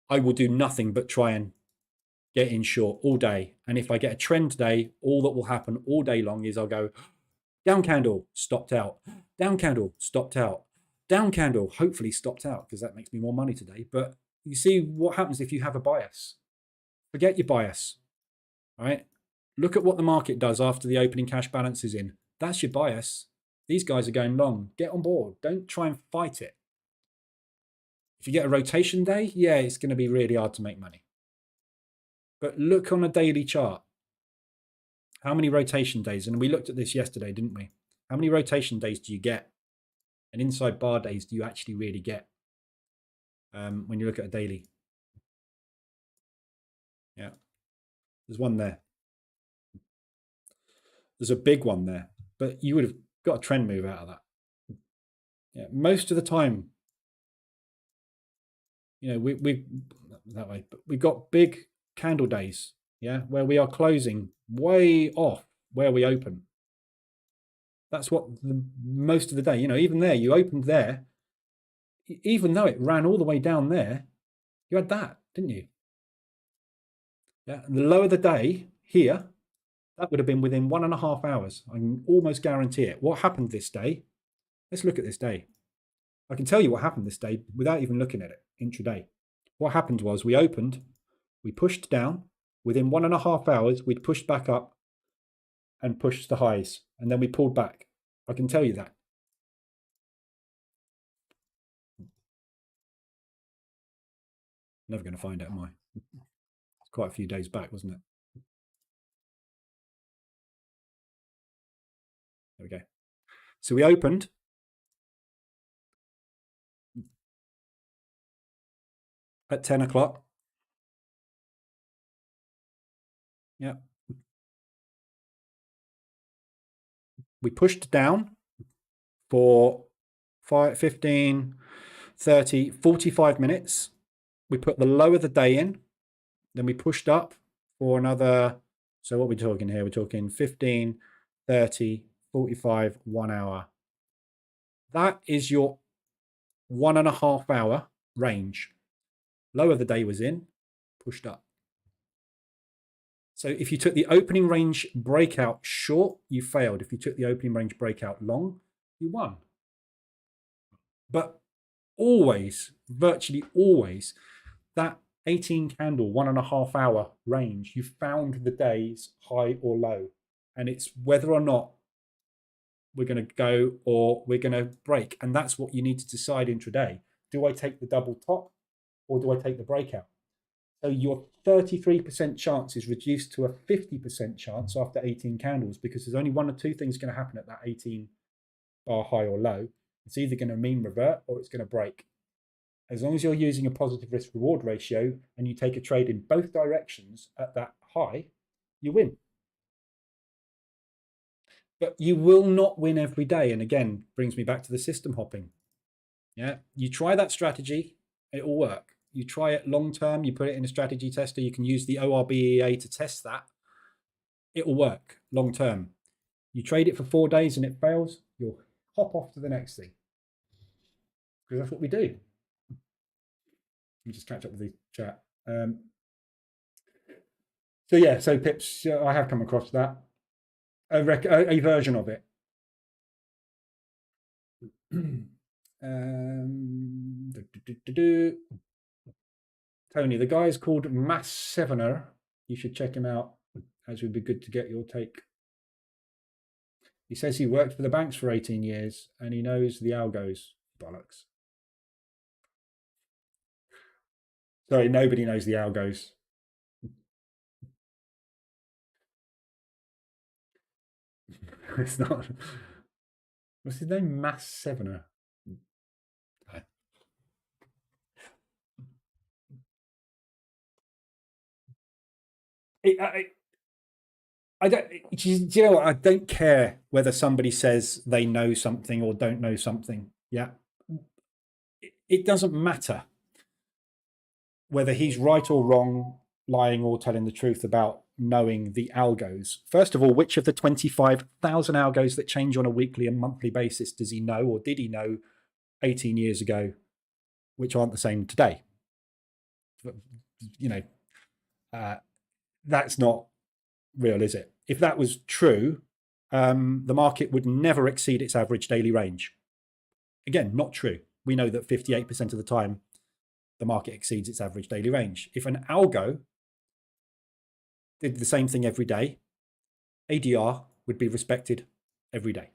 Speaker 1: I will do nothing but try and get in short all day. And if I get a trend day, all that will happen all day long is I'll go down candle, stopped out, down candle, stopped out, down candle, hopefully stopped out, because that makes me more money today. But you see what happens if you have a bias. Forget your bias, right? Look at what the market does after the opening cash balance is in. That's your bias. These guys are going long. Get on board. Don't try and fight it. If you get a rotation day, yeah, it's going to be really hard to make money. But look on a daily chart. How many rotation days? And we looked at this yesterday, didn't we? How many rotation days do you get And inside bar days do you actually really get when you look at a daily? Yeah, there's one there. There's a big one there, but you would have got a trend move out of that. Yeah, most of the time, you know, we that way, but we got big candle days, yeah, where we are closing way off where we open. That's what most of the day, you know, even there, you opened there, even though it ran all the way down there, you had that, didn't you? Yeah, and the lower the day here, that would have been within 1.5 hours. I can almost guarantee it. What happened this day? Let's look at this day. I can tell you what happened this day without even looking at it intraday. What happened was we opened, we pushed down. Within 1.5 hours, we'd pushed back up and pushed the highs, and then we pulled back. I can tell you that. Never going to find out, am I? It's quite a few days back, wasn't it? There we go. So we opened. At 10 o'clock. Yeah. We pushed down for 5, 15, 30, 45 minutes. We put the low of the day in. Then we pushed up for another. So what are we talking here? We're talking 15, 30, 45, 1 hour. That is your 1.5 hour range. Low of the day was in, pushed up. So if you took the opening range breakout short, you failed. If you took the opening range breakout long, you won. But always, virtually always, that 18 candle, 1.5 hour range, you found the day's high or low. And it's whether or not we're going to go or we're going to break. And that's what you need to decide intraday. Do I take the double top or do I take the breakout? So your 33% chance is reduced to a 50% chance after 18 candles, because there's only one or two things going to happen at that 18 bar high or low. It's either going to mean revert or it's going to break. As long as you're using a positive risk reward ratio and you take a trade in both directions at that high, you win. But you will not win every day. And again, brings me back to the system hopping. Yeah, you try that strategy, it will work. You try it long term, you put it in a strategy tester, you can use the ORBEA to test that. It will work long term. You trade it for 4 days and it fails, you'll hop off to the next thing. Because that's what we do. Let me just catch up with the chat. So yeah, so pips, I have come across that. A version of it. Tony, the guy is called Mass Sevener. You should check him out, as it would be good to get your take. He says he worked for the banks for 18 years and he knows the algos. Bollocks. Sorry, nobody knows the algos. It's not. What's his name? Mass Sevener. I don't. Do you know what? I don't care whether somebody says they know something or don't know something. Yeah, it doesn't matter whether he's right or wrong, lying or telling the truth about knowing the algos. First of all, which of the 25,000 algos that change on a weekly and monthly basis does he know, or did he know 18 years ago, which aren't the same today? You know, that's not real, is it? If that was true, the market would never exceed its average daily range. Again, not true. We know that 58% of the time, the market exceeds its average daily range. If an algo did the same thing every day, ADR would be respected every day.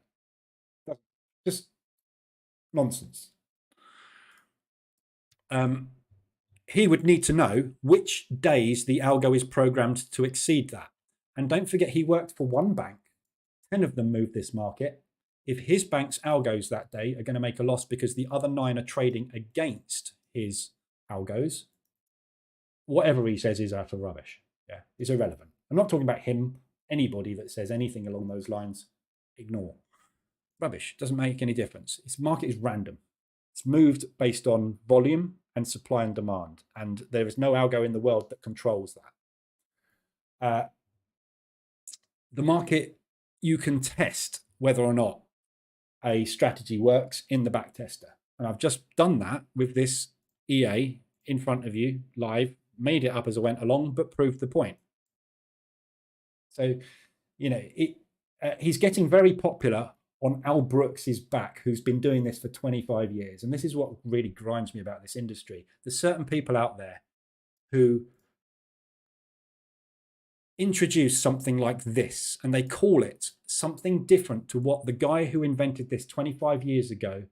Speaker 1: That's just nonsense. He would need to know which days the algo is programmed to exceed that. And don't forget, he worked for one bank. 10 of them moved this market. if his bank's algos that day are going to make a loss because the other 9 are trading against his algos, whatever he says is utter rubbish. Yeah, it's irrelevant. I'm not talking about him. Anybody that says anything along those lines, ignore. Rubbish. Doesn't make any difference. Its market is random. It's moved based on volume and supply and demand, and there is no algo in the world that controls that. The market, you can test whether or not a strategy works in the back tester, and I've just done that with this EA in front of you live, made it up as I went along, but proved the point. So, you know, he's getting very popular on Al Brooks's back, who's been doing this for 25 years. And this is what really grinds me about this industry. There's certain people out there who introduce something like this, and they call it something different to what the guy who invented this 25 years ago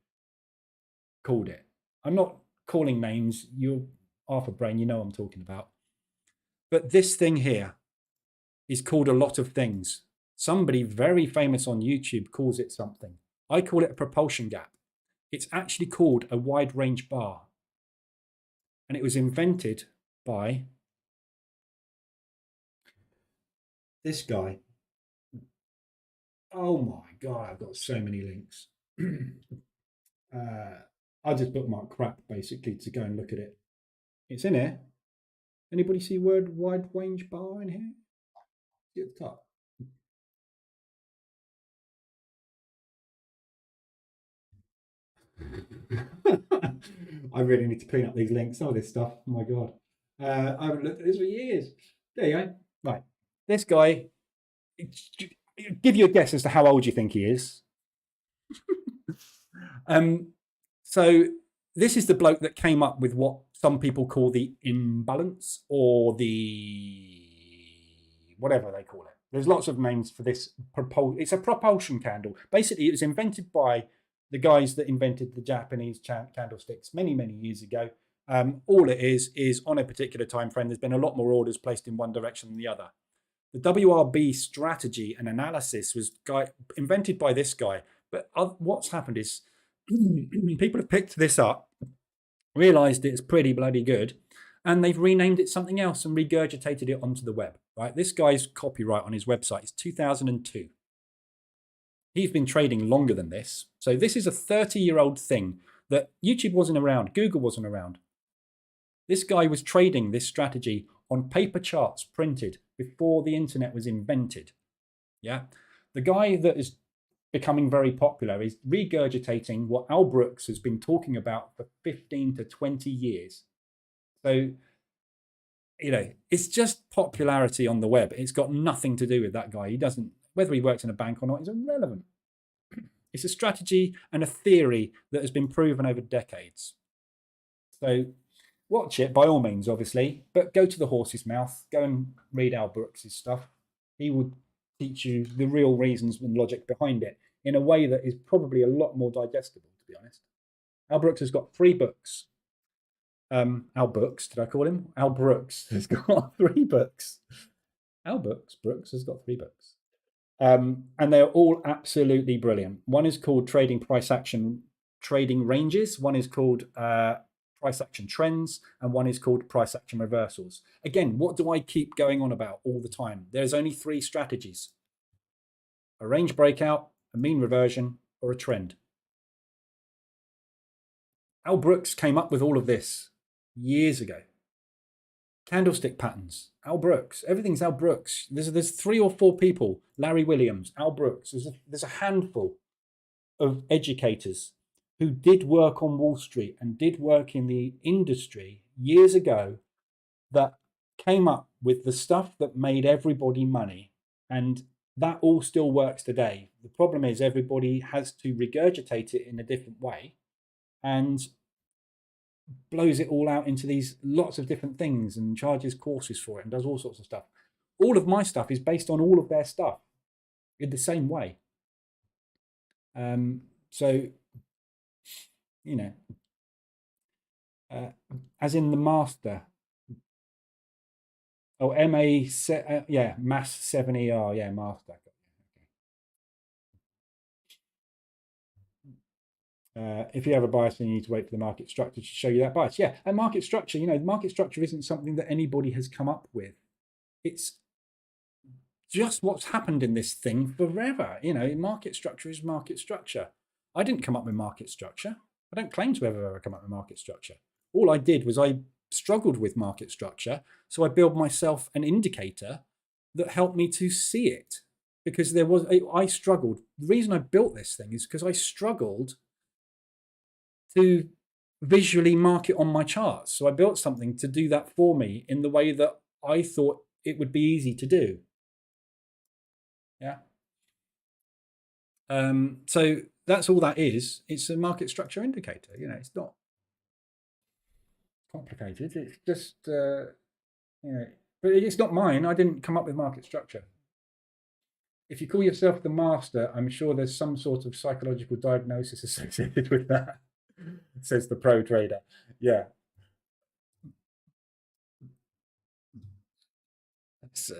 Speaker 1: called it. I'm not calling names. You're half a brain, you know what I'm talking about. But this thing here is called a lot of things. Somebody very famous on YouTube calls it something. I call it a propulsion gap. It's actually called a wide range bar. And it was invented by this guy. Oh my God, I've got so many links. I just bookmark crap basically to go and look at it. It's in here. Anybody see word wide range bar in here? See at the top. I really need to clean up these links. Some of this stuff. Oh my God. I haven't looked at this for years. There you go. Right. This guy, give you a guess as to how old you think he is. So this is the bloke that came up with what some people call the imbalance, or the whatever they call it. There's lots of names for this. It's a propulsion candle. Basically, it was invented by the guys that invented the Japanese candlesticks many, many years ago. All it is on a particular time frame, there's been a lot more orders placed in one direction than the other. The WRB strategy and analysis was invented by this guy. But what's happened is people have picked this up, realized it's pretty bloody good, and they've renamed it something else and regurgitated it onto the web. Right? This guy's copyright on his website is 2002. He's been trading longer than this. So this is a 30-year-old thing that YouTube wasn't around, Google wasn't around. This guy was trading this strategy on paper charts printed before the internet was invented. Yeah. The guy that is becoming very popular is regurgitating what Al Brooks has been talking about for 15 to 20 years. So, you know, it's just popularity on the web. It's got nothing to do with that guy. He doesn't, whether he works in a bank or not is irrelevant. It's a strategy and a theory that has been proven over decades. So watch it by all means, obviously, but go to the horse's mouth. Go and read Al Brooks' stuff. He would teach you the real reasons and logic behind it in a way that is probably a lot more digestible, to be honest. Al Brooks has got 3 books. Al Brooks, did I call him? Al Brooks has got 3 books. Al Brooks has got 3 books. And they're all absolutely brilliant. One is called Trading Price Action Trading Ranges. One is called Price Action Trends, and one is called Price Action Reversals. Again, what do I keep going on about all the time? There's only 3 strategies: a range breakout, a mean reversion, or a trend. Al Brooks came up with all of this years ago. Candlestick patterns, Al Brooks. Everything's Al Brooks. There's 3 or 4 people: Larry Williams, Al Brooks. There's a handful of educators who did work on Wall Street and did work in the industry years ago that came up with the stuff that made everybody money. And that all still works today. The problem is everybody has to regurgitate it in a different way and blows it all out into these lots of different things and charges courses for it and does all sorts of stuff. All of my stuff is based on all of their stuff in the same way. So, you know, as in the master. Oh, yeah, Mass 7ER, yeah, master. If you have a bias, then you need to wait for the market structure to show you that bias. Yeah, and market structure, you know, market structure isn't something that anybody has come up with. It's just what's happened in this thing forever. You know, market structure is market structure. I didn't come up with market structure. I don't claim to have ever come up with market structure. All I did was I struggled with market structure, so I built myself an indicator that helped me to see it. Because I struggled. The reason I built this thing is because I struggled to visually mark it on my charts. So I built something to do that for me in the way that I thought it would be easy to do. Yeah. So that's all that is. It's a market structure indicator. You know, it's not complicated. It's just, you know, but it's not mine. I didn't come up with market structure. If you call yourself the master, I'm sure there's some sort of psychological diagnosis associated with that, says the pro trader. Yeah. It's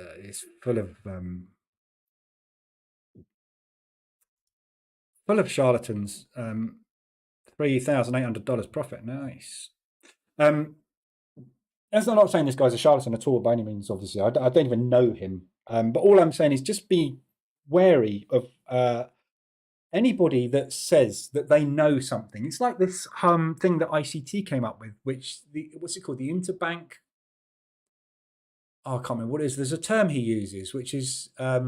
Speaker 1: full of charlatans. $3,800 profit. Nice. That's not saying this guy's a charlatan at all by any means, obviously. I don't even know him. But all I'm saying is just be wary of anybody that says that they know something. It's like this thing that ICT came up with, which what's it called? The interbank. Oh, I can't remember what it is. There's a term he uses, which is I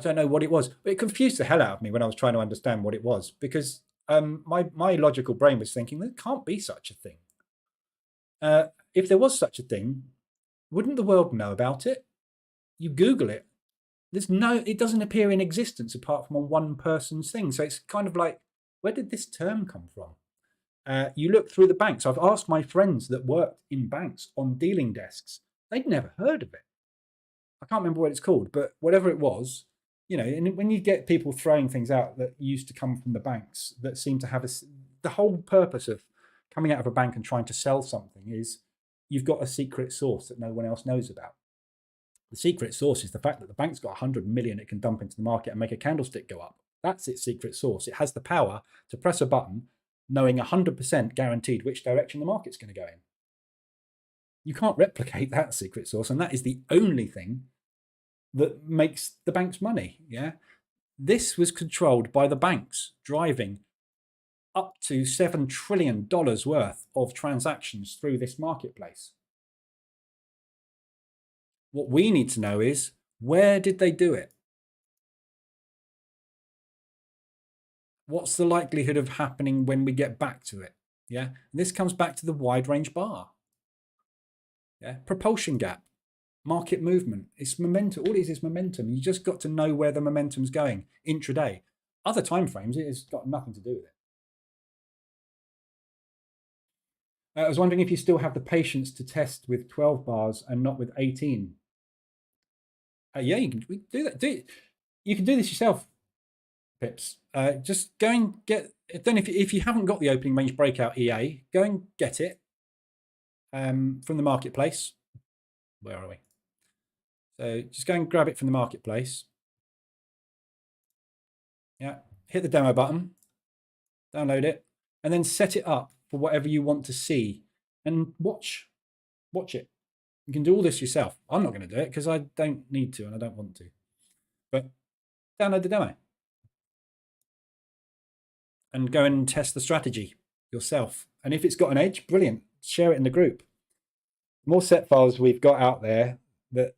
Speaker 1: don't know what it was, but it confused the hell out of me when I was trying to understand what it was, because my logical brain was thinking there can't be such a thing. If there was such a thing, wouldn't the world know about it? You Google it. It doesn't appear in existence apart from on one person's thing. So it's kind of like, where did this term come from? You look through the banks. I've asked my friends that worked in banks on dealing desks. They'd never heard of it. I can't remember what it's called, but whatever it was, you know, and when you get people throwing things out that used to come from the banks that seem to have the whole purpose of coming out of a bank and trying to sell something is you've got a secret source that no one else knows about. The secret source is the fact that the bank's got 100 million it can dump into the market and make a candlestick go up. That's its secret source. It has the power to press a button knowing 100% guaranteed which direction the market's going to go in. You can't replicate that secret source, and that is the only thing that makes the banks money. Yeah, this was controlled by the banks, driving up to $7 trillion worth of transactions through this marketplace. What we need to know is, where did they do it? What's the likelihood of happening when we get back to it? Yeah, and this comes back to the wide range bar. Yeah, propulsion gap, market movement. It's momentum. All it is momentum. You just got to know where the momentum's going intraday. Other time frames, it has got nothing to do with it. I was wondering if you still have the patience to test with 12 bars and not with 18. Yeah, you can do that. You can do this yourself, Pips. Just go and get. Then, if you haven't got the opening range breakout EA, go and get it from the marketplace. Where are we? So just go and grab it from the marketplace. Yeah, hit the demo button, download it, and then set it up for whatever you want to see, and watch it. You can do all this yourself. I'm not going to do it because I don't need to and I don't want to. But download the demo and go and test the strategy yourself. And if it's got an edge, brilliant. Share it in the group. The more set files we've got out there, that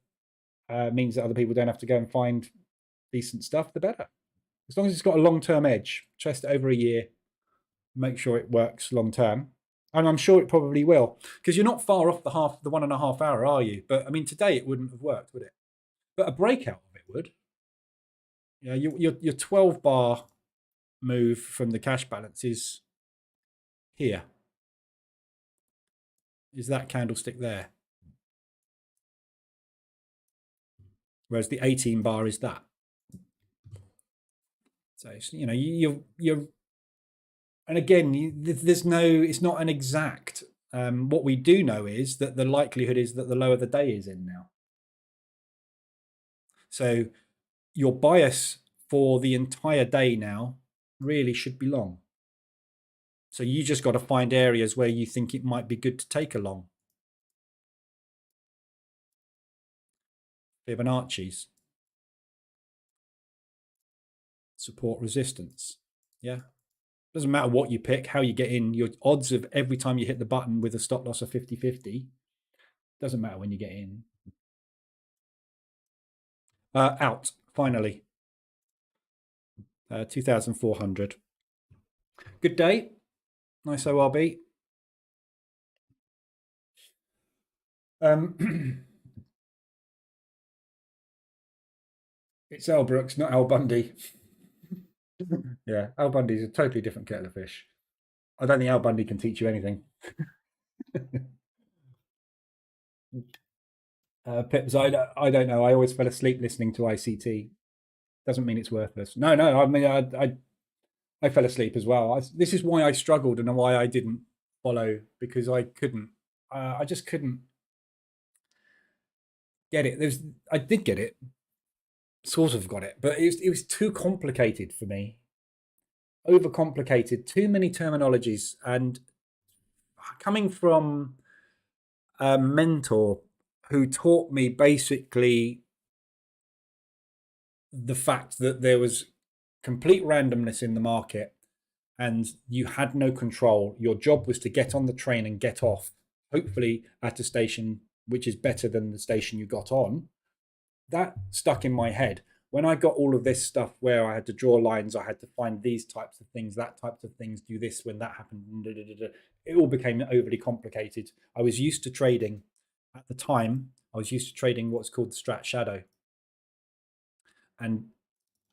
Speaker 1: means that other people don't have to go and find decent stuff, the better. As long as it's got a long-term edge, test it over a year, make sure it works long-term. And I'm sure it probably will, because you're not far off the 1.5 hour, are you? But I mean, today it wouldn't have worked, would it? But a breakout of it would. Yeah, your 12 bar move from the cash balance is here. Is that candlestick there? Whereas the 18 bar is that. So you know you're and again there's no, it's not an exact. What we do know is that the likelihood is that the lower the day is in now. So your bias for the entire day now really should be long. So you just got to find areas where you think it might be good to take a long. Fibonacci's. Support resistance. Yeah. Doesn't matter what you pick, how you get in, your odds of every time you hit the button with a stop loss of 50-50, doesn't matter when you get in. Out, finally. 2,400. Good day. Nice ORB. It's Al Brooks, not Al Bundy. Yeah, Al Bundy's a totally different kettle of fish. I don't think Al Bundy can teach you anything. Pips, I don't know. I always fell asleep listening to ICT. Doesn't mean it's worthless. No. I mean, I fell asleep as well. This is why I struggled and why I didn't follow, because I couldn't. I just couldn't get it. I did get it, sort of got it, but it was too complicated for me. Overcomplicated, too many terminologies, and coming from a mentor who taught me basically the fact that there was complete randomness in the market and you had no control. Your job was to get on the train and get off, hopefully at a station which is better than the station you got on. That stuck in my head. When I got all of this stuff where I had to draw lines, I had to find these types of things, that types of things, do this when that happened, it all became overly complicated. I was used to trading at the time. I was used to trading what's called the strat shadow. And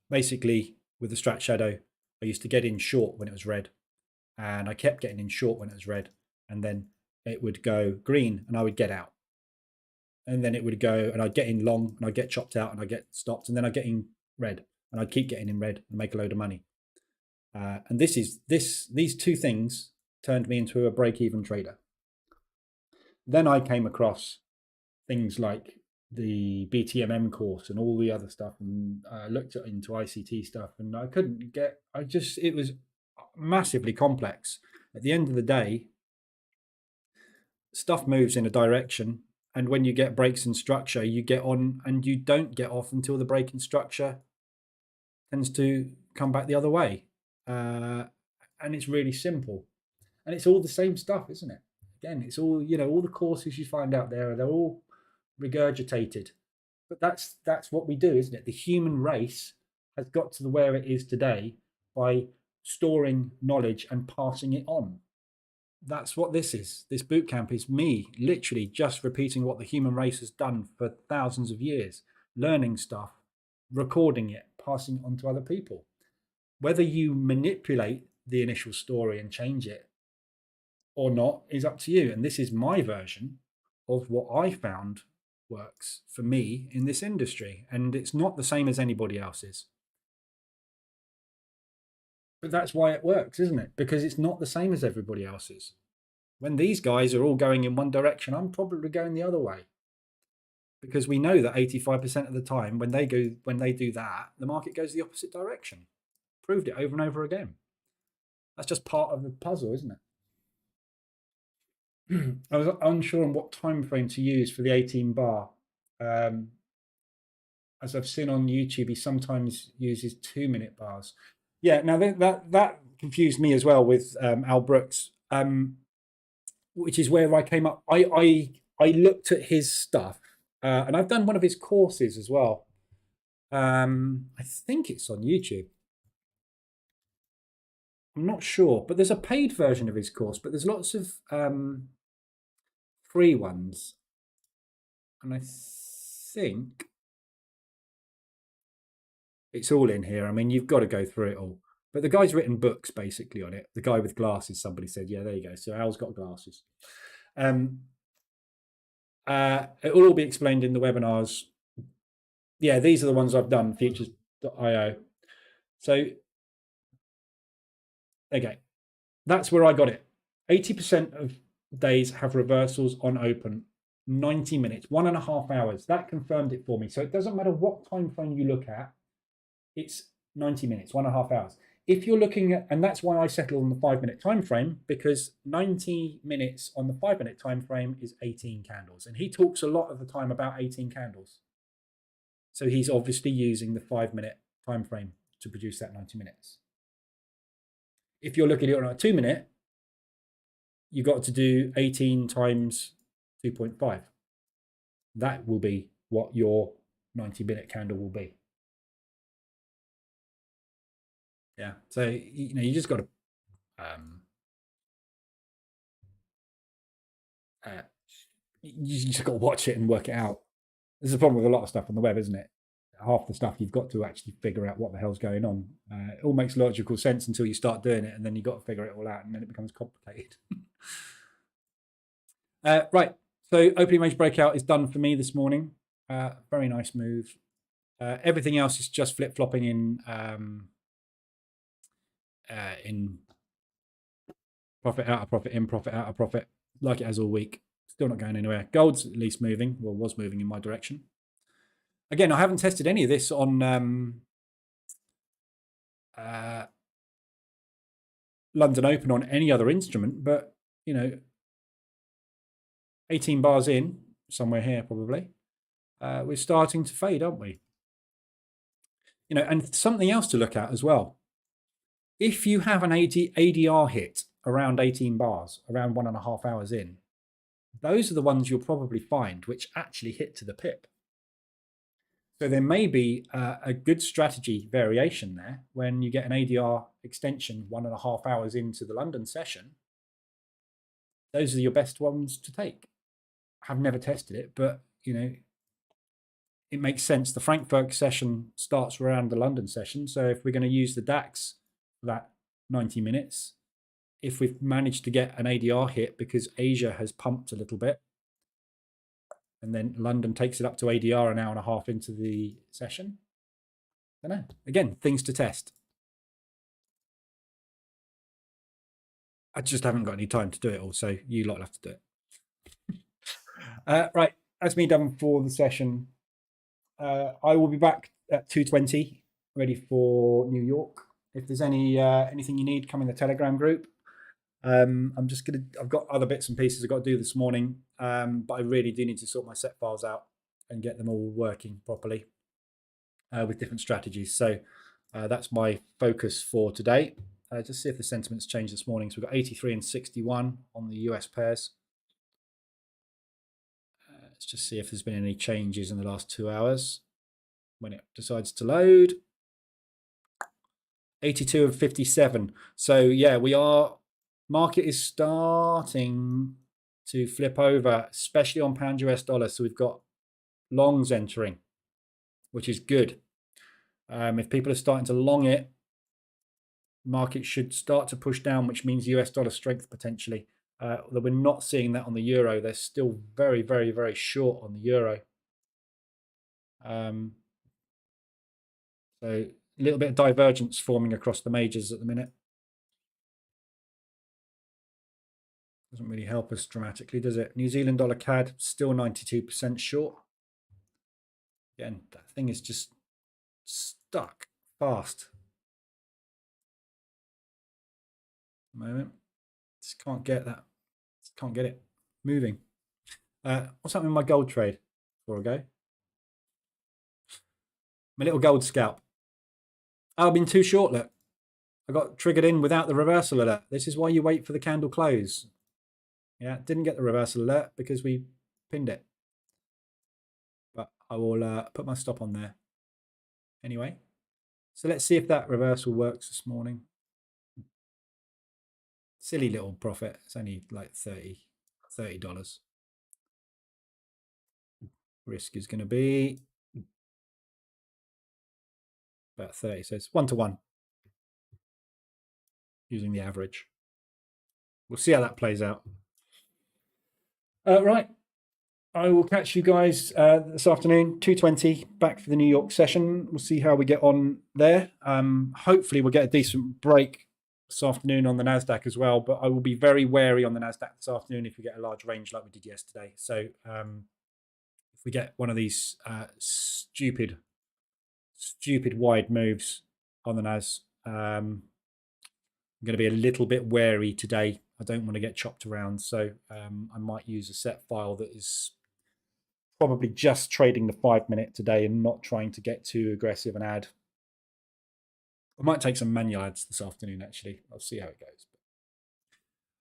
Speaker 1: basically with the strat shadow, I used to get in short when it was red, and I kept getting in short when it was red, and then it would go green and I would get out. And then it would go and I'd get in long and I'd get chopped out and I'd get stopped, and then I'd get in red and I'd keep getting in red and make a load of money. And these two things turned me into a break-even trader. Then I came across things like the BTMM course and all the other stuff, and looked into ICT stuff, and I couldn't get, it was massively complex. At the end of the day, stuff moves in a direction, and when you get breaks in structure, you get on and you don't get off until the break in structure tends to come back the other way. And it's really simple, and it's all the same stuff, isn't it? Again, it's all, all the courses you find out there, they're all regurgitated, but that's what we do, isn't it? The human race has got to where it is today by storing knowledge and passing it on. That's what this is. This boot camp is me literally just repeating what the human race has done for thousands of years, learning stuff, recording it, passing it on to other people. Whether you manipulate the initial story and change it or not is up to you. And this is my version of what I found works for me in this industry. And it's not the same as anybody else's. But that's why it works, isn't it? Because it's not the same as everybody else's. When these guys are all going in one direction, I'm probably going the other way. Because we know that 85% of the time when they do that, the market goes the opposite direction. Proved it over and over again. That's just part of the puzzle, isn't it? I was unsure on what time frame to use for the 18 bar. As I've seen on YouTube, he sometimes uses 2-minute bars. Yeah, now that confused me as well with Al Brooks, which is where I came up. I looked at his stuff, and I've done one of his courses as well. I think it's on YouTube. I'm not sure, but there's a paid version of his course, but there's lots of free ones. And I think it's all in here. I mean, you've got to go through it all. But the guy's written books basically on it. The guy with glasses, somebody said. Yeah, there you go. So Al's got glasses. It will all be explained in the webinars. Yeah, these are the ones I've done, futures.io. So, okay, that's where I got it. 80% of days have reversals on open. 90 minutes, 1.5 hours. That confirmed it for me. So it doesn't matter what time frame you look at. It's 90 minutes, 1.5 hours. If you're looking at, and that's why I settle on the 5-minute time frame, because 90 minutes on the 5-minute time frame is 18 candles, and he talks a lot of the time about 18 candles. So he's obviously using the 5-minute time frame to produce that 90 minutes. If you're looking at it on a 2-minute, you've got to do 18 times 2.5. That will be what your 90-minute candle will be. Yeah. So, you just got to you just got to watch it and work it out. This is a problem with a lot of stuff on the web, isn't it? Half the stuff you've got to actually figure out what the hell's going on. It all makes logical sense until you start doing it, and then you've got to figure it all out, and then it becomes complicated. Right. So opening range breakout is done for me this morning. Very nice move. Everything else is just flip-flopping in profit, out of profit, in profit, out of profit, like it has all week. Still not going anywhere. Gold's at least moving, well, was moving in my direction. Again, I haven't tested any of this on London Open on any other instrument, but 18 bars in, somewhere here probably, we're starting to fade, aren't we? And something else to look at as well. If you have an ADR hit around 18 bars, around 1.5 hours in, those are the ones you'll probably find which actually hit to the pip. So there may be a good strategy variation there when you get an ADR extension 1.5 hours into the London session. Those are your best ones to take. I've never tested it, but it makes sense. The Frankfurt session starts around the London session. So if we're going to use the DAX for that 90 minutes, if we've managed to get an ADR hit because Asia has pumped a little bit, and then London takes it up to ADR an hour and a half into the session, I don't know. Again, things to test. I just haven't got any time to do it all, so you lot will have to do it. Right, that's me done for the session. I will be back at 2:20, ready for New York. If there's anything you need, come in the Telegram group. I've got other bits and pieces I've got to do this morning, but I really do need to sort my set files out and get them all working properly with different strategies. So that's my focus for today. Just see if the sentiment's changed this morning. So we've got 83 and 61 on the US pairs. Let's just see if there's been any changes in the last 2 hours when it decides to load. 82 and 57. So yeah, market is starting to flip over, especially on pound US dollar. So we've got longs entering, which is good. If people are starting to long it, market should start to push down, which means US dollar strength potentially. Although we're not seeing that on the euro. They're still very, very, very short on the euro. So a little bit of divergence forming across the majors at the minute. Doesn't really help us dramatically, does it? New Zealand dollar CAD still 92% short. Again, that thing is just stuck fast. At the moment, just can't get that. Just can't get it moving. What's happening with my gold trade? Before I go, my little gold scalp. Oh, I've been too short. Look, I got triggered in without the reversal alert. This is why you wait for the candle close. Yeah, didn't get the reversal alert because we pinned it. But I will put my stop on there anyway. So let's see if that reversal works this morning. Silly little profit. It's only like $30. Risk is going to be about 30. So it's 1-to-1 using the average. We'll see how that plays out. Right. I will catch you guys this afternoon, 2:20, back for the New York session. We'll see how we get on there. Hopefully we'll get a decent break this afternoon on the NASDAQ as well, but I will be very wary on the NASDAQ this afternoon if we get a large range like we did yesterday. So if we get one of these stupid wide moves on the NAS, I'm going to be a little bit wary today. I don't want to get chopped around, so I might use a set file that is probably just trading the 5 minute today and not trying to get too aggressive and add. I might take some manual ads this afternoon, actually. I'll see how it goes.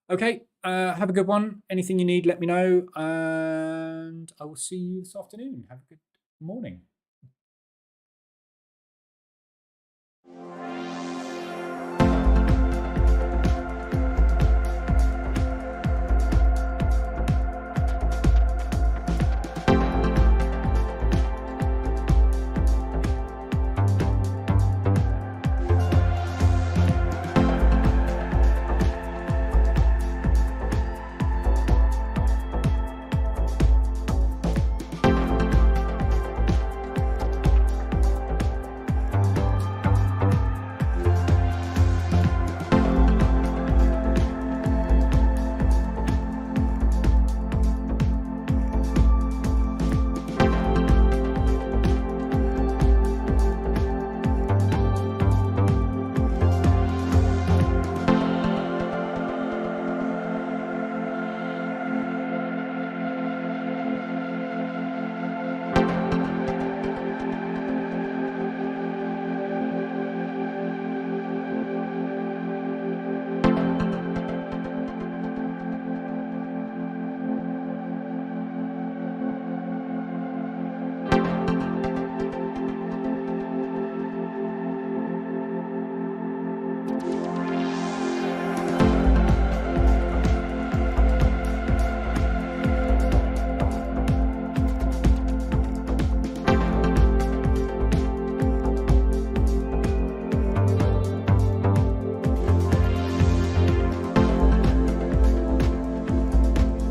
Speaker 1: Okay, have a good one. Anything you need, let me know, and I will see you this afternoon. Have a good morning.